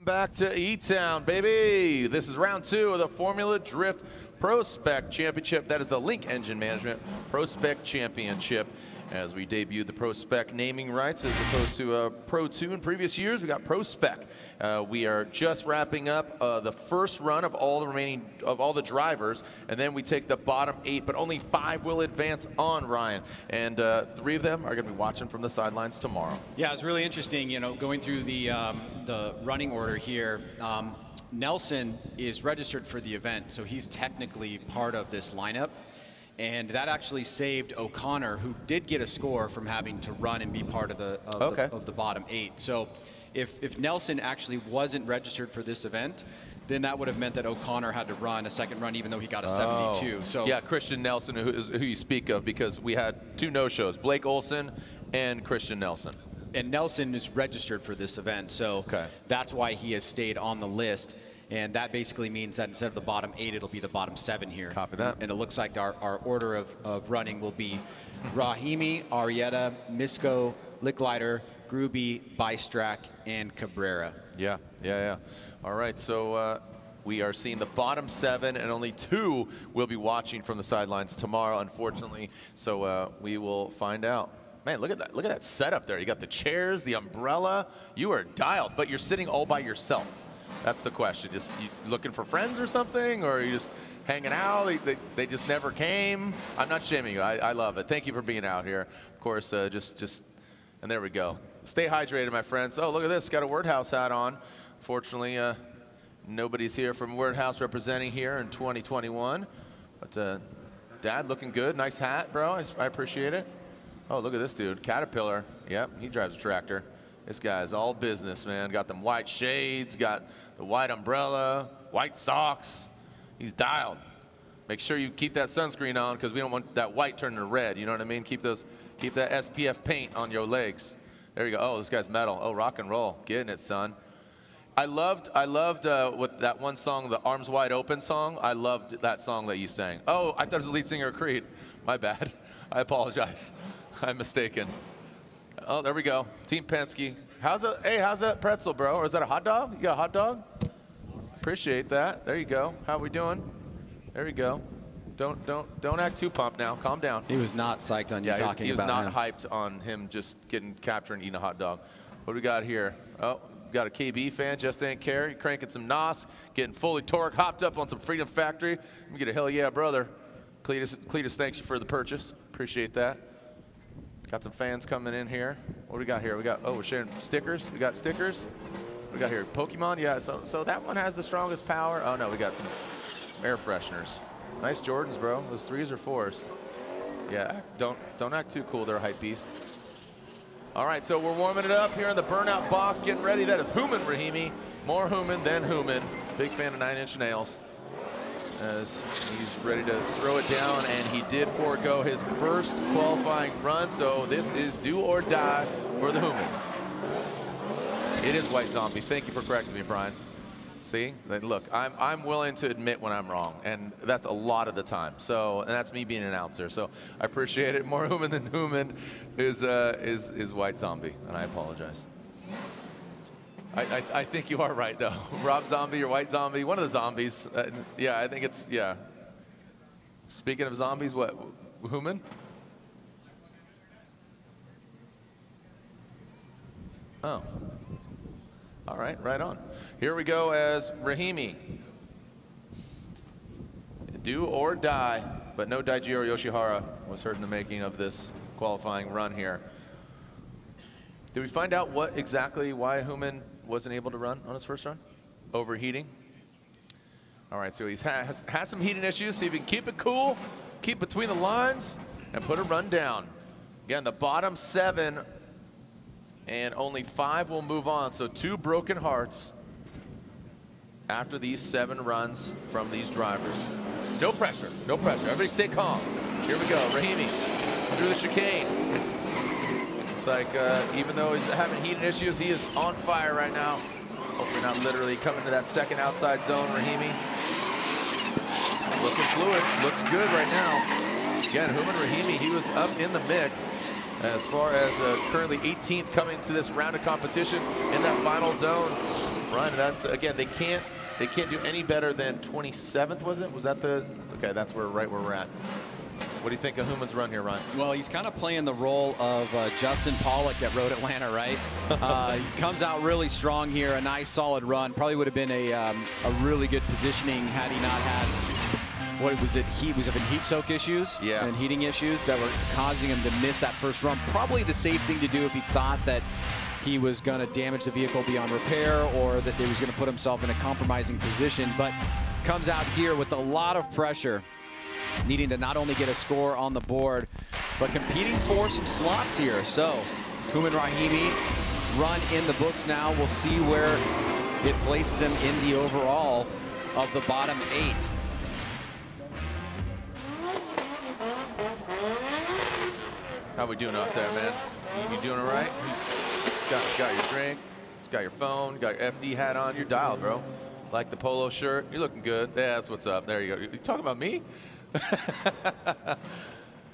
C: Back to E-Town, baby. This is round 2 of the Formula Drift ProSpec Championship. That is the Link Engine Management ProSpec Championship. As we debuted the ProSpec naming rights as opposed to Pro 2 in previous years, we got ProSpec. We are just wrapping up the first run of all the drivers, and then we take the bottom 8, but only 5 will advance on, Ryan. And 3 of them are going to be watching from the sidelines tomorrow.
D: Yeah, it's really interesting, you know, going through the running order here. Nelson is registered for the event, so he's technically part of this lineup. And that actually saved O'Connor, who did get a score, from having to run and be part of the bottom 8. So if Nelson actually wasn't registered for this event, then that would have meant that O'Connor had to run a second run, even though he got a 72. So
C: yeah, Christian Nelson, who you speak of, because we had 2 no-shows, Blake Olson and Christian Nelson.
D: And Nelson is registered for this event, so that's why he has stayed on the list. And that basically means that instead of the bottom 8, it'll be the bottom 7 here.
C: Copy that.
D: And it looks like our order of running will be Rahimi, Arrieta, Misko, Licklider, Gruby, Bystrak, and Cabrera.
C: Yeah. All right, so we are seeing the bottom 7, and only 2 will be watching from the sidelines tomorrow, unfortunately. So we will find out. Man, look at that! Look at that setup there. You got the chairs, the umbrella. You are dialed, but you're sitting all by yourself. That's the question. Just you looking for friends or something, or are you just hanging out? They just never came. I'm not shaming you. I love it. Thank you for being out here. Of course, and there we go. Stay hydrated, my friends. Oh, look at this. Got a Word House hat on. Fortunately, nobody's here from Word House representing here in 2021. But Dad, looking good. Nice hat, bro. I appreciate it. Oh, look at this dude. Caterpillar. Yep, he drives a tractor. This guy's all business, man. Got them white shades, got the white umbrella, white socks. He's dialed. Make sure you keep that sunscreen on, because we don't want that white turning to red. You know what I mean? Keep that SPF paint on your legs. There you go. Oh, this guy's metal. Oh, rock and roll. Getting it, son. I loved what that one song, the Arms Wide Open song. I loved that song that you sang. Oh, I thought it was the lead singer of Creed. My bad. I apologize. I'm mistaken. Oh, there we go. Team Penske. How's that pretzel, bro? Or is that a hot dog? You got a hot dog? Appreciate that. There you go. How we doing? There you go. Don't act too pumped now. Calm down.
D: He was not psyched on you talking about him.
C: He was not hyped on him just getting captured and eating a hot dog. What do we got here? Oh, got a KB fan. Just ain't care. You're cranking some NOS, getting fully torqued, hopped up on some Freedom Factory. Let me get a hell yeah, brother. Cletus, thanks you for the purchase. Appreciate that. Got some fans coming in here. What do we got here? We're sharing stickers. We got stickers. What do we got here? Pokemon, yeah. So that one has the strongest power. Oh no, we got some air fresheners. Nice Jordans, bro. Those 3s or 4s. Yeah, don't act too cool there, hype beast. All right, so we're warming it up here in the burnout box, getting ready. That is Human Rahimi. More human than human. Big fan of 9-inch nails. As he's ready to throw it down, and he did forego his first qualifying run, so this is do or die for the Human. It is White Zombie. Thank you for correcting me, Brian. See, look, I'm willing to admit when I'm wrong, and that's a lot of the time. So, and that's me being an announcer. So I appreciate it. More human than human is White Zombie, and I apologize. I think you are right, though. Rob Zombie or White Zombie, one of the zombies. Yeah, I think it's, yeah. Speaking of zombies, what, human? Oh. All right, right on. Here we go as Rahimi. Do or die, but no Daijiro Yoshihara was hurt in the making of this qualifying run here. Did we find out what exactly why Human wasn't able to run on his first run? overheating. All right, so he has some heating issues. See if he can keep it cool, keep between the lines, and put a run down. Again, the bottom 7, and only 5 will move on. So 2 broken hearts after these 7 runs from these drivers. No pressure, no pressure. Everybody stay calm. Here we go, Rahimi through the chicane. Looks like even though he's having heating issues, he is on fire right now. Hopefully not literally coming to that second outside zone, Rahimi. Looking fluid, looks good right now. Again, Hooman Rahimi, he was up in the mix as far as currently 18th coming to this round of competition in that final zone. Ryan, that's, again, they can't do any better than 27th, was it? Was that the, okay, that's right where we're at. What do you think of Hooman's run here, Ryan?
E: Well, he's kind of playing the role of Justin Pollock at Road Atlanta, right? He comes out really strong here, a nice solid run. Probably would have been a really good positioning had he not had, what was it, heat soak issues?
C: Yeah.
E: And heating issues that were causing him to miss that first run. Probably the safe thing to do if he thought that he was going to damage the vehicle beyond repair or that he was going to put himself in a compromising position. But comes out here with a lot of pressure, needing to not only get a score on the board, but competing for some slots here. So, Hooman Rahimi, run in the books now. We'll see where it places him in the overall of the bottom 8.
C: How we doing out there, man? You doing all right? Got your drink, got your phone, got your FD hat on. You're dialed, bro. Like the polo shirt. You're looking good. Yeah, that's what's up. There you go. You talking about me?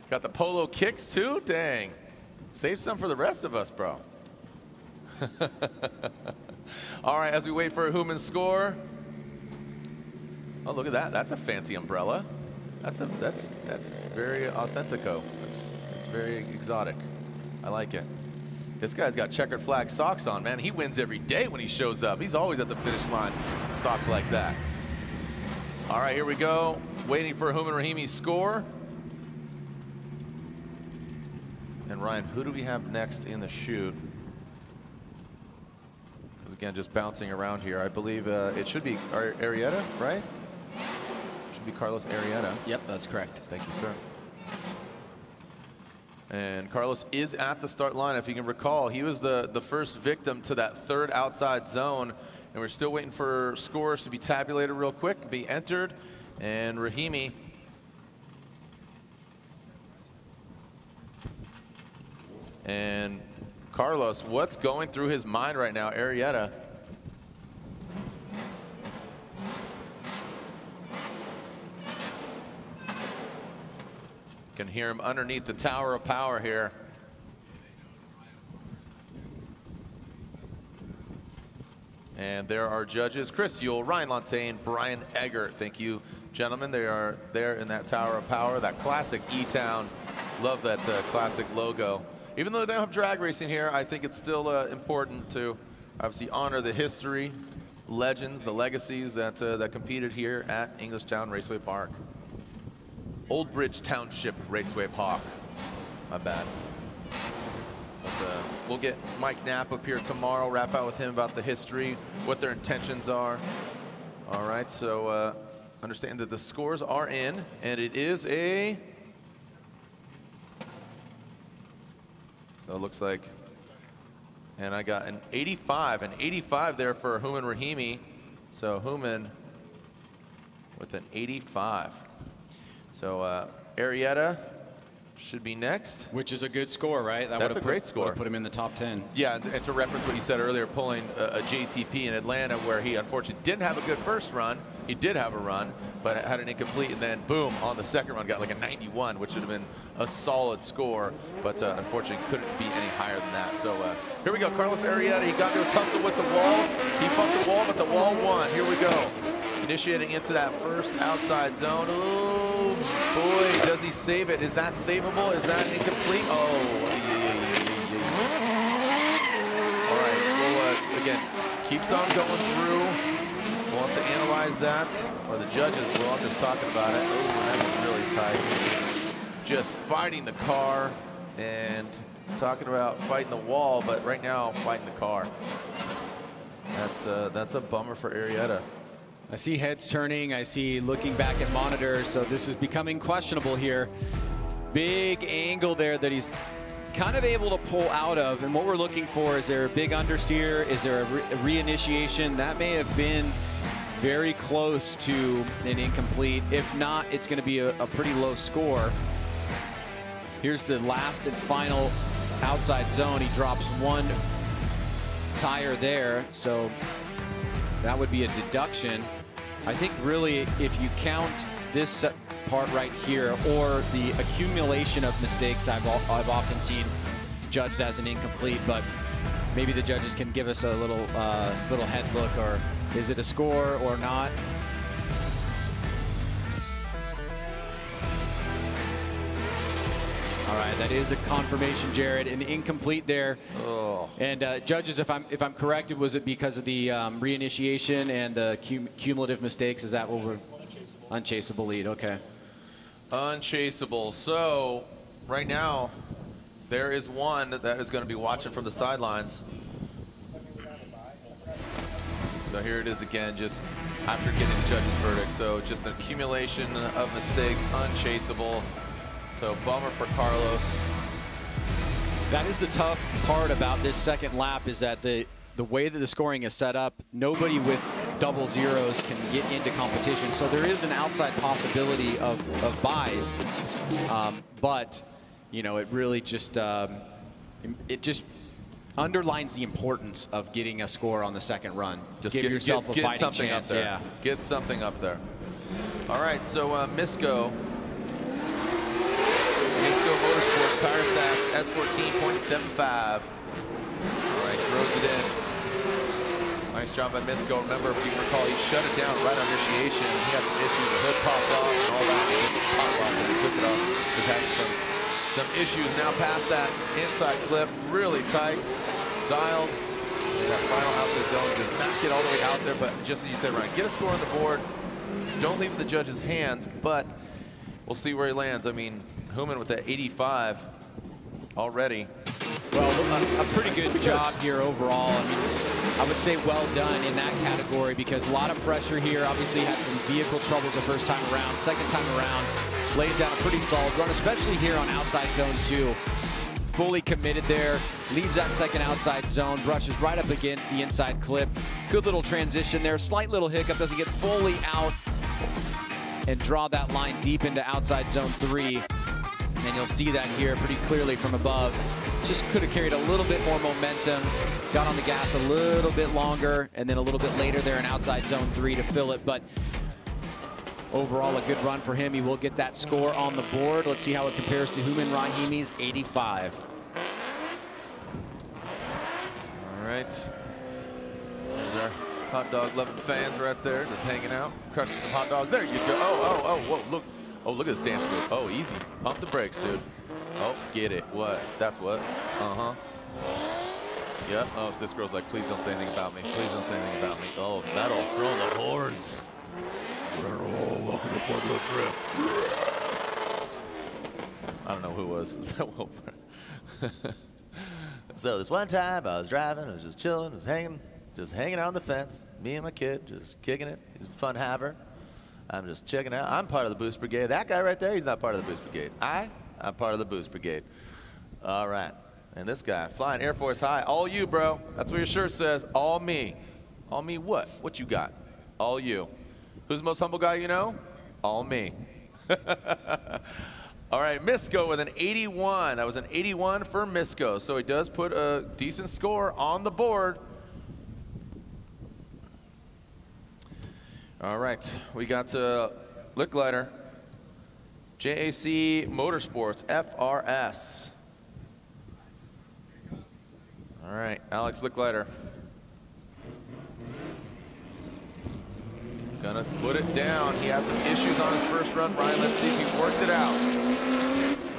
C: Got the polo kicks too? Dang. Save some for the rest of us, bro. All right, as we wait for Hooman's score. Oh, look at that. That's a fancy umbrella. That's very authentico. That's very exotic. I like it. This guy's got checkered flag socks on, man. He wins every day when he shows up. He's always at the finish line. Socks like that. All right, here we go. Waiting for Hooman Rahimi's score. And Ryan, who do we have next in the chute? Because again, just bouncing around here. I believe it should be Arrieta, right? Should be Carlos Arrieta.
E: Yep, that's correct.
C: Thank you, sir. And Carlos is at the start line. If you can recall, he was the first victim to that 3rd outside zone. And we're still waiting for scores to be tabulated real quick, be entered. And Rahimi and Carlos, what's going through his mind right now? Arrieta. Can hear him underneath the Tower of Power here. And there are judges, Chris Yule, Ryan Lontaine, Brian Eggert. Thank you, gentlemen. They are there in that Tower of Power, that classic E-Town. Love that classic logo. Even though they don't have drag racing here, I think it's still important to obviously honor the history, legends, the legacies that competed here at Englishtown Raceway Park. Old Bridge Township Raceway Park. My bad. But we'll get Mike Knapp up here tomorrow, wrap out with him about the history, what their intentions are. All right, so understand that the scores are in, and it is a... So it looks like, and I got an 85 there for Hooman Rahimi. So Hooman with an 85. So Arrieta should be next.
E: Which is a good score, right?
C: That's a great score.
E: Put him in the top 10.
C: Yeah, and to reference what you said earlier, pulling a JTP in Atlanta where he unfortunately didn't have a good first run. He did have a run, but had an incomplete, and then boom, on the second run got like a 91, which would have been a solid score, but unfortunately couldn't be any higher than that. So here we go, Carlos Arrieta. He got into a tussle with the wall. He bumped the wall, but the wall won. Here we go. Initiating into that first outside zone. Oh, boy, does he save it? Is that savable? Is that incomplete? Oh, all right, well, again, keeps on going through. We'll have to analyze that, or the judges will. I'm just talking about it. Oh, that was really tight. Just fighting the car and talking about fighting the wall, but right now, fighting the car. That's a bummer for Arrieta.
E: I see heads turning. I see looking back at monitors. So this is becoming questionable here. Big angle there that he's kind of able to pull out of. And what we're looking for, is there a big understeer? Is there a reinitiation? That may have been very close to an incomplete. If not, it's going to be a pretty low score. Here's the last and final outside zone. He drops one tire there, so that would be a deduction. I think really if you count this part right here, or the accumulation of mistakes I've often seen judged as an incomplete, but maybe the judges can give us a little head look, or is it a score or not? All right, that is a confirmation, Jared. An incomplete there.
C: Oh.
E: And judges, if I'm correct, was it because of the reinitiation and the cumulative mistakes? Is that what we're unchaseable lead? Okay.
C: Unchaseable. So right now, there is one that is going to be watching from the sidelines. So here it is again, just after getting the judge's verdict. So just an accumulation of mistakes, unchaseable. So bummer for Carlos.
E: That is the tough part about this second lap, is that the way that the scoring is set up, nobody with double zeros can get into competition. So there is an outside possibility of buys, but you know, it really just it just underlines the importance of getting a score on the second run. Just give yourself a fighting chance. Yeah,
C: get something up there. All right, so Misco Motorsports tire stats S14.75. All right, throws it in. Nice job by Misco. Remember, if you recall, he shut it down right on initiation. He had some issues. The hood popped off and all that. He didn't pop off, and he took it off. Just having some issues. Now past that inside clip, really tight, dialed. That final outside zone does not get all the way out there, but just as you said, Ryan, get a score on the board. Don't leave it in the judge's hands, but we'll see where he lands. I mean, Human with that 85 already.
E: Well, a pretty good job here overall. I mean, I would say well done in that category, because a lot of pressure here. Obviously had some vehicle troubles the first time around. Second time around, lays down a pretty solid run, especially here on outside zone 2. Fully committed there, leaves that second outside zone, brushes right up against the inside clip. Good little transition there, slight little hiccup, doesn't get fully out and draw that line deep into outside zone 3. And you'll see that here pretty clearly from above. Just could have carried a little bit more momentum, got on the gas a little bit longer, and then a little bit later there in outside zone 3 to fill it. But overall, a good run for him. He will get that score on the board. Let's see how it compares to Human Rahimi's 85.
C: All right. There's our hot dog loving fans right there, just hanging out, crushing some hot dogs. There you go. Oh, whoa, look. Oh, look at this dance move. Oh, easy. Pump the brakes, dude. Oh, get it. What? That's what? Uh-huh. Yep. Oh, this girl's like, please don't say anything about me. Please don't say anything about me. Oh, metal. Throwing the horns. Oh, welcome to Formula Drift. I don't know who it was. So this one time I was driving, I was just chilling, just hanging out on the fence. Me and my kid, just kicking it. He's a fun haver. I'm just checking out. I'm part of the Boost Brigade. That guy right there, he's not part of the Boost Brigade. I'm part of the Boost Brigade. All right. And this guy, flying Air Force High. All you, bro. That's what your shirt says. All me. All me what? What you got? All you. Who's the most humble guy you know? All me. All right, Misco with an 81. That was an 81 for Misco. So he does put a decent score on the board. All right, we got Licklighter, JAC Motorsports, FRS. All right, Alex Licklighter. Gonna put it down. He had some issues on his first run, Brian. Let's see if he worked it out.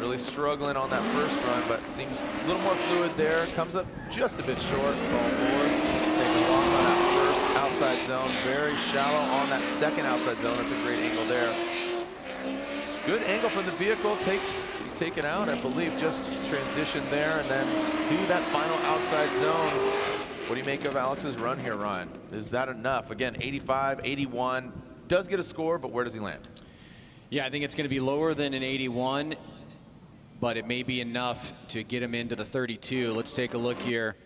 C: Really struggling on that first run, but seems a little more fluid there. Comes up just a bit short. Ball forward. Taking off on that first outside zone. Very shallow on that second outside zone. That's a great angle there. Good angle from the vehicle. Take it out, I believe, just transition there, and then to that final outside zone. What do you make of Alex's run here, Ryan? Is that enough? Again, 85, 81. Does get a score, but where does he land?
E: Yeah, I think it's going to be lower than an 81, but it may be enough to get him into the 32. Let's take a look here.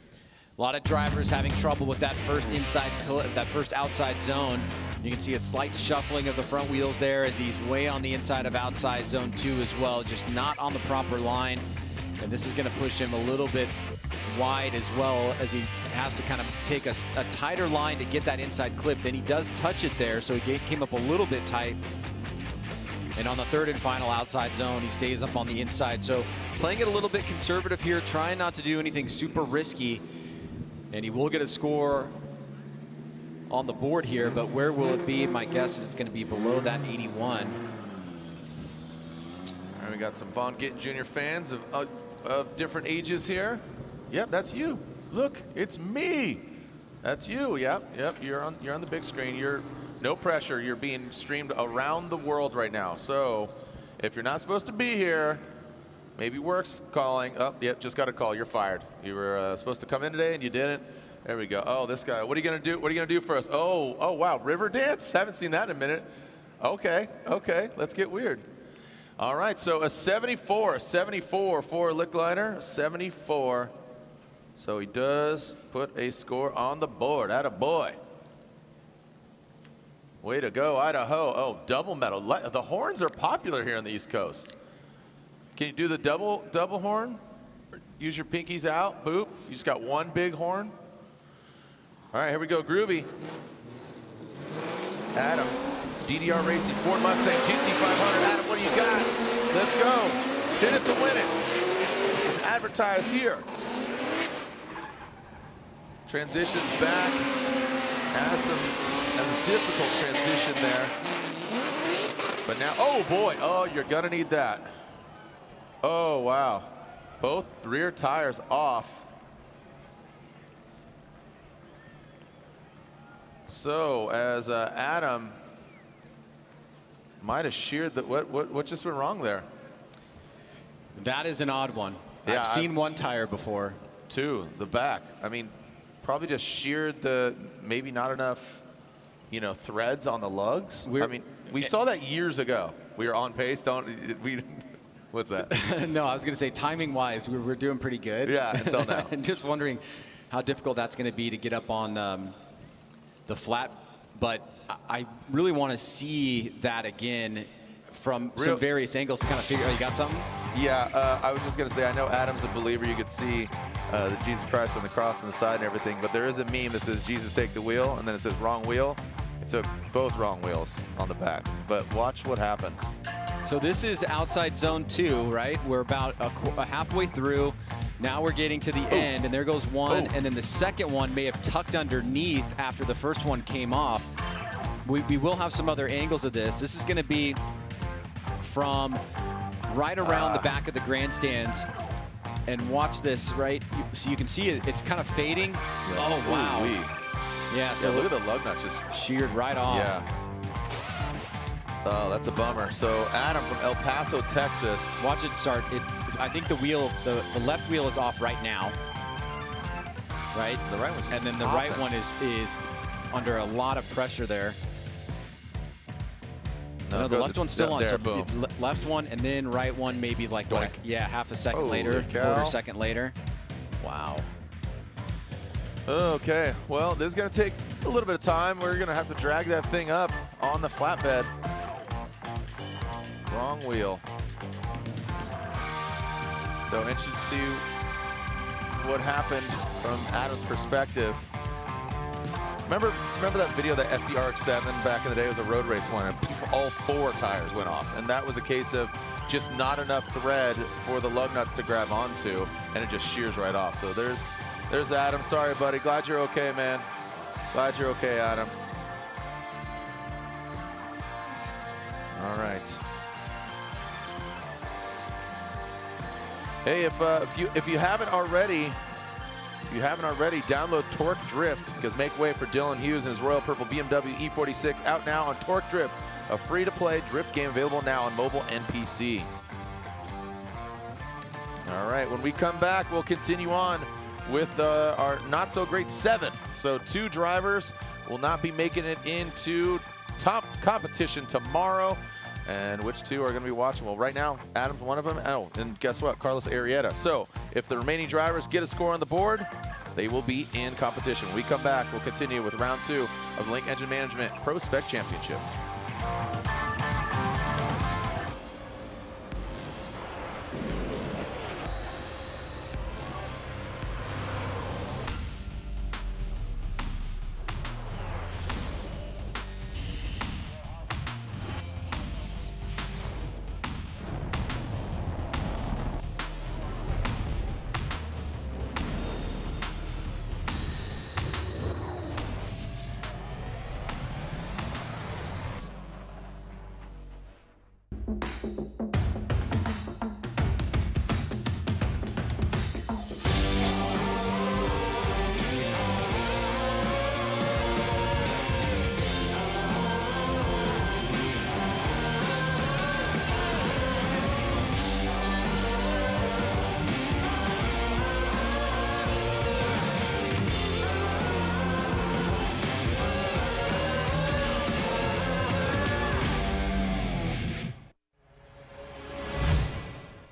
E: A lot of drivers having trouble with that first outside zone. You can see a slight shuffling of the front wheels there as he's way on the inside of outside zone 2 as well, just not on the proper line. And this is going to push him a little bit wide as well, as he has to kind of take a tighter line to get that inside clip. Then he does touch it there, so he came up a little bit tight. And on the third and final outside zone, he stays up on the inside. So playing it a little bit conservative here, trying not to do anything super risky. And he will get a score on the board here, but where will it be? My guess is it's going to be below that 81.
C: All right, we got some Von Gittin Jr. fans of different ages here. Yep, that's you. Look, it's me. That's you. Yep. You're on the big screen. You're no pressure. You're being streamed around the world right now. So if you're not supposed to be here, maybe work's calling. Oh, yep, just got a call. You're fired. You were supposed to come in today and you didn't. There we go. Oh, this guy. What are you gonna do? What are you gonna do for us? Oh, wow. River dance? Haven't seen that in a minute. Okay. Let's get weird. All right. So a 74 for Lickliner. 74. So he does put a score on the board. Attaboy. Way to go, Idaho. Oh, double medal. The horns are popular here on the East Coast. Can you do the double horn? Use your pinkies out. Boop. You just got one big horn. All right, here we go. Groovy. Adam. DDR Racing, Ford Mustang, GT500. Adam, what do you got? Let's go. Did it to win it. This is advertised here. Transitions back. Has a difficult transition there. But now, oh boy, oh, you're gonna need that. Oh, wow. Both rear tires off. So as Adam might have sheared the, what just went wrong there?
E: That is an odd one. Yeah, I've seen one tire before.
C: Two, the back. I mean, probably just sheared the, maybe not enough, you know, threads on the lugs. I mean, we saw that years ago. We were on pace, what's that?
E: No, I was going to say timing-wise, we're doing pretty good.
C: Yeah, until now.
E: And just wondering how difficult that's going to be to get up on the flat. But I really want to see that again from some various angles to kind of figure out. You got something?
C: Yeah, I was just going to say, I know Adam's a believer. You could see the Jesus Christ on the cross on the side and everything, but there is a meme that says Jesus take the wheel, and then it says wrong wheel. It took both wrong wheels on the back, but watch what happens.
E: So this is outside zone 2, right? We're about a halfway through. Now we're getting to the end, and there goes one, and then the second one may have tucked underneath after the first one came off. We will have some other angles of this. This is going to be from right around the back of the grandstands. And watch this, right? So you can see it's kind of fading. Yeah. Oh, wow. Yeah, so
C: look at the lug nuts just
E: sheared right off.
C: Yeah. Oh, that's a bummer. So Adam from El Paso, Texas.
E: Watch it start. I think the wheel, the left wheel is off right now. Right?
C: The right one's just
E: and then the right one is under a lot of pressure there. No, the left one's still on. So left one and then right one, maybe like half a second later, quarter second later. Wow.
C: Okay, well, this is going to take a little bit of time. We're going to have to drag that thing up on the flatbed. Wrong wheel. So interested to see what happened from Adam's perspective. Remember that video, that FDRX7 back in the day? It was a road race one, and all 4 tires went off. And that was a case of just not enough thread for the lug nuts to grab onto, and it just shears right off. So there's Adam. Sorry, buddy. Glad you're okay, man. Glad you're okay, Adam. All right. Hey, if you haven't already, download Torque Drift, because make way for Dylan Hughes and his Royal Purple BMW E46, out now on Torque Drift, a free-to-play drift game available now on mobile and PC. All right, when we come back, we'll continue on with our not so great 7. So 2 drivers will not be making it into top competition tomorrow. And which 2 are going to be watching? Well, right now, Adam's one of them. Oh, and guess what? Carlos Arrieta. So if the remaining drivers get a score on the board, they will be in competition. When we come back, we'll continue with round 2 of the Link Engine Management ProSpec Championship.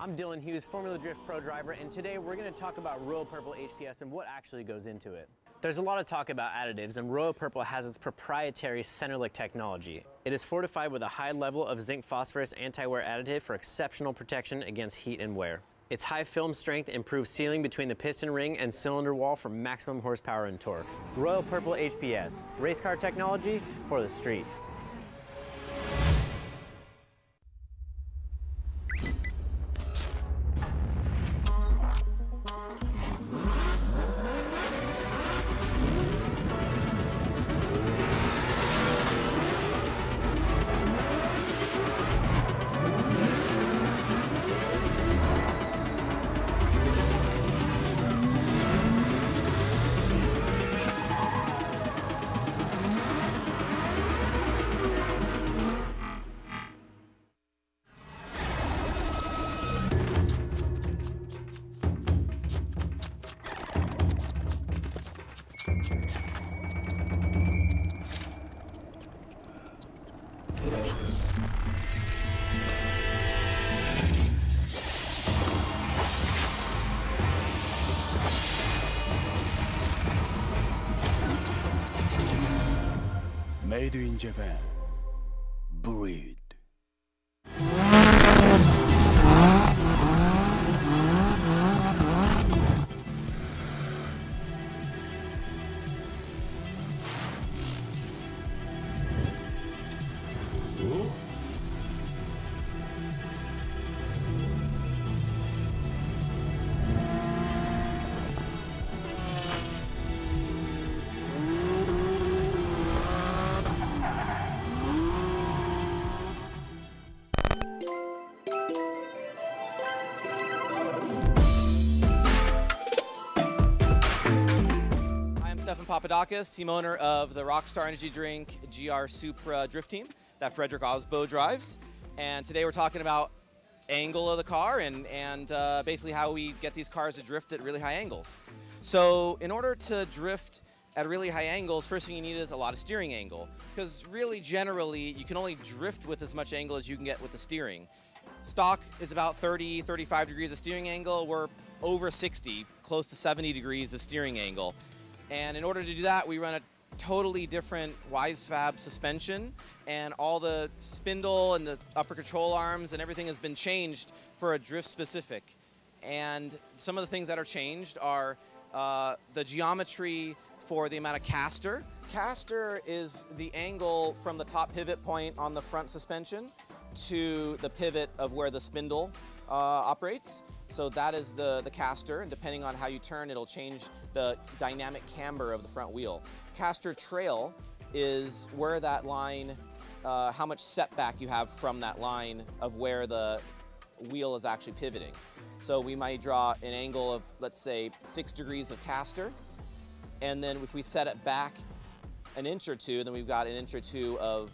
B: I'm Dylan Hughes, Formula Drift Pro driver, and today we're going to talk about Royal Purple HPS and what actually goes into it. There's a lot of talk about additives, and Royal Purple has its proprietary Centerlick technology. It is fortified with a high level of zinc phosphorus anti-wear additive for exceptional protection against heat and wear. Its high film strength improves sealing between the piston ring and cylinder wall for maximum horsepower and torque. Royal Purple HPS, race car technology for the street.
G: Made in Japan. Breed.
N: Papadakis, team owner of the Rockstar Energy Drink GR Supra Drift Team that Frederick Osbo drives. And today we're talking about angle of the car and basically how we get these cars to drift at really high angles. So in order to drift at really high angles, first thing you need is a lot of steering angle, because really generally you can only drift with as much angle as you can get with the steering. Stock is about 30, 35 degrees of steering angle. We're over 60, close to 70 degrees of steering angle. And in order to do that, we run a totally different WiseFab suspension, and all the spindle and the upper control arms and everything has been changed for a drift specific. And some of the things that are changed are the geometry for the amount of caster. Caster is the angle from the top pivot point on the front suspension to the pivot of where the spindle operates. So that is the caster, and depending on how you turn, it'll change the dynamic camber of the front wheel. Caster trail is where that line, how much setback you have from that line of where the wheel is actually pivoting. So we might draw an angle of, let's say, 6 degrees of caster, and then if we set it back an inch or two, then we've got an inch or two of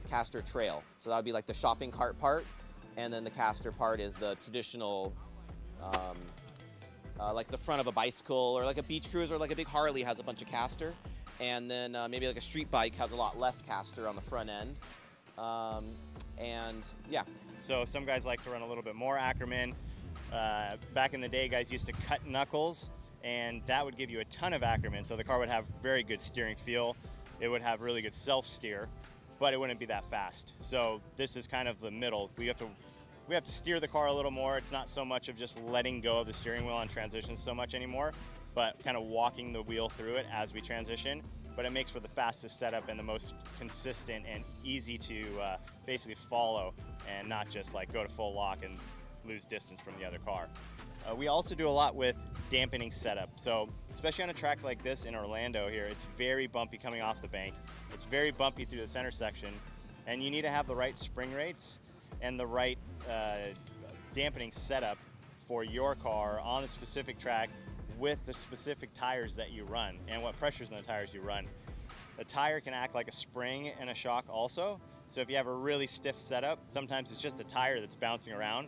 N: caster trail. So that would be like the shopping cart part, and then the caster part is the traditional like the front of a bicycle, or like a beach cruiser, or like a big Harley has a bunch of caster. And then maybe like a street bike has a lot less caster on the front end. And yeah.
O: So some guys like to run a little bit more Ackerman. Back in the day, guys used to cut knuckles, and that would give you a ton of Ackerman. So the car would have very good steering feel. It would have really good self-steer, but it wouldn't be that fast. So this is kind of the middle. We have to steer the car a little more. It's not so much of just letting go of the steering wheel on transitions so much anymore, but kind of walking the wheel through it as we transition. But it makes for the fastest setup and the most consistent and easy to basically follow, and not just like go to full lock and lose distance from the other car. We also do a lot with dampening setup. So especially on a track like this in Orlando here, it's very bumpy coming off the bank. It's very bumpy through the center section, and you need to have the right spring rates and the right dampening setup for your car on a specific track with the specific tires that you run and what pressures in the tires you run. The tire can act like a spring and a shock also. So if you have a really stiff setup, sometimes it's just the tire that's bouncing around.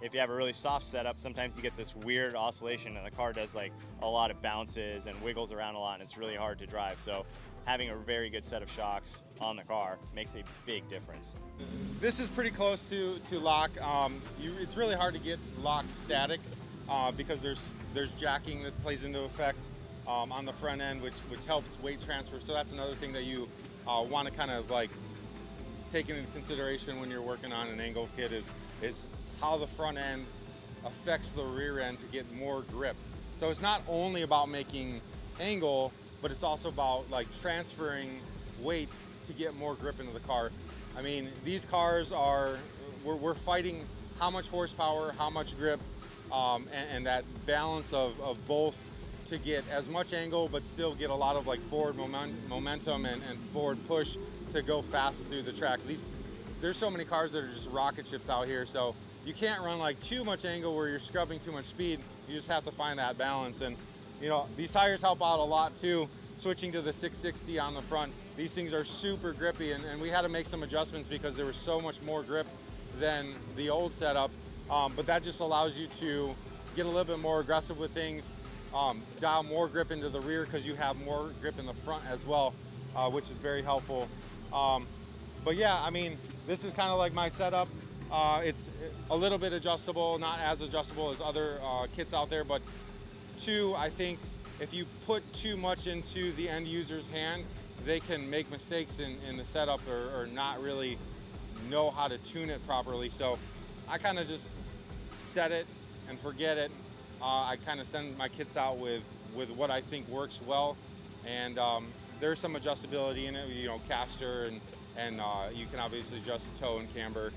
O: If you have a really soft setup, sometimes you get this weird oscillation and the car does like a lot of bounces and wiggles around a lot, and it's really hard to drive. So having a very good set of shocks on the car makes a big difference.
P: This is pretty close to lock. It's really hard to get lock static because there's jacking that plays into effect on the front end, which helps weight transfer. So that's another thing that you want to kind of like take into consideration when you're working on an angle kit is how the front end affects the rear end to get more grip. So it's not only about making angle, but it's also about like transferring weight to get more grip into the car. I mean, these cars we're fighting how much horsepower, how much grip, and that balance of both to get as much angle but still get a lot of like forward momentum and forward push to go fast through the track. There's so many cars that are just rocket ships out here, so you can't run like too much angle where you're scrubbing too much speed. You just have to find that balance. And you know, these tires help out a lot too. Switching to the 660 on the front, these things are super grippy, and we had to make some adjustments because there was so much more grip than the old setup. But that just allows you to get a little bit more aggressive with things, dial more grip into the rear because you have more grip in the front as well, which is very helpful. But yeah, I mean, this is kind of like my setup. It's a little bit adjustable, not as adjustable as other kits out there, but two, I think if you put too much into the end user's hand, they can make mistakes in the setup or not really know how to tune it properly. So I kind of just set it and forget it. I kind of send my kits out with what I think works well, and there's some adjustability in it, you know, caster, and you can obviously adjust toe and camber.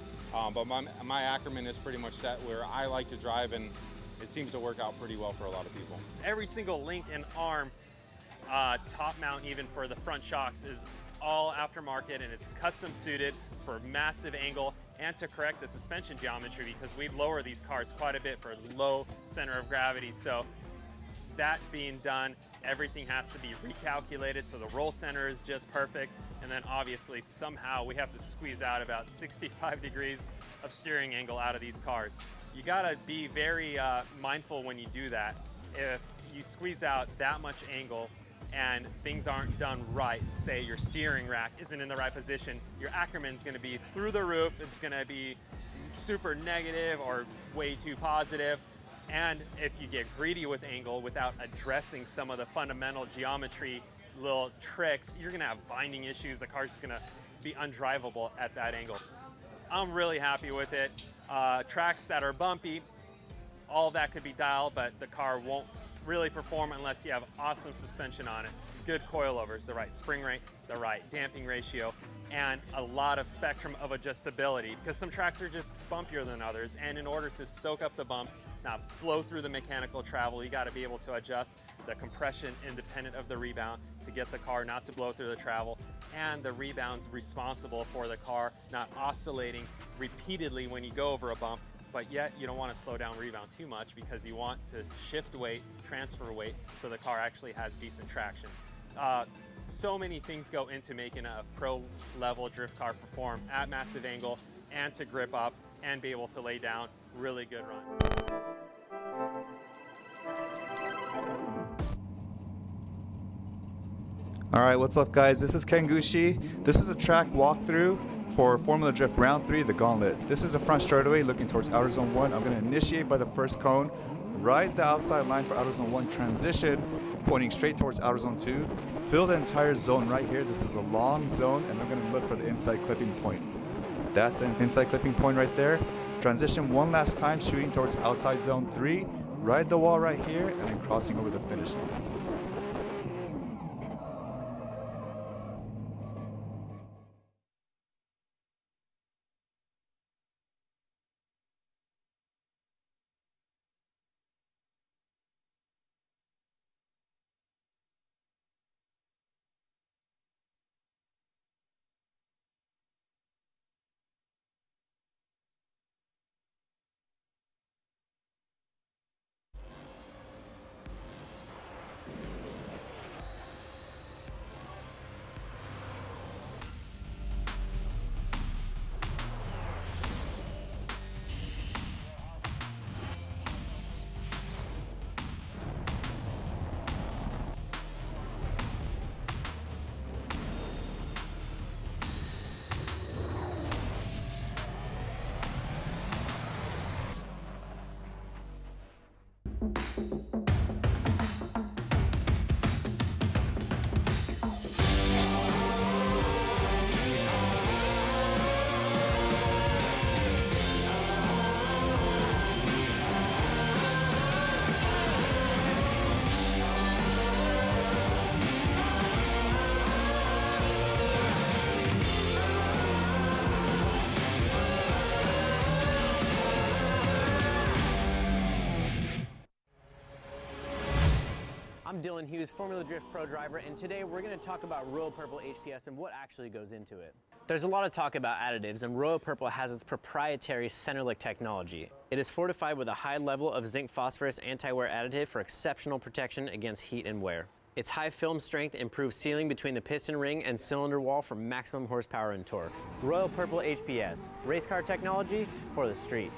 P: But my Ackerman is pretty much set where I like to drive, and it seems to work out pretty well for a lot of people.
Q: Every single link and arm, top mount even for the front shocks, is all aftermarket, and it's custom suited for massive angle and to correct the suspension geometry, because we lower these cars quite a bit for low center of gravity. So that being done, everything has to be recalculated so the roll center is just perfect. And then obviously somehow we have to squeeze out about 65 degrees of steering angle out of these cars. You gotta be very mindful when you do that. If you squeeze out that much angle and things aren't done right, say your steering rack isn't in the right position, your Ackerman's gonna be through the roof, it's gonna be super negative or way too positive. And if you get greedy with angle without addressing some of the fundamental geometry little tricks, you're gonna have binding issues. The car's just gonna be undrivable at that angle. I'm really happy with it. Tracks that are bumpy, all that could be dialed, but the car won't really perform unless you have awesome suspension on it, good coilovers, the right spring rate, the right damping ratio, and a lot of spectrum of adjustability, because some tracks are just bumpier than others, and in order to soak up the bumps, not blow through the mechanical travel, you got to be able to adjust the compression independent of the rebound to get the car not to blow through the travel, and the rebound's responsible for the car not oscillating repeatedly when you go over a bump, but yet you don't want to slow down rebound too much because you want to shift weight, transfer weight, so the car actually has decent traction. So many things go into making a pro level drift car perform at massive angle and to grip up and be able to lay down really good runs.
F: All right, what's up guys? This is Ken Gushi. This is a track walkthrough for Formula Drift Round 3, the Gauntlet. This is a front straightaway looking towards Outer Zone 1. I'm gonna initiate by the first cone, ride the outside line for Outer Zone 1, transition, pointing straight towards Outer Zone 2. Fill the entire zone right here. This is a long zone, and I'm gonna look for the inside clipping point. That's the inside clipping point right there. Transition one last time, shooting towards outside zone 3. Ride the wall right here, and then crossing over the finish line.
B: I'm Dylan Hughes, Formula Drift Pro driver, and today we're going to talk about Royal Purple HPS and what actually goes into it. There's a lot of talk about additives, and Royal Purple has its proprietary Centerlick technology. It is fortified with a high level of zinc phosphorus anti-wear additive for exceptional protection against heat and wear. Its high film strength improves sealing between the piston ring and cylinder wall for maximum horsepower and torque. Royal Purple HPS, race car technology for the street.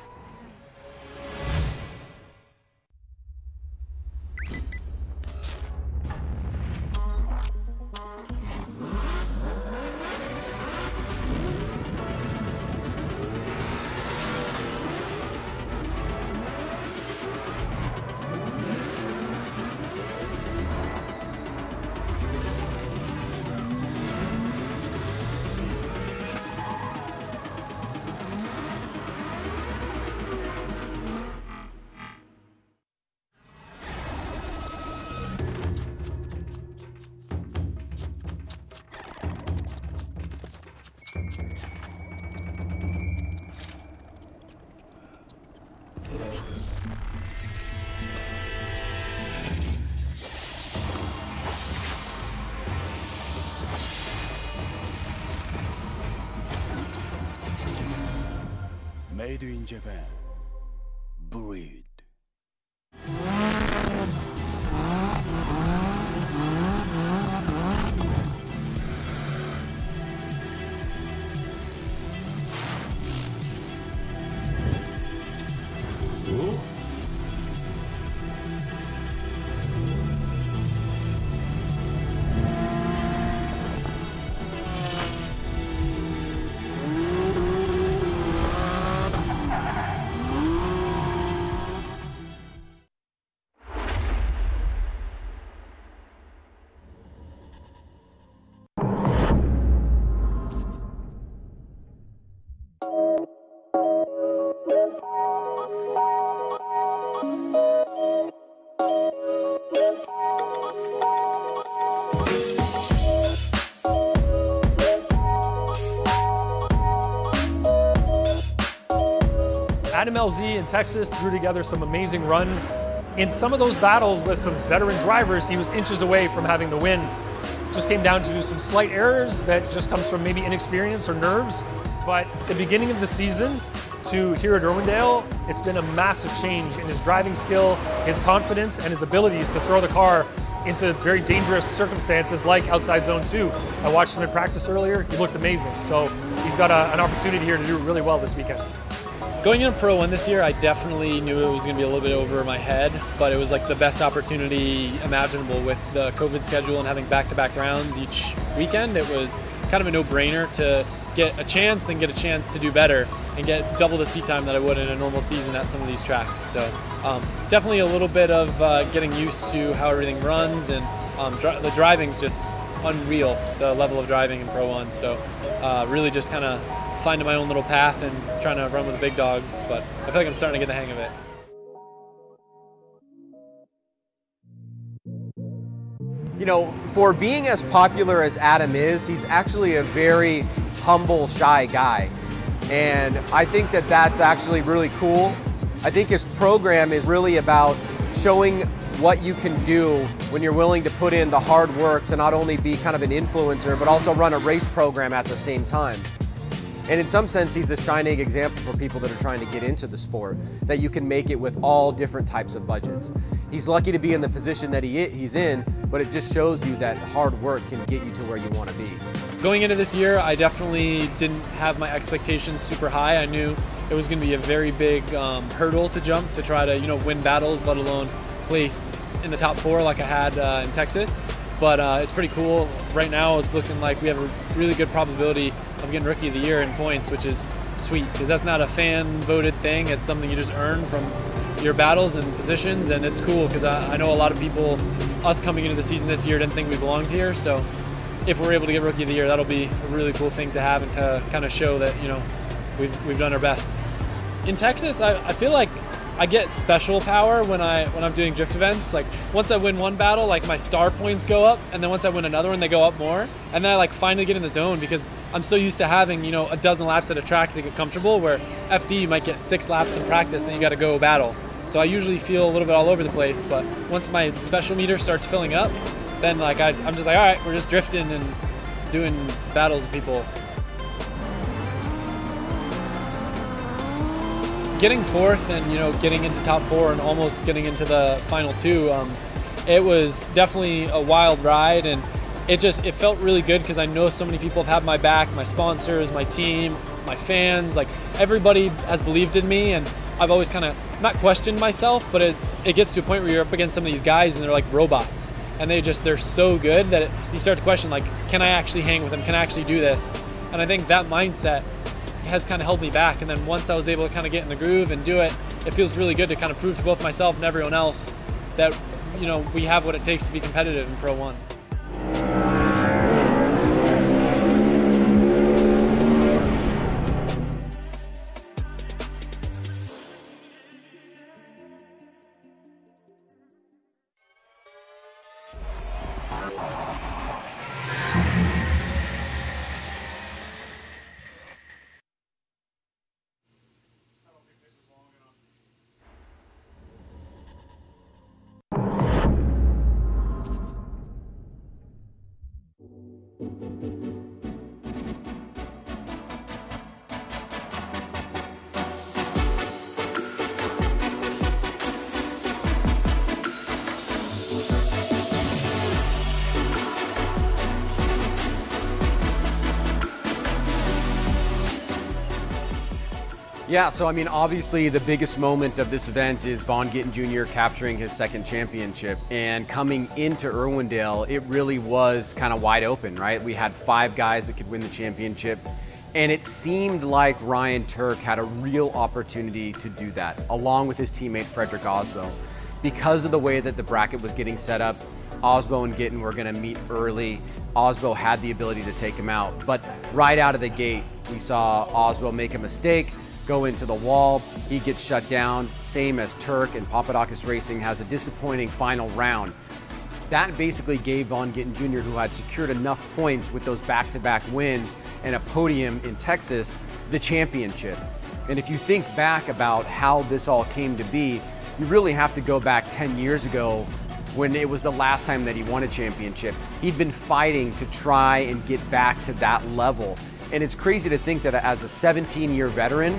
G: Made in Japan. Breed.
R: Adam LZ in Texas threw together some amazing runs. In some of those battles with some veteran drivers, he was inches away from having the win. Just came down to some slight errors that just comes from maybe inexperience or nerves. But the beginning of the season to here at Irwindale, it's been a massive change in his driving skill, his confidence, and his abilities to throw the car into very dangerous circumstances like outside zone 2. I watched him in practice earlier. He looked amazing. So he's got an opportunity here to do really well this weekend. Going into Pro 1 this year, I definitely knew it was going to be a little bit over my head, but it was like the best opportunity imaginable with the COVID schedule and having back-to-back rounds each weekend. It was kind of a no-brainer to get a chance, then get a chance to do better and get double the seat time that I would in a normal season at some of these tracks. So definitely a little bit of getting used to how everything runs, and the driving's just unreal, the level of driving in Pro 1. So really just kind of finding my own little path and trying to run with the big dogs, but I feel like I'm starting to get the hang of it.
M: You know, for being as popular as Adam is, he's actually a very humble, shy guy. And I think that that's actually really cool. I think his program is really about showing what you can do when you're willing to put in the hard work to not only be kind of an influencer, but also run a race program at the same time. And in some sense, he's a shining example for people that are trying to get into the sport, that you can make it with all different types of budgets. He's lucky to be in the position that he's in, but it just shows you that hard work can get you to where you want to be.
R: Going into this year, I definitely didn't have my expectations super high. I knew it was going to be a very big hurdle to jump to try to, win battles, let alone place in the top 4 like I had in Texas. But it's pretty cool. Right now, it's looking like we have a really good probability of getting Rookie of the Year in points, which is sweet, because that's not a fan-voted thing. It's something you just earn from your battles and positions, and it's cool because I know a lot of people, us coming into the season this year, didn't think we belonged here. So if we're able to get Rookie of the Year, that'll be a really cool thing to have and to kind of show that, we've done our best. In Texas, I feel like I get special power when I'm doing drift events. Like once I win one battle, like my star points go up, and then once I win another one, they go up more. And then I like finally get in the zone because I'm so used to having, a dozen laps at a track to get comfortable, where FD you might get 6 laps in practice, then you got to go battle. So I usually feel a little bit all over the place, but once my special meter starts filling up, then like I'm just like, all right, we're just drifting and doing battles with people. Getting 4th and getting into top 4 and almost getting into the final 2, it was definitely a wild ride, and it felt really good because I know so many people have had my back, my sponsors, my team, my fans, like everybody has believed in me, and I've always kind of not questioned myself, but it gets to a point where you're up against some of these guys and they're like robots, and they're so good that you start to question, like, can I actually hang with them? Can I actually do this? And I think that mindset has kind of held me back. And then once I was able to kind of get in the groove and do it, it feels really good to kind of prove to both myself and everyone else that, we have what it takes to be competitive in Pro 1.
M: Yeah, so I mean, obviously the biggest moment of this event is Vaughn Gittin Jr. capturing his 2nd championship. And coming into Irwindale, it really was kind of wide open, right? We had 5 guys that could win the championship. And it seemed like Ryan Turk had a real opportunity to do that, along with his teammate Frederick Osbo. Because of the way that the bracket was getting set up, Osbo and Gittin were going to meet early. Osbo had the ability to take him out. But right out of the gate, we saw Osbo make a mistake, go into the wall, he gets shut down, same as Turk, and Papadakis Racing has a disappointing final round. That basically gave Vaughn Gittin Jr., who had secured enough points with those back-to-back wins and a podium in Texas, the championship. And if you think back about how this all came to be, you really have to go back 10 years ago when it was the last time that he won a championship. He'd been fighting to try and get back to that level. And it's crazy to think that as a 17-year veteran,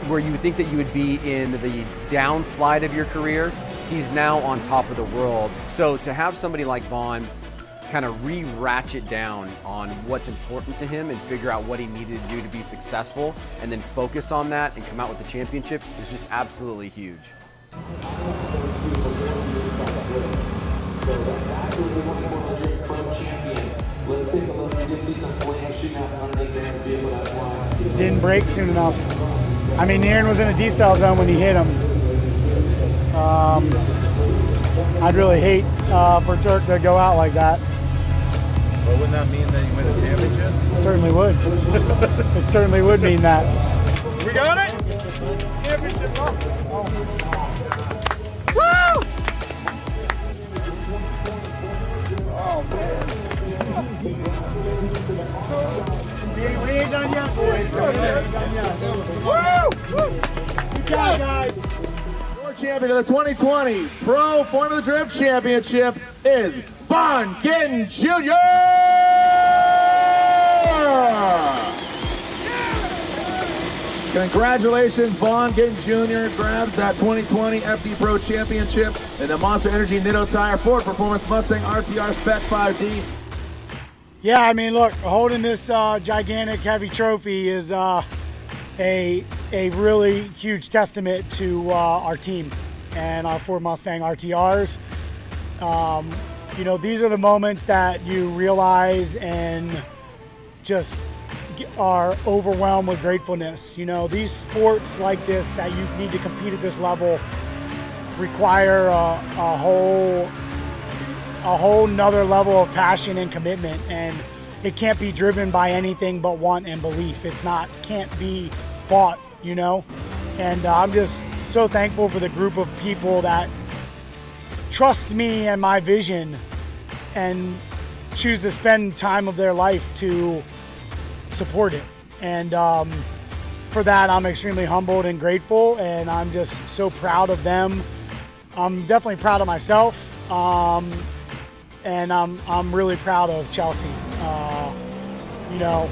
M: where you would think that you would be in the downslide of your career, he's now on top of the world. So to have somebody like Vaughn kind of re-ratchet down on what's important to him and figure out what he needed to do to be successful, and then focus on that and come out with the championship is just absolutely huge.
K: Didn't brake soon enough. I mean, Aaron was in a decel zone when he hit him. I'd really hate for Turk to go out like that.
S: But wouldn't that mean that you win a championship?
K: It certainly would. It certainly would mean that.
S: We got it! Championship!
K: Woo! Oh, man. We ain't done yet, boys. We ain't done yet. Woo! Good job, guys.
T: Your champion of the 2020 Pro Formula Drift Championship is Von Gittin Jr. Congratulations, Von Gittin Jr. grabs that 2020 FD Pro Championship in the Monster Energy Nitto Tire Ford Performance Mustang RTR Spec 5D.
K: Yeah, I mean, look, holding this gigantic, heavy trophy is a really huge testament to our team and our Ford Mustang RTRs. You know, these are the moments that you realize and just are overwhelmed with gratefulness. You know, these sports like this that you need to compete at this level require a whole nother level of passion and commitment, and it can't be driven by anything but want and belief. Can't be bought, you know. And I'm just so thankful for the group of people that trust me and my vision and choose to spend time of their life to support it. And for that, I'm extremely humbled and grateful, and I'm just so proud of them. I'm definitely proud of myself, and I'm really proud of Chelsea. You know,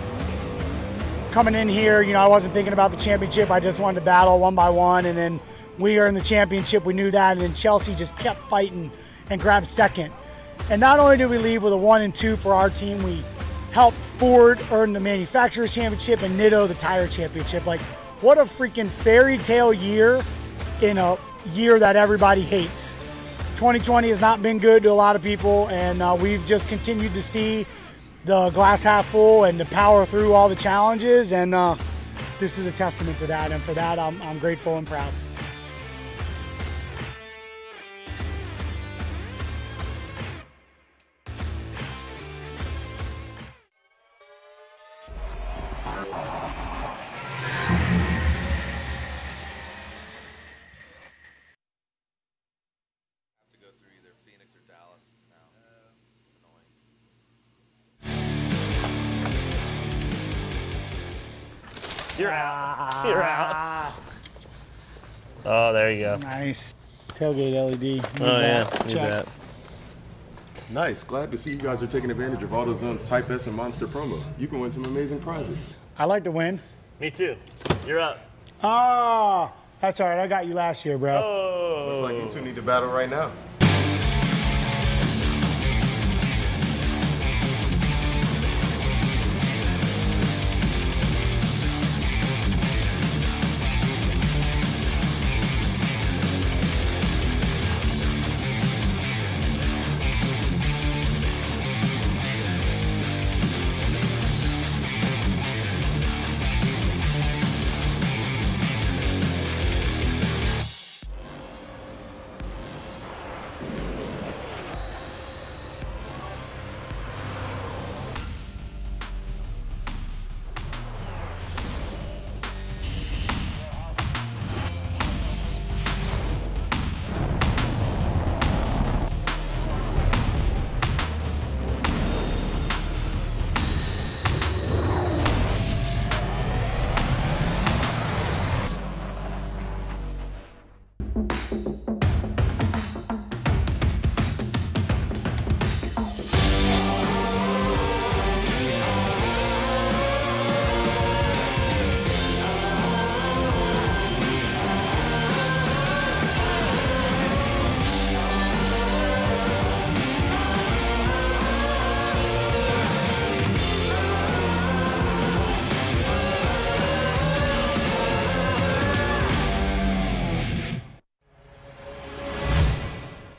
K: coming in here, you know, I wasn't thinking about the championship. I just wanted to battle one by one, and then we are in the championship. We knew that, and then Chelsea just kept fighting and grabbed second. And not only did we leave with a 1 and 2 for our team, we helped Ford earn the Manufacturers Championship and Nitto the Tire Championship. Like, what a freaking fairy tale year in a year that everybody hates. 2020 has not been good to a lot of people, and we've just continued to see the glass half full and to power through all the challenges, and this is a testament to that, and for that I'm grateful and proud.
L: You're out. You're out. Oh, there you go.
K: Nice. Tailgate LED.
L: Oh, yeah. Need that.
J: Nice. Glad to see you guys are taking advantage of AutoZone's Type S and Monster promo. You can win some amazing prizes.
K: I like to win.
L: Me too. You're up.
K: Oh, that's all right. I got you last year, bro.
L: Oh.
J: Looks like you two need to battle right now.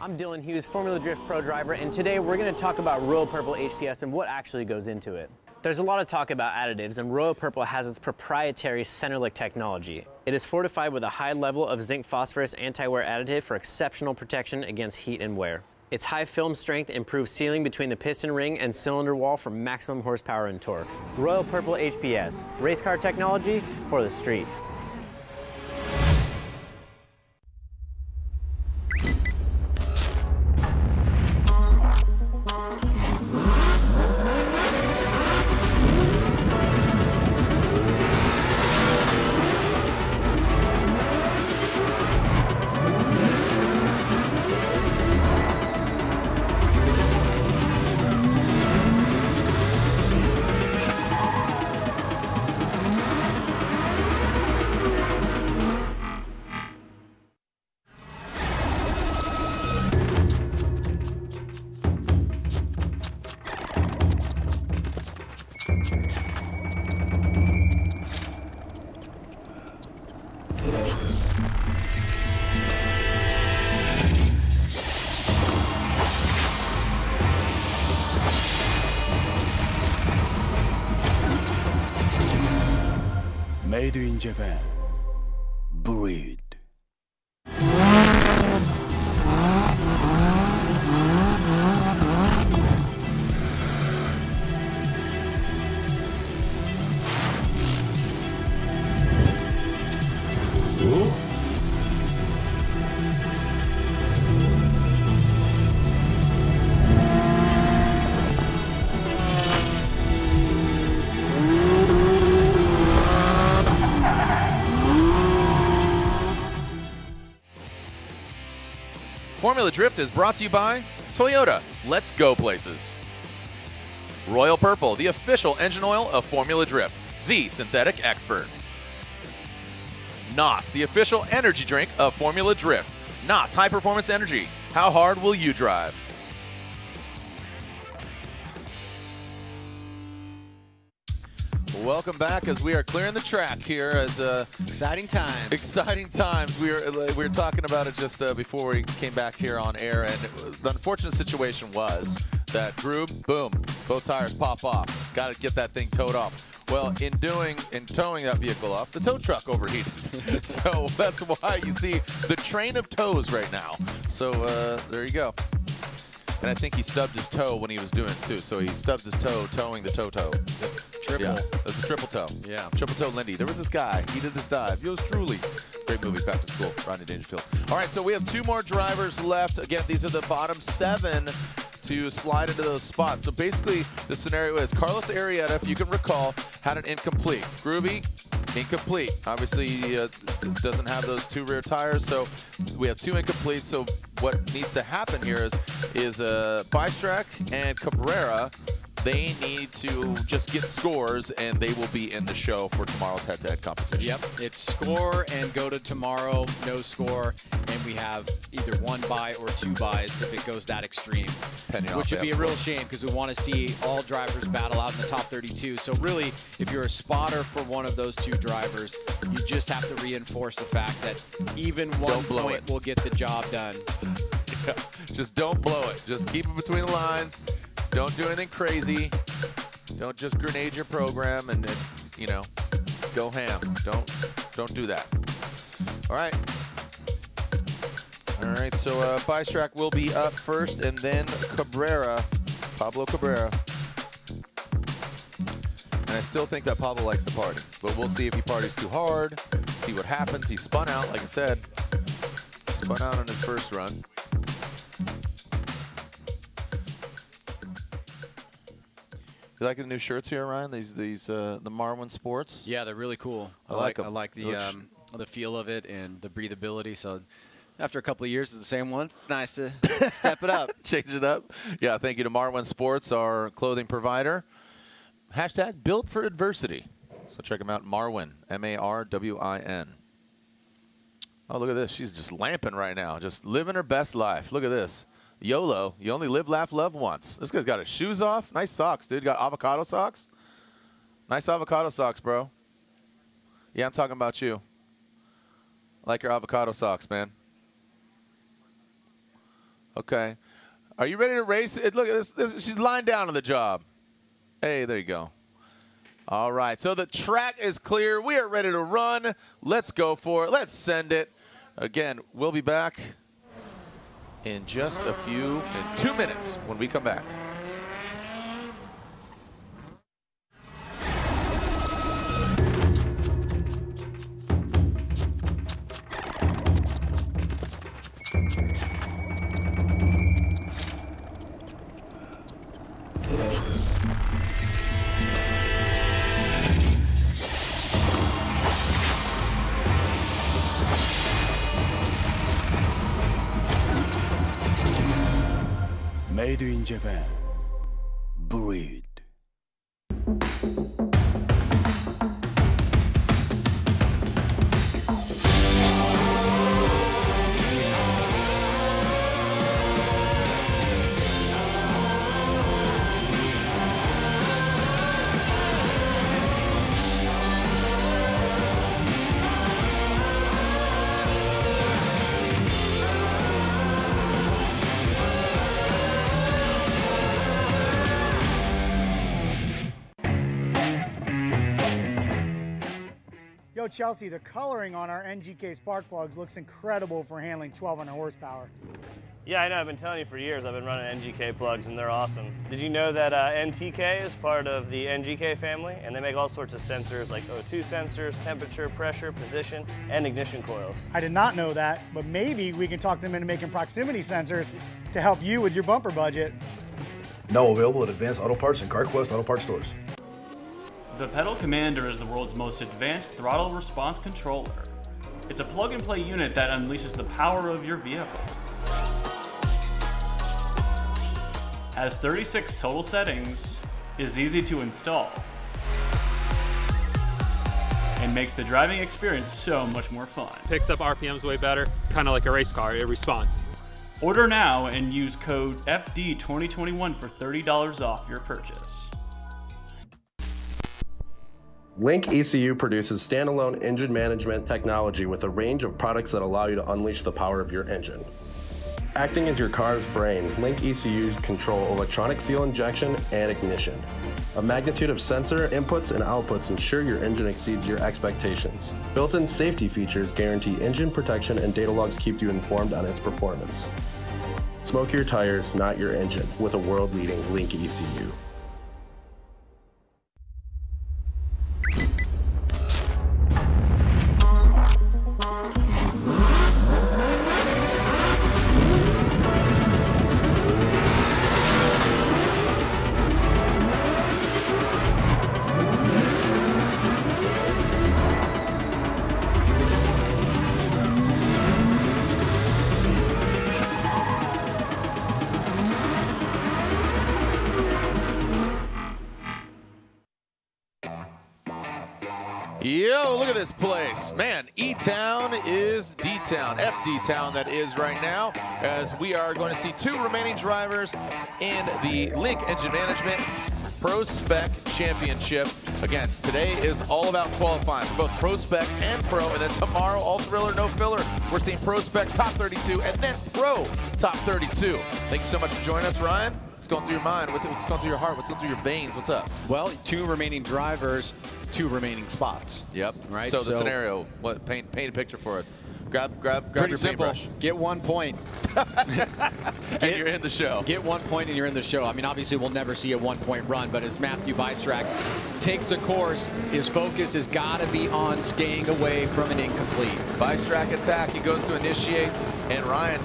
B: I'm Dylan Hughes, Formula Drift Pro driver, and today we're going to talk about Royal Purple HPS and what actually goes into it. There's a lot of talk about additives, and Royal Purple has its proprietary Centerlick technology. It is fortified with a high level of zinc phosphorus anti-wear additive for exceptional protection against heat and wear. Its high film strength improves sealing between the piston ring and cylinder wall for maximum horsepower and torque. Royal Purple HPS, race car technology for the street.
G: Made in Japan. Breed.
C: Formula Drift is brought to you by Toyota. Let's go places. Royal Purple, the official engine oil of Formula Drift, the synthetic expert. NOS, the official energy drink of Formula Drift. NOS High Performance Energy. How hard will you drive? Welcome back as we are clearing the track here. As
E: exciting times.
C: Exciting times. We were talking about it just before we came back here on air, and the unfortunate situation was that Groob, boom, both tires pop off. Got to get that thing towed off. Well, in towing that vehicle off, the tow truck overheated. So that's why you see the train of tows right now. So there you go. And I think he stubbed his toe when he was doing it too. So he stubs his toe towing the toe-toe.
E: Triple.
C: Yeah, that's a triple toe. Yeah. Triple toe Lindy. There was this guy. He did this dive. Yours truly. Great movie, Back to School. Rodney Dangerfield. All right, so we have 2 more drivers left. Again, these are the bottom 7 to slide into those spots. So basically, the scenario is Carlos Arrieta, if you can recall, had an incomplete. Groovy, incomplete. Obviously, he doesn't have those 2 rear tires, so we have 2 incompletes. So what needs to happen here is Bystrack and Cabrera. They need to just get scores, and they will be in the show for tomorrow's head-to-head competition.
E: Yep, it's score and go to tomorrow, no score, and we have either 1 bye or 2 byes if it goes that extreme. Which would be a real shame because we want to see all drivers battle out in the top 32. So really, if you're a spotter for one of those 2 drivers, you just have to reinforce the fact that even 1 point will get the job done.
C: Yeah. Just don't blow it. Just keep it between the lines. Don't do anything crazy. Don't just grenade your program and you know, go ham. Don't do that. All right. All right. So Bystrack will be up first, and then Cabrera, Pablo Cabrera. And I still think that Pablo likes to party, but we'll see if he parties too hard. See what happens. He spun out, like I said. Spun out on his first run. You like the new shirts here, Ryan? These the Marwin Sports.
E: Yeah, they're really cool.
C: I like
E: the feel of it and the breathability. So after a couple of years of the same ones, it's nice to step it up.
C: Change it up. Yeah, thank you to Marwin Sports, our clothing provider. Hashtag built for adversity. So check them out, Marwin, M-A-R-W-I-N. Oh, look at this. She's just lamping right now, just living her best life. Look at this. YOLO, you only live, laugh, love once. This guy's got his shoes off. Nice socks, dude. Got avocado socks. Nice avocado socks, bro. Yeah, I'm talking about you. I like your avocado socks, man. Okay. Are you ready to race? Look at this. She's lying down on the job. Hey, there you go. All right. So the track is clear. We are ready to run. Let's go for it. Let's send it. Again, we'll be back in just in 2 minutes when we come back.
G: Made in Japan. Breed.
K: Yo, Chelsea, the coloring on our NGK spark plugs looks incredible for handling 1,200 horsepower.
L: Yeah, I know. I've been telling you for years. I've been running NGK plugs, and they're awesome. Did you know that NTK is part of the NGK family, and they make all sorts of sensors like O2 sensors, temperature, pressure, position, and ignition coils?
K: I did not know that, but maybe we can talk them into making proximity sensors to help you with your bumper budget.
U: Now available at Advanced Auto Parts and CarQuest Auto Parts stores.
V: The Pedal Commander is the world's most advanced throttle response controller. It's a plug-and-play unit that unleashes the power of your vehicle. Has 36 total settings, is easy to install, and makes the driving experience so much more fun.
W: Picks up RPMs way better, kind of like a race car, it responds.
V: Order now and use code FD2021 for $30 off your purchase.
X: Link ECU produces standalone engine management technology with a range of products that allow you to unleash the power of your engine. Acting as your car's brain, Link ECUs control electronic fuel injection and ignition. A magnitude of sensor inputs and outputs ensure your engine exceeds your expectations. Built-in safety features guarantee engine protection, and data logs keep you informed on its performance. Smoke your tires, not your engine, with a world-leading Link ECU.
C: Yo, look at this place. Man, E-Town is D-Town, FD-Town that is right now, as we are going to see 2 remaining drivers in the Link Engine Management ProSpec Championship. Again, today is all about qualifying for both ProSpec and Pro, and then tomorrow, all thrill or no filler, we're seeing ProSpec top 32 and then Pro top 32. Thank you so much for joining us, Ryan. What's going through your mind? What's going through your heart? What's going through your veins? What's up?
D: Well, 2 remaining drivers, 2 remaining spots.
C: Yep.
D: Right.
C: So the scenario, paint a picture for us. Grab
D: pretty
C: your
D: simple.
C: paintbrush.
D: Get 1 point.
C: And you're in the show.
D: Get 1 point and you're in the show. I mean, obviously we'll never see a 1-point run, but as Matthew Bystrack takes a course, his focus has got to be on staying away from an incomplete.
C: Bystrack attack, he goes to initiate, and Ryan,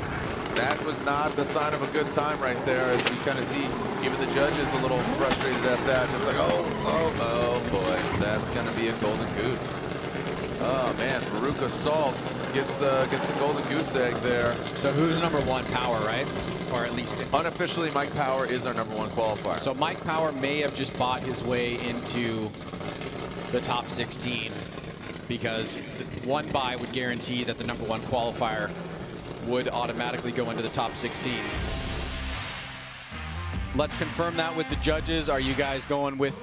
C: that was not the sign of a good time right there, as we kind of see even the judges a little frustrated at that. Just like, oh boy, that's going to be a golden goose. Oh man, Veruca Salt gets the golden goose egg there.
D: So who's number 1? Power, right? Or at least
C: unofficially, Mike Power is our number 1 qualifier.
D: So Mike Power may have just bought his way into the top 16, because 1 buy would guarantee that the number 1 qualifier would automatically go into the top 16. Let's confirm that with the judges. Are you guys going with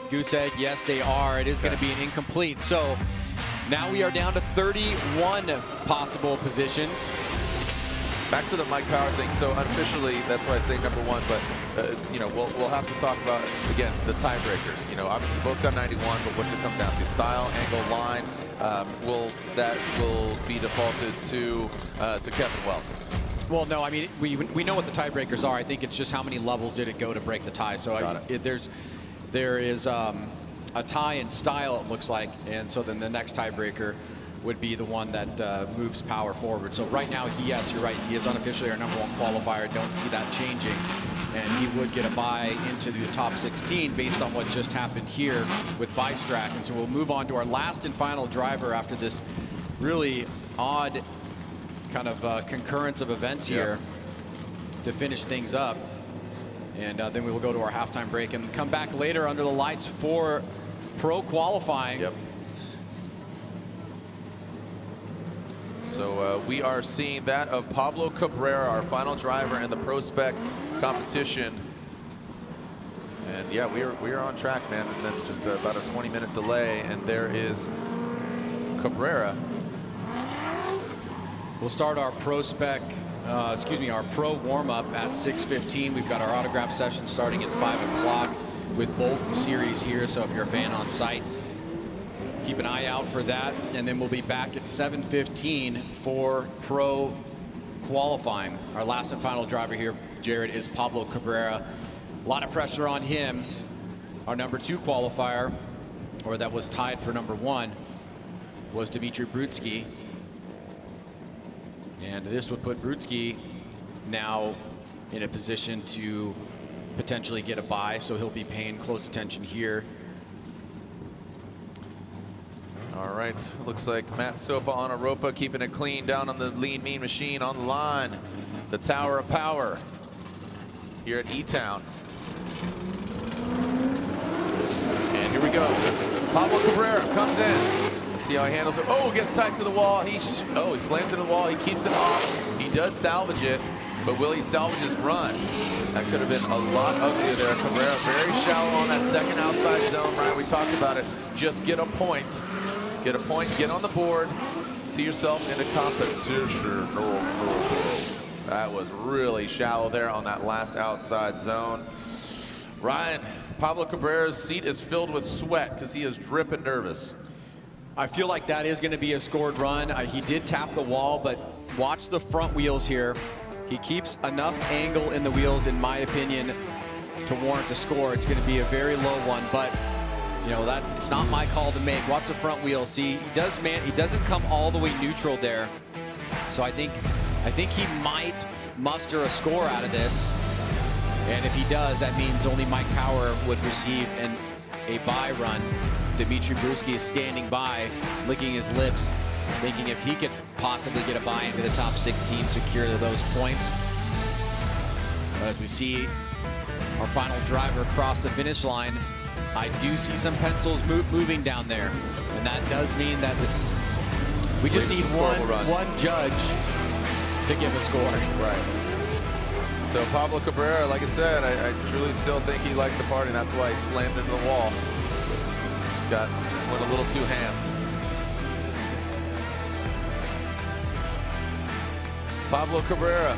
D: goose egg? Yes, they are. It is going to be an incomplete. So now we are down to 31 possible positions.
C: Back to the Mike Power thing. So unofficially, that's why I say number one. But you know, we'll have to talk about again the tiebreakers. You know, obviously both got 91, but what's it come down to? Style, angle, line. That will be defaulted to Kevin Wells.
E: Well, no, I mean we know what the tiebreakers are. I think it's just how many levels did it go to break the tie. So there is a tie in style, it looks like, and so then the next tiebreaker would be the one that moves power forward. So right now, yes, you're right, he is unofficially our #1 qualifier. Don't see that changing, and he would get a bye into the top 16 based on what just happened here with Bystrack. And so we'll move on to our last and final driver after this really odd kind of concurrence of events here to finish things up. And then we will go to our halftime break and come back later under the lights for pro qualifying.
C: Yep. So we are seeing that of Pablo Cabrera, our final driver in the PROSPEC competition. And yeah, we are on track, man. And that's just about a 20-minute delay. And there is Cabrera.
E: We'll start our PROSPEC, our pro warm-up at 6:15. We've got our autograph session starting at 5 o'clock with both series here. So if you're a fan on site, keep an eye out for that. And then we'll be back at 7:15 for pro qualifying. Our last and final driver here, Jared, is Pablo Cabrera. A lot of pressure on him. Our #2 qualifier, or that was tied for #1, was Dmitry Brutsky. And this would put Brutsky now in a position to potentially get a bye, so he'll be paying close attention here.
C: All right, looks like Matt Sopa on Europa, keeping it clean down on the Lean Mean Machine on the line. The Tower of Power here at E-Town. And here we go. Pablo Cabrera comes in. Let's see how he handles it. Oh, gets tight to the wall. He slams into the wall. He keeps it off. He does salvage it, but will he salvage his run? That could have been a lot uglier there. Cabrera very shallow on that second outside zone, Ryan. We talked about it. Just get a point. Get a point, get on the board, see yourself in a competition. That was really shallow there on that last outside zone. Ryan, Pablo Cabrera's seat is filled with sweat because he is dripping nervous.
E: I feel like that is going to be a scored run. He did tap the wall, but watch the front wheels here. He keeps enough angle in the wheels, in my opinion, to warrant a score. It's going to be a very low one, but you know, that it's not my call to make. Watch the front wheel. See, he doesn't come all the way neutral there. So I think he might muster a score out of this. And if he does, that means only Mike Power would receive a bye run. Dmitry Brutsky is standing by, licking his lips, thinking if he could possibly get a bye into the top 16, secure those points. But as we see our final driver across the finish line, I do see some pencils moving down there, and that does mean that we just need one judge to give a score.
C: Right. So Pablo Cabrera, like I said, I truly still think he likes the party, and that's why he slammed into the wall. Just went a little too ham. Pablo Cabrera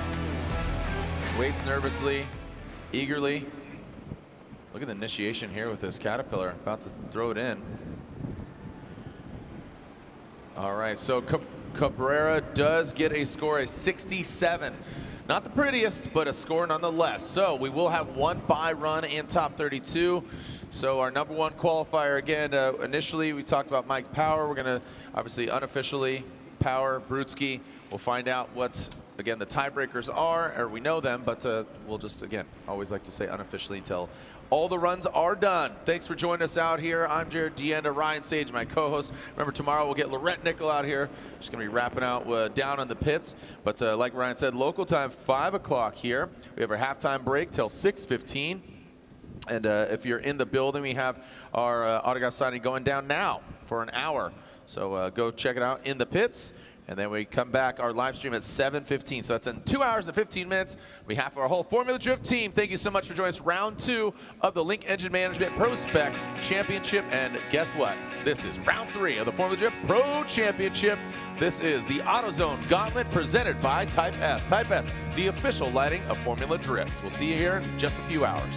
C: waits nervously, eagerly. Look at the initiation here with this Caterpillar, about to throw it in. All right, so Cabrera does get a score of 67. Not the prettiest, but a score nonetheless. So we will have one bye run in top 32. So our #1 qualifier again, initially we talked about Mike Power. We're gonna obviously unofficially Power, Brutsky. We'll find out what, again, the tiebreakers are, or we know them, but we'll just, again, always like to say unofficially until all the runs are done. Thanks for joining us out here. I'm Jared Deenda, Ryan Sage, my co-host. Remember, tomorrow we'll get Lorette Nickel out here. She's going to be wrapping out down in the pits. But like Ryan said, local time, 5 o'clock here. We have our halftime break till 6:15. And if you're in the building, we have our autograph signing going down now for an hour. So go check it out in the pits. And then we come back, our live stream at 7:15. So that's in 2 hours and 15 minutes. We have our whole Formula Drift team. Thank you so much for joining us. Round 2 of the Link Engine Management ProSpec Championship. And guess what? This is round 3 of the Formula Drift Pro Championship. This is the AutoZone Gauntlet presented by Type S. Type S, the official lighting of Formula Drift. We'll see you here in just a few hours.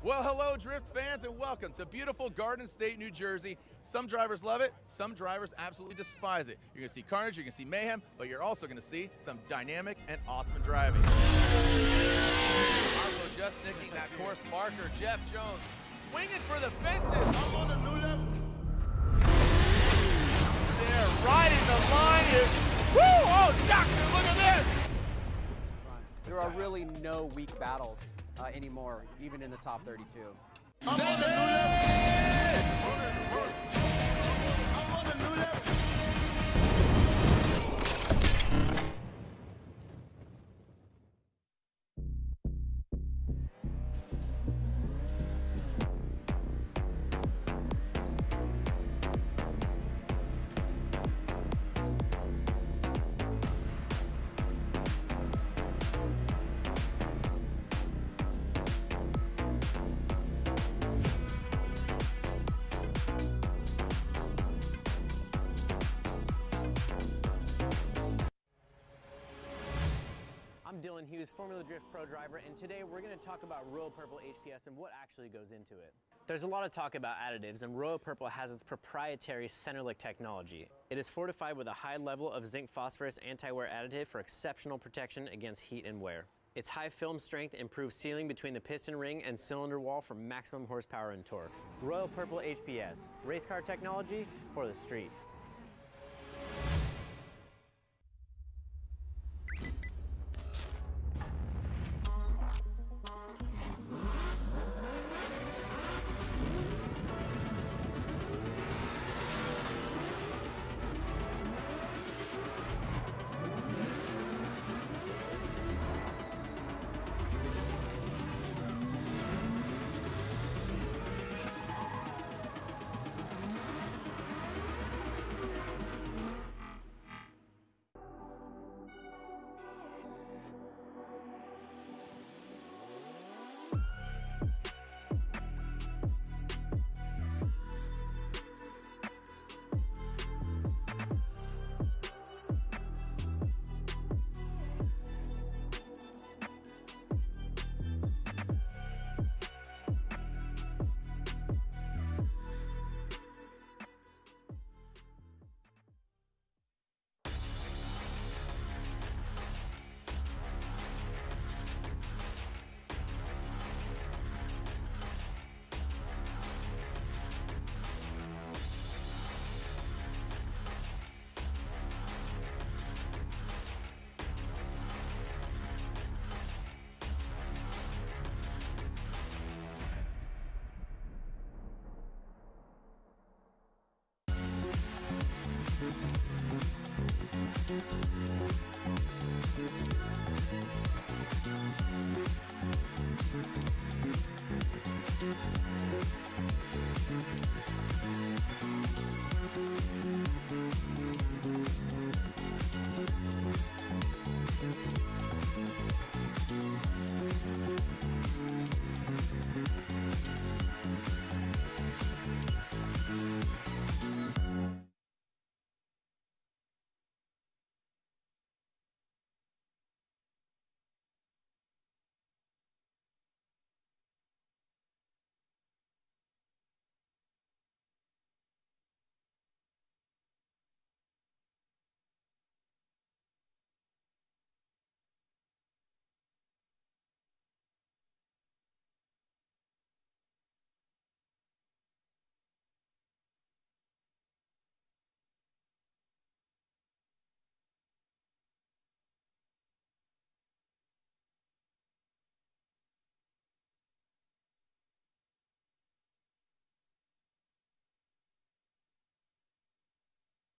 C: Well, hello, Drift fans, and welcome to beautiful Garden State, New Jersey. Some drivers love it, some drivers absolutely despise it. You're going to see carnage, you're going to see mayhem, but you're also going to see some dynamic and awesome driving. Marco just nicking that course marker. Jeff Jones swinging for the fences. I'm on a new level. There, riding the line is, woo! Oh, Jackson, look at this!
M: There are really no weak battles anymore, even in the top 32.
C: I'm on a new level.
B: I'm Dylan Hughes, Formula Drift Pro Driver, and today we're going to talk about Royal Purple HPS and what actually goes into it. There's a lot of talk about additives, and Royal Purple has its proprietary Centerlick technology. It is fortified with a high level of zinc phosphorus anti-wear additive for exceptional protection against heat and wear. Its high film strength improves sealing between the piston ring and cylinder wall for maximum horsepower and torque. Royal Purple HPS, race car technology for the street.